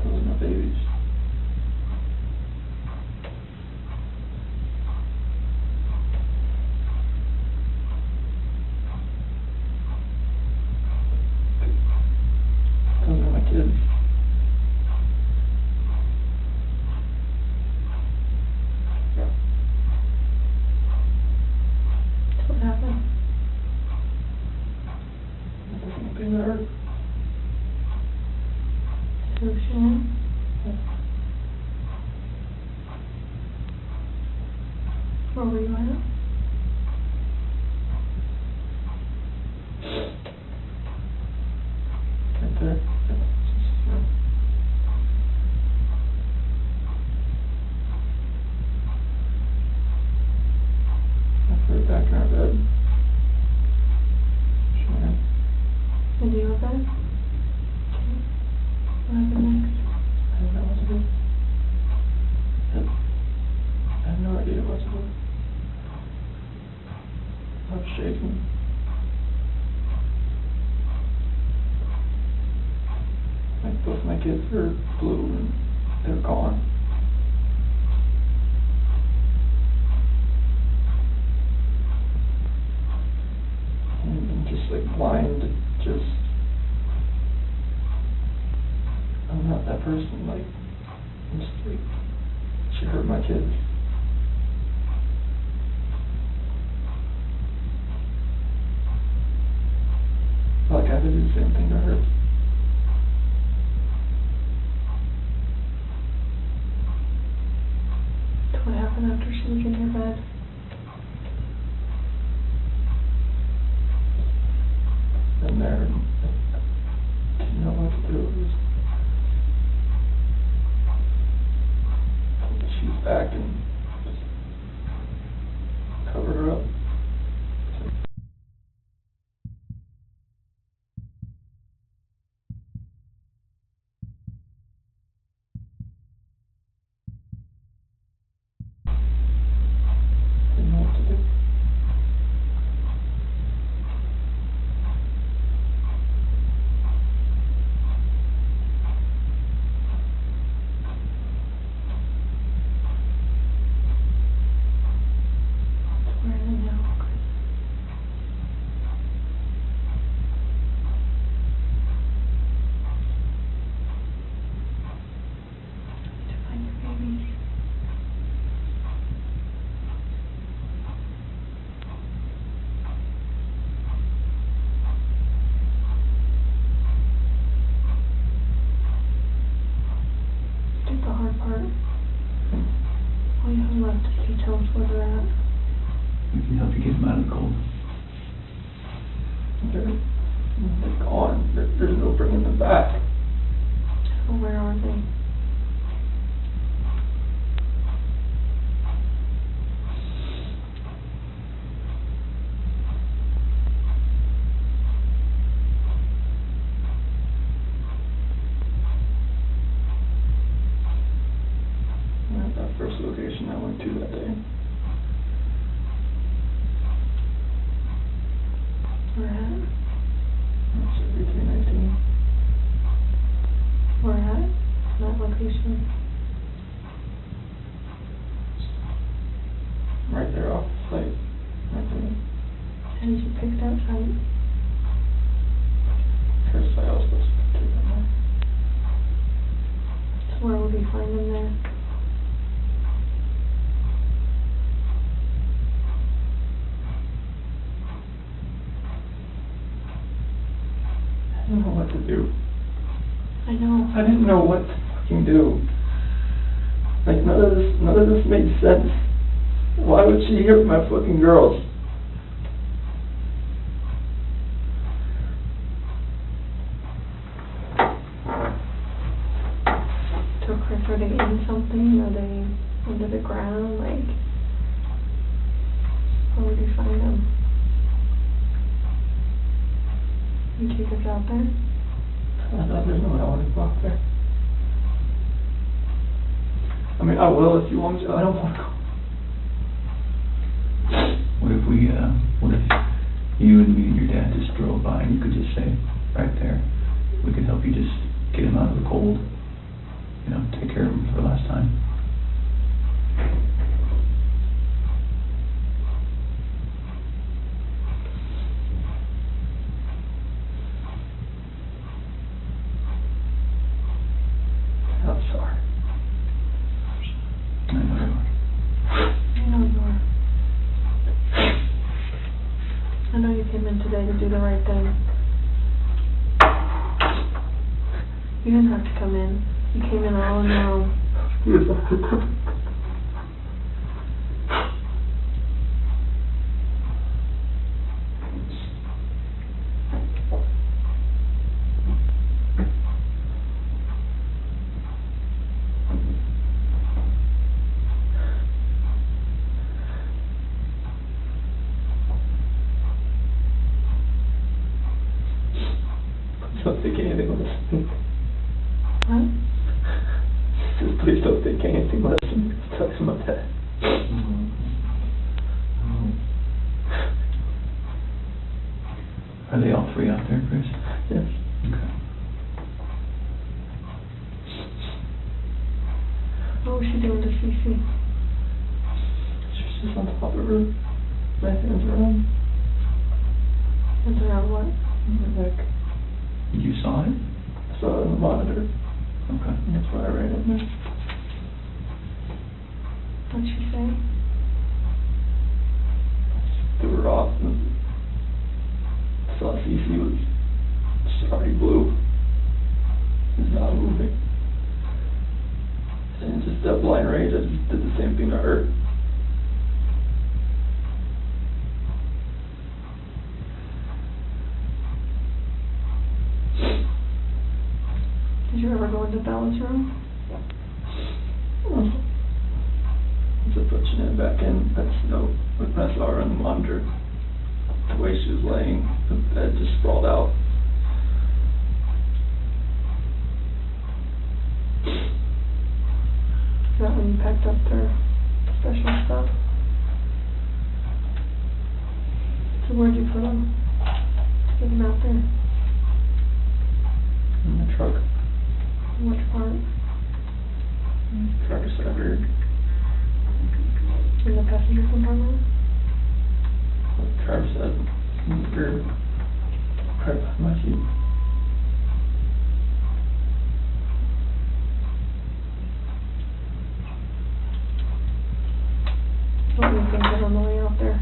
Those are my babies. Those are my kids. Where were you at? Right there. Right back in our bed. Sure. And you were bed? Okay. What happened next? I don't know what to do. I have no idea what to do. I'm shaking. Like both my kids are blue and they're gone. And I'm just like blind, just, I'm not that person, like, I'm just like, she hurt my kids. Like I had to do the same thing to her. What happened after she was in your bed? And there, I didn't know what to do. It was, she's back and just covered her up. Didn't know what to do. Where are they now? To find your babies. Did the hard part. All you have left is to tell us where they're at. We can help you get them out of the cold. They're gone. There's no bringing them back. Well, where are they? At that first location I went to that day. Where at? That's 3319. Where at? That location. Right there off the site. Right there. How did you pick that site? First site I was supposed to take them there. So where would we find them there? I didn't know what to do. I know. I didn't know what to fucking do. Like none of this made sense. Why would she hit my fucking girls? So Chris, are they in something? Are they under the ground? Like, where would you find them? You take us out there? I thought there's no way I want to go out there. I mean, I will if you want me to. I don't want to go. What if you and me and your dad just drove by and you could just say, right there, we could help you just get him out of the cold, you know, take care of him for the last time. I'm sorry. I know you are. I know you are. I know you came in today to do the right thing. You didn't have to come in. You came in all on your own. think anything less of me. Huh? She says, please don't think anything less of me. Tell him about that. Are they all three out there, Chris? Yes. Okay. What was she doing to Cece? She's just on top of her. My hands around. Hands around what? My neck. You saw it? I saw it on the monitor. Okay. That's why I ran in there. What'd she say? Threw her off and saw Cece was already blue. It's not moving. And just that blind rage, I just did the same thing to her. Did you ever go into Bella's room? Just pushing it back in, that's no, when I saw her on the monitor, the way she was laying, the bed just sprawled out. Is that when you packed up their special stuff? So where'd you put them? Get them out there. In the truck. Which part? Driver's side rear. In the passenger compartment? Driver's side rear. Right behind my seat. What do you think of on the way out there?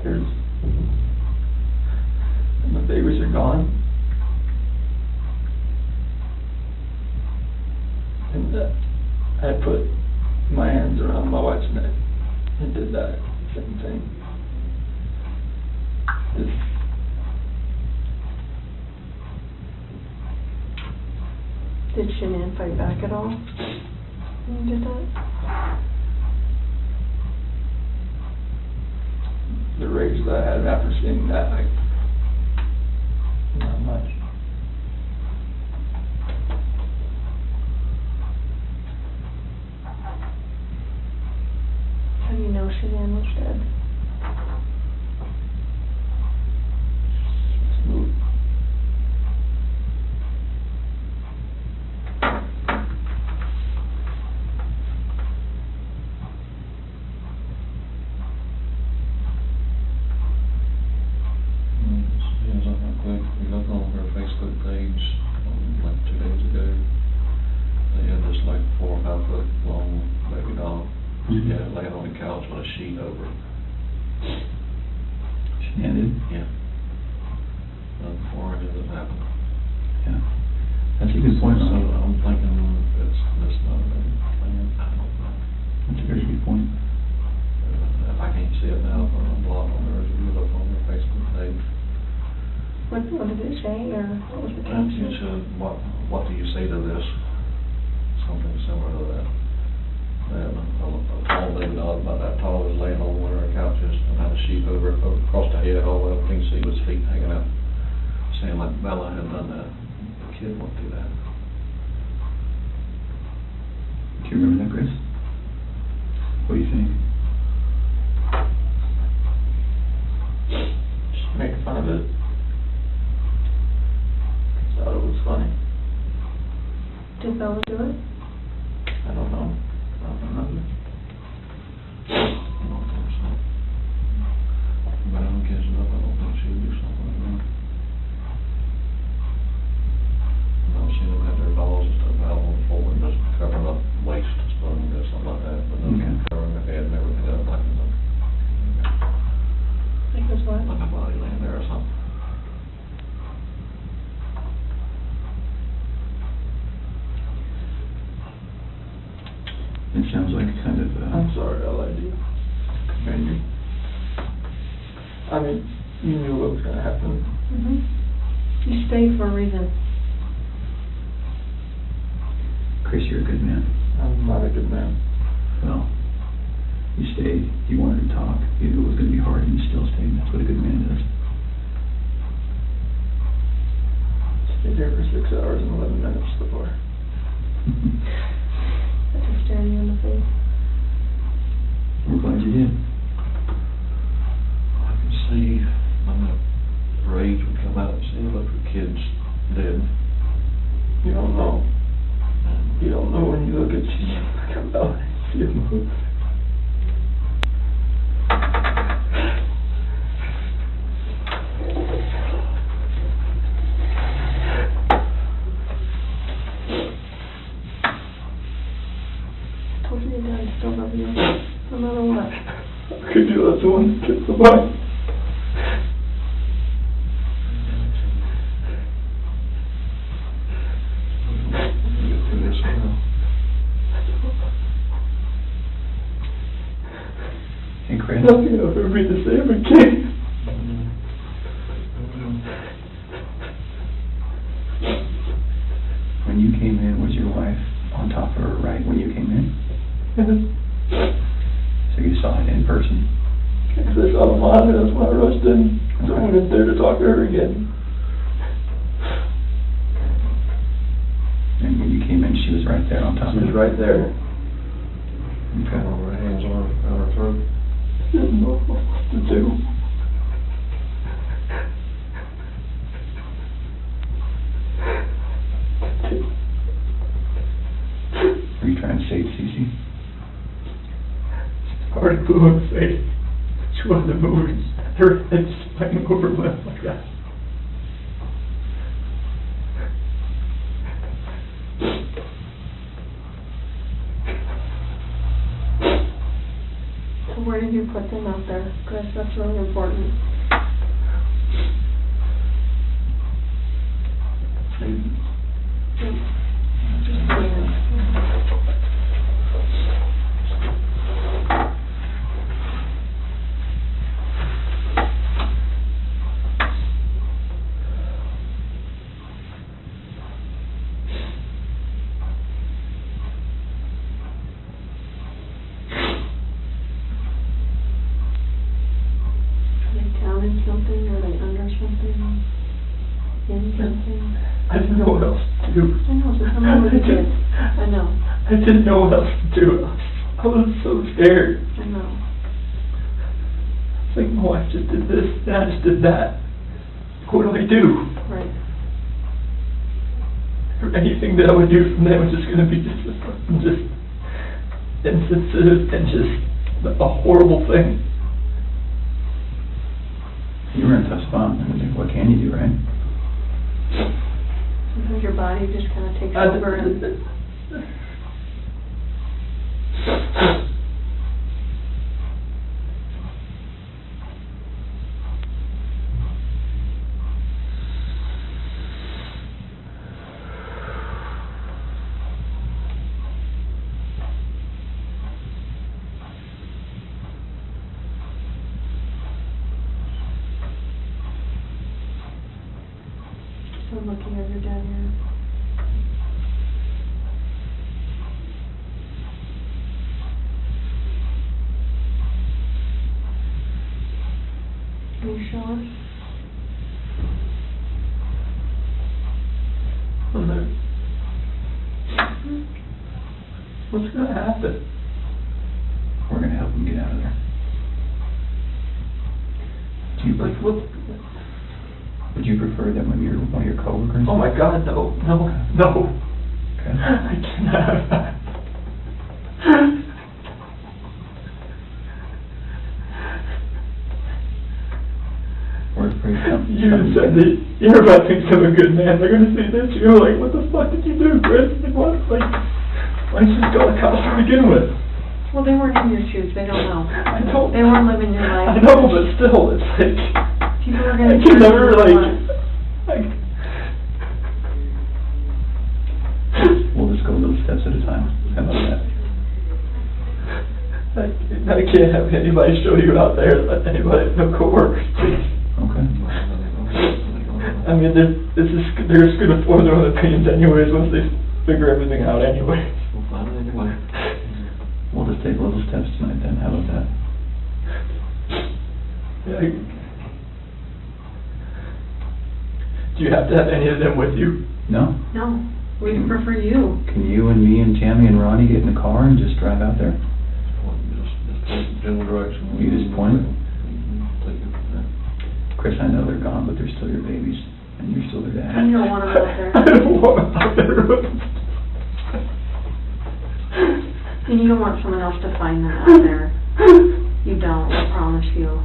There's, and the babies are gone. And I put my hands around my wife's neck and did that same thing. Just Did Shanann fight back at all when you did that? the rage that I had after seeing that, not much. How do you know Shanann was dead? Smooth. We look on her Facebook page, like 2 days ago. They had this like 4 or 5 foot long baby doll. She had it laying on the couch with a sheet over it. She ended? Yeah. Before any of this happened. Yeah. That's a good point. So I'm thinking it's not a plan. I don't know. That's a very good point. If I can't see it now, I'm blocked on hers. If you look on their Facebook page. What did it say, or what was the It caption? said, what do you say to this? Something similar to that. And a tall baby doll about that tall was laying on one of our couches and had a sheet over it across the head all the way up. You can see his feet hanging out. Saying like Bella had done that. The kid went through that. Do you remember that, Chris? What do you think? Just make fun of it. Thought it was funny. Did Bella do it? I don't know. I don't remember. I don't think so. But I don't catch it up. I don't think she would do something like that. I've seen them have their dolls and stuff out on the floor and just covering up waist and stuff and something like that. But then covering their head and everything else like that. Like was what? Like a body laying there or something. It sounds like kind of. I'm sorry, I lied to you. Commend you. I mean, you knew what was going to happen. You stayed for a reason. Chris, you're a good man. I'm not a good man. Well, you stayed. You wanted to talk. You knew it was going to be hard, and you still stayed. That's what a good man does. Been here for 6 hours and 11 minutes so far. I just staring you in the face. We're glad you did. I can see when the rage would come out and see a bunch of kids dead. You don't know. You don't know when you look at Jesus come out and see him move. I told you your dad still love you, no matter what. How could you let someone kill somebody? Hey, Chris. Nothing will ever be the same again. When you came in, was your wife on top of her right when you came in? So you saw it in person? Because I saw the mom and that's why I rushed in. So I went in there to talk to her again. And when you came in, she was right there on top of She was right there. Okay. Her hands on her throat. Didn't know what to do. Are you trying to save Cece? Already blew in the face. She wasn't moving. Her head just sprang over left like that. So where did you put them out there, Chris? That's really important. Just put it in. Are they down in something? Are they under something? In something? I didn't know what else to do. I know, so tell me what you did. I know. I didn't know what else to do. I was so scared. I know. It's like my wife just did this, and I just did that. What do I do? Right. Or anything that I would do from them was just going to be just insensitive and just a horrible thing. You were in a tough spot. I mean, what can you do, right? Sometimes your body just kind of takes over and... So I'm looking at your dad here. Can you show us? What's going to happen? We're going to help him get out of there. Do you Like, what? Would you prefer that one of your coworkers? Oh my God, no. Okay. I cannot have that. You said that everybody thinks I'm a good man. They're going to see this. You're like, what the fuck did you do, Chris? Like, what? Like, why didn't you just go to cops to begin with? Well, they weren't in your shoes. They don't know. I know. They weren't living your life. I know, but still, it's like... People are going to... I can never, like... We'll just go little steps at a time. How about that? I can't have anybody show you out there, let anybody, no coworkers, please. Okay. I mean, they're just going to form their own opinions anyways once they figure everything out anyway. We'll find it anyway. We'll just take little steps tonight then. How about that? Yeah, Do you have to have any of them with you? No? No, we prefer you. Can you and me and Tammy and Ronnie get in the car and just drive out there? General direction. You just point it? Chris, I know they're gone, but they're still your babies, and you're still their dad. You don't want them out there. I don't want them out there. And you don't want someone else to find them out there. You don't, I promise you.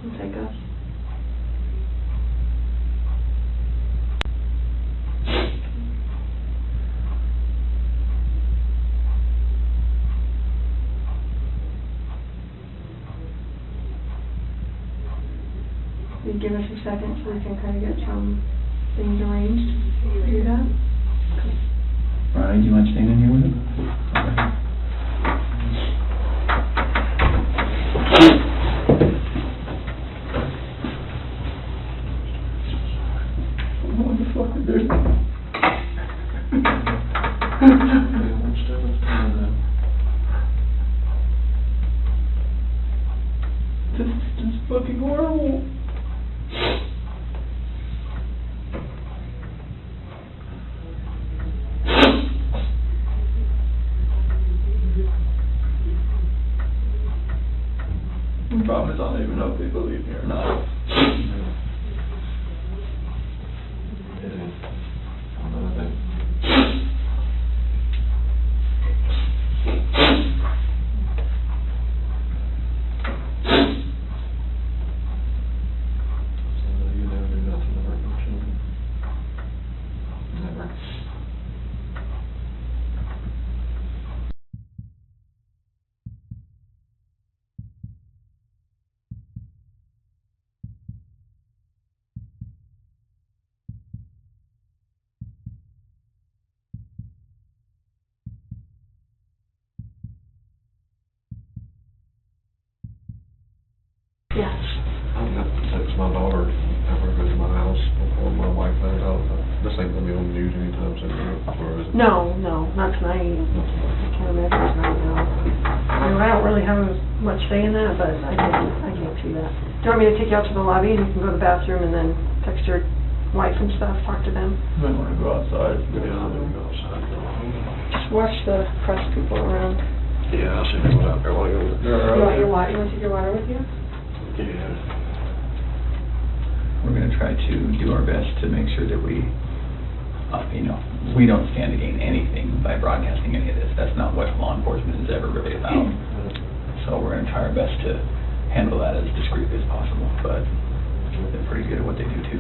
You'll take us. You give us a second so we can kind of get some things arranged. You do that? Ronnie, do you mind staying in here with him? What the fuck is this? This is fucking horrible. The problem is I don't even know if they believe me or not. Yes. I'm gonna text my daughter, have her go to my house before my wife finds out. This ain't gonna be on the news anytime soon, or is it? No, not tonight. I can't imagine tonight, no. I mean, I don't really have much say in that, but I can't see that. Do you want me to take you out to the lobby and you can go to the bathroom and then text your wife and stuff, talk to them? I might want to go outside. Yeah, I'm gonna go outside. Just watch the press people around. Yeah, I'll see people out there while you're there. You want your water? You want to take your water with you? Yeah. We're going to try to do our best to make sure that we, we don't stand to gain anything by broadcasting any of this. That's not what law enforcement is ever really about. So we're going to try our best to handle that as discreetly as possible, but they're pretty good at what they do too.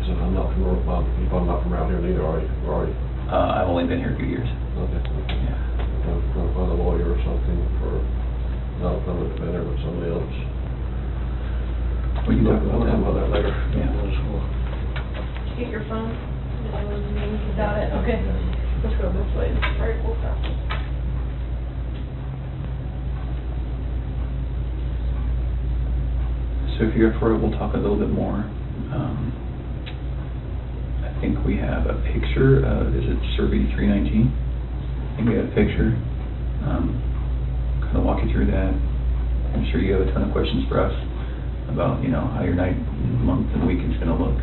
So I'm not from around here neither, are you? I've only been here a few years. Okay. Yeah. I'm going to find a lawyer or something for, not a public defender, but somebody else. We can talk about that later. Yeah. Get your phone. You got it? Okay. Let's go this way. All right, we'll stop. So if you're up for it, we'll talk a little bit more. I think we have a picture of, is it Survey 319? I think we have a picture. Kind of walk you through that. I'm sure you have a ton of questions for us about, how your night, month, and week is going to look.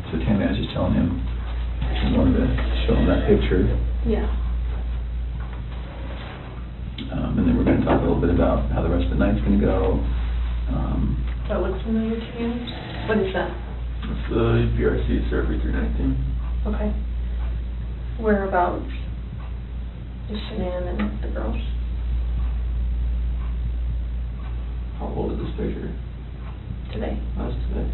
So Tammy, I was just telling him, I wanted to show him that picture. Yeah. And then we're going to talk a little bit about how the rest of the night's going to go. That looks familiar to you? What is that? It's the BRC Survey 319. Okay. Whereabouts? Just Shanann and the girls. How old is this picture? Today. That's today.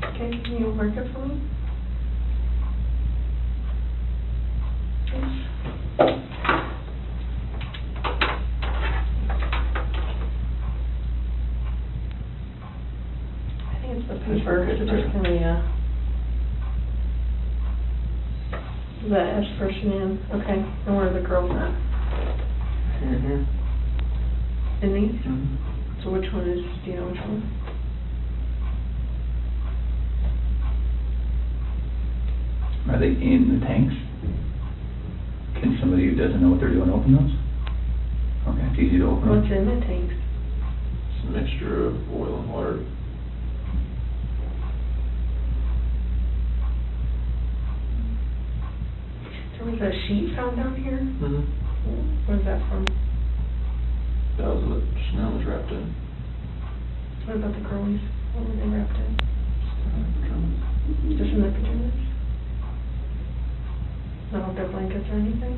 Okay, can you mark it for me? Thanks. the paper, so just kind of, yeah. Is that S for Shanann? Okay, and where are the girls at? Here. In these? So which one is, do you know which one? Are they in the tanks? Can somebody who doesn't know what they're doing open those? Okay, it's easy to open them. What's in the tanks? It's a mixture of oil and water. There was a sheet found down here? Mm-hmm. Where's that from? That was what Chanel was wrapped in. What about the girlies? What were they wrapped in? Just in their pajamas? Not with their blankets or anything?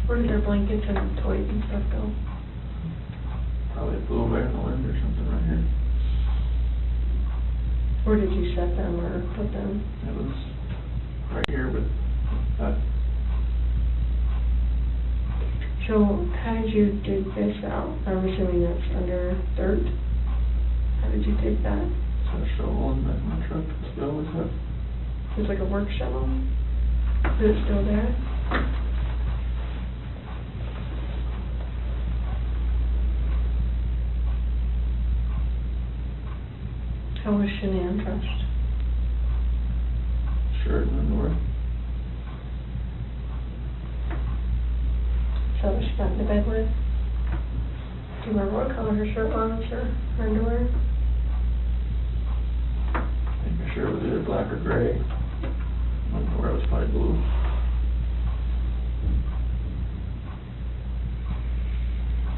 Where did their blankets and toys and stuff go? Probably flew away in the wind or something right here. Where did you set them or put them? It was right here, but So how did you dig this out? I'm assuming that's under dirt. How did you dig that? It's a shovel in the back of my truck. That's what I always have. It's like a work shovel? Is it still there? How was Shanann dressed? Shirt and underwear. So what she got into bed with? Do you remember what color her shirt was or her underwear? I think her shirt was either black or gray. Underwear was probably blue.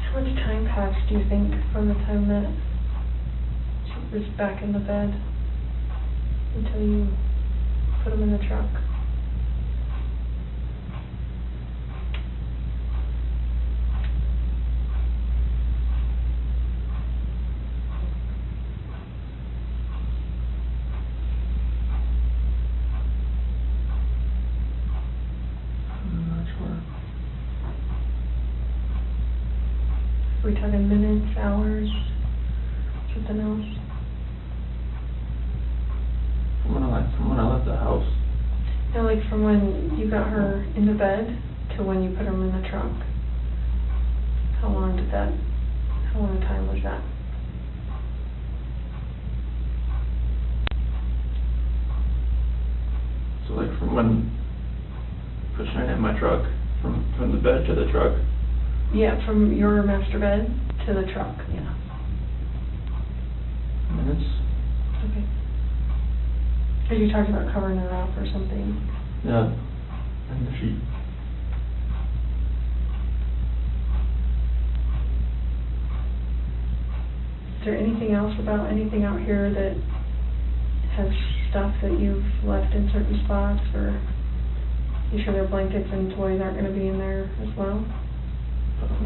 How much time passed, do you think, from the time that she was back in the bed until you put him in the truck? Are we talking minutes, hours, something else? From when I left the house. No, like from when you got her in the bed to when you put her in the trunk. How long a time was that? So like from when pushing her in my truck, from the bed to the truck. Yeah, from your master bed to the truck, yeah. Minutes. Okay. Because you talked about covering her up or something. Yeah. And the sheet. Is there anything else about anything out here that has stuff that you've left in certain spots, or you sure their blankets and toys aren't going to be in there as well?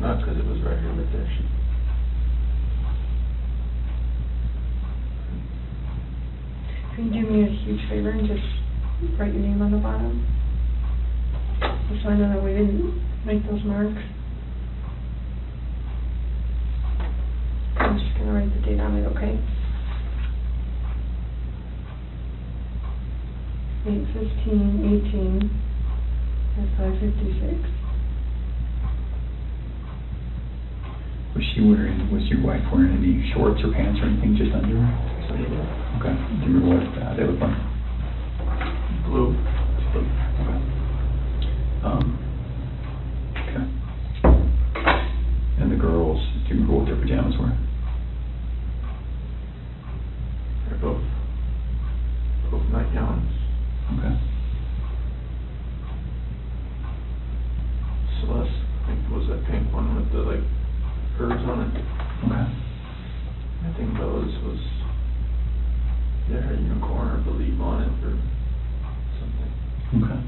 Not because it was right here with that sheet. Can you do me a huge favor and just write your name on the bottom? Just so I know that we didn't make those marks. I'm just going to write the date on it, okay? 8/15/18 at 5:56. Was your wife wearing any shorts or pants or anything, just under? Okay. Do you remember what they look like? Blue. Okay. Okay. And the girls, do you remember what their pajamas were? They're both nightgowns. Okay. Celeste, I think was that pink one with the like curves on it. Okay. I think Bella's was their unicorn or believe on it or something. Okay.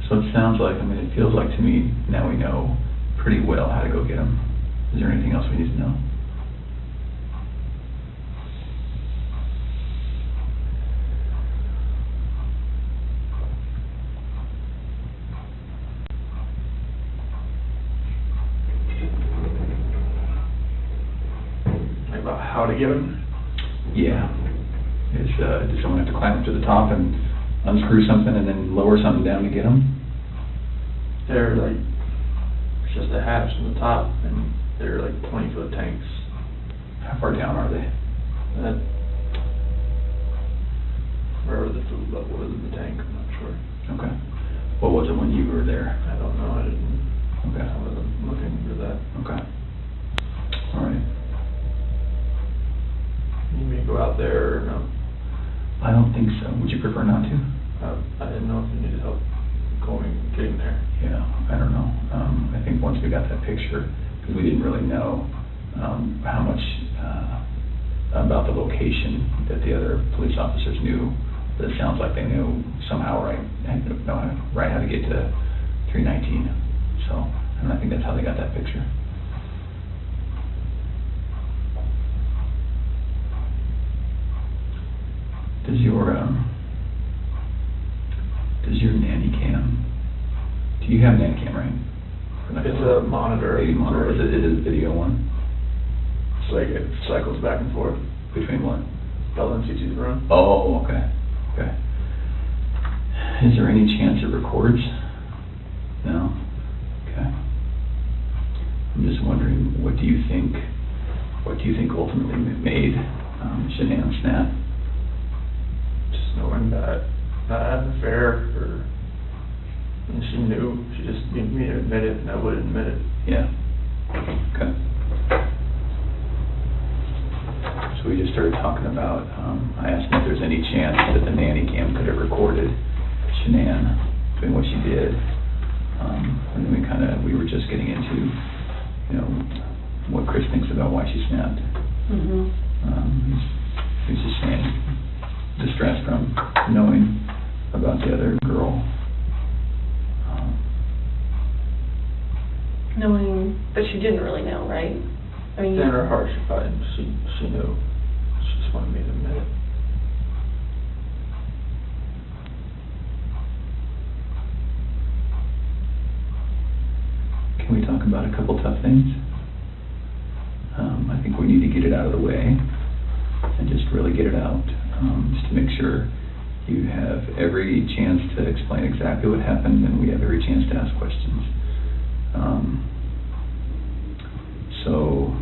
So it sounds like, it feels like to me, now we know pretty well how to go get them. Is there anything else we need to know? how to get them? Yeah. Does someone have to climb up to the top and unscrew something and then lower something down to get them? They're like, it's just a hatch on the top, and they're like 20-foot tanks. How far down are they? Wherever the food level is in the tank, I'm not sure. Okay. What was it when you were there? I don't know, I didn't, Okay. I wasn't looking for that. Okay. All right. You need me to go out there or no? I don't think so. Would you prefer not to? I didn't know if you needed help getting there. Yeah, I don't know. I think once we got that picture, because we didn't really know how much about the location that the other police officers knew, but it sounds like they knew somehow right how to get to 319. So, and I think that's how they got that picture. Does your nanny cam? Do you have a nanny cam, right? It's a monitor. Baby monitor. Is it a video one? It's like it cycles back and forth. Between what? Bella and Cece's room. Oh, okay. Okay. Is there any chance it records? No? Okay. I'm just wondering, what do you think ultimately made Shanann snap? Just knowing that I had an affair, and she knew, she just needed me to admit it, and I would admit it. Yeah. Okay. So we just started talking about, I asked him if there's any chance that the nanny cam could have recorded Shanann doing what she did. And then we were just getting into, what Chris thinks about why she snapped. He's just saying, distressed from knowing about the other girl. Knowing, but she didn't really know, right? I mean, In her heart, she knew. She just wanted me to admit it. Can we talk about a couple tough things? I think we need to get it out of the way and just really get it out, just to make sure you have every chance to explain exactly what happened and we have every chance to ask questions. So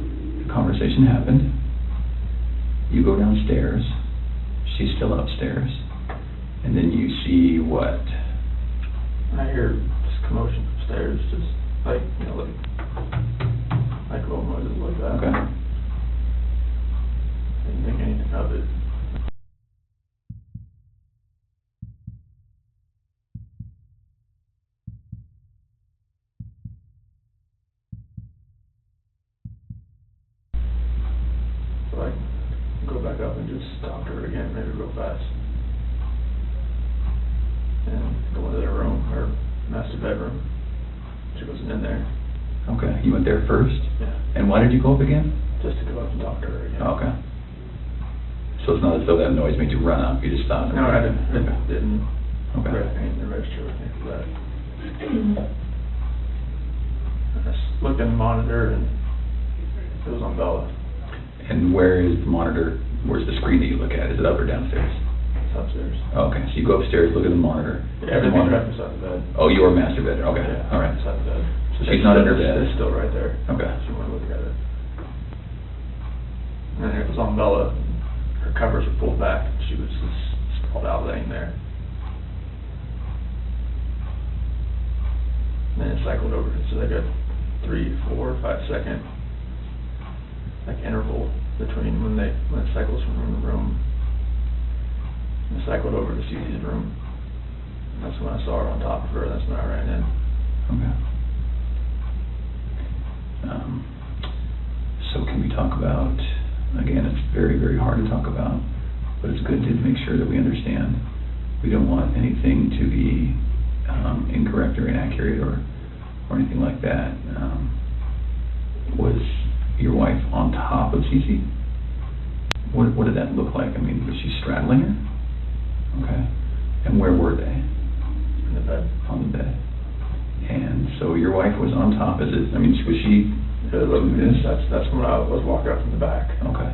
the conversation happened. You go downstairs. She's still upstairs. And then you see what? I hear just commotion upstairs, just like little noises like that. Okay. Didn't think anything of it. So I go back up and just talk to her again, maybe real fast. And go into their room, her master bedroom. She wasn't in there. Okay, you went there first? Yeah. And why did you go up again? Just to go up and talk to her again. Okay. So it's not as though that noise made you run up, you just stopped? No, I didn't Okay. anything to register with me for that. I just looked in the monitor and it was on Bella. And where is the monitor, where's the screen that you look at? Is it up or downstairs? It's upstairs. Okay, so you go upstairs, look at the monitor. Yeah, everything's right beside the bed. Oh, you were master bed, okay, Yeah, all right. beside the bed. So she's not in her bed? It's still right there. Okay. She went to look at it. And it was on Bella. Her covers were pulled back. She was just sprawled out laying there. And then it cycled over. So they got 3, 4, 5 second interval between when it cycles from room to room. And it cycled over to Cece's room. And that's when I saw her on top of her. That's when I ran in. Okay. So can we talk about, again, it's very, very hard to talk about, but it's good to make sure that we understand. We don't want anything to be incorrect or inaccurate or anything like that. Was your wife on top of Cece? What did that look like? I mean, was she straddling her? Okay. And where were they? In the bed. On the bed. And so your wife was on top. Was she? That's when I was walking up from the back. Okay.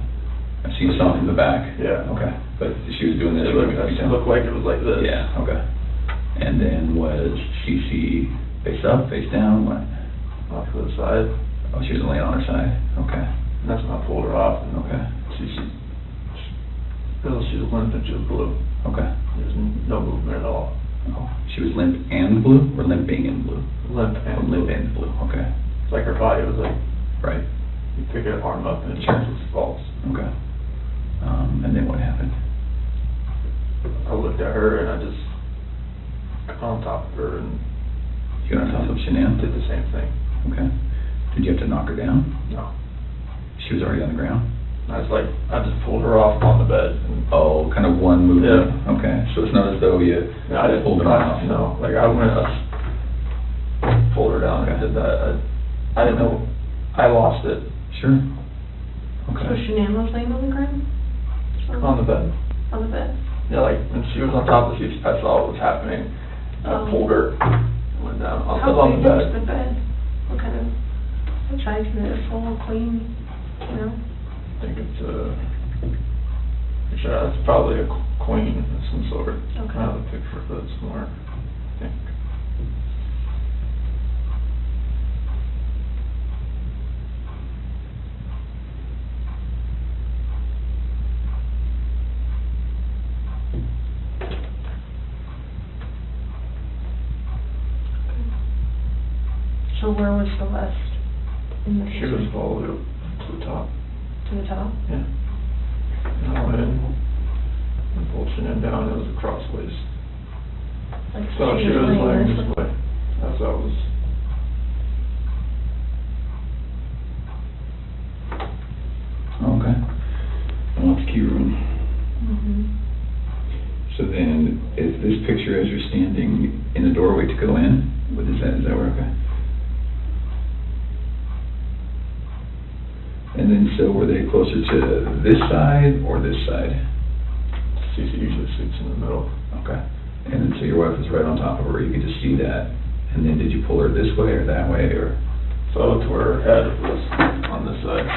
So you saw from the back? Yeah. Okay. But she was doing this? It looked like it was like this. Yeah, okay. And then was she face up, face down, what? Off to the side. Oh, she was laying on her side, okay. And that's when I pulled her off. And Okay. She was limp and she was blue. Okay. There was no movement at all. Oh, she was limp and blue, or limping and blue? Limp and limp and blue, okay. It's like her body was like, right. You pick her arm up and Sure. it just falls. Okay. And then what happened? I looked at her and I just got on top of her and You got on top of Shanann? did the same thing. Okay. Did you have to knock her down? No. She was already on the ground? I just pulled her off on the bed. And Oh, kind of one movement? Yeah. Okay, so it's not as though you I didn't pulled her off? No, like I went up, pulled her down and did that. I didn't know, I lost it. Sure. So Okay. Shanann was laying on the ground? On the bed. On the bed? Yeah, like when she was on top of the seat, I saw what was happening. I pulled her, went down on How the big bed. was the bed? What kind of size is it? Full, clean, you know? I think it's sure it's probably a queen of some sort. Okay. I have a picture of it somewhere, I think. So where was Celeste in the She was picture? all the way up to the top. To the top? Yeah. And I went in and pulled Shanann down, it was crossways. Like So she was laying laying this this way? way, as I was. Okay. And that's key room. Mm-hmm. So then, is this picture as you're standing in the doorway to go in? What is that where, okay? And then, so were they closer to this side or this side? She usually sits in the middle. Okay. And then, so your wife was right on top of her, you could just see that. And then did you pull her this way or that way, or? So to where her head was on this side.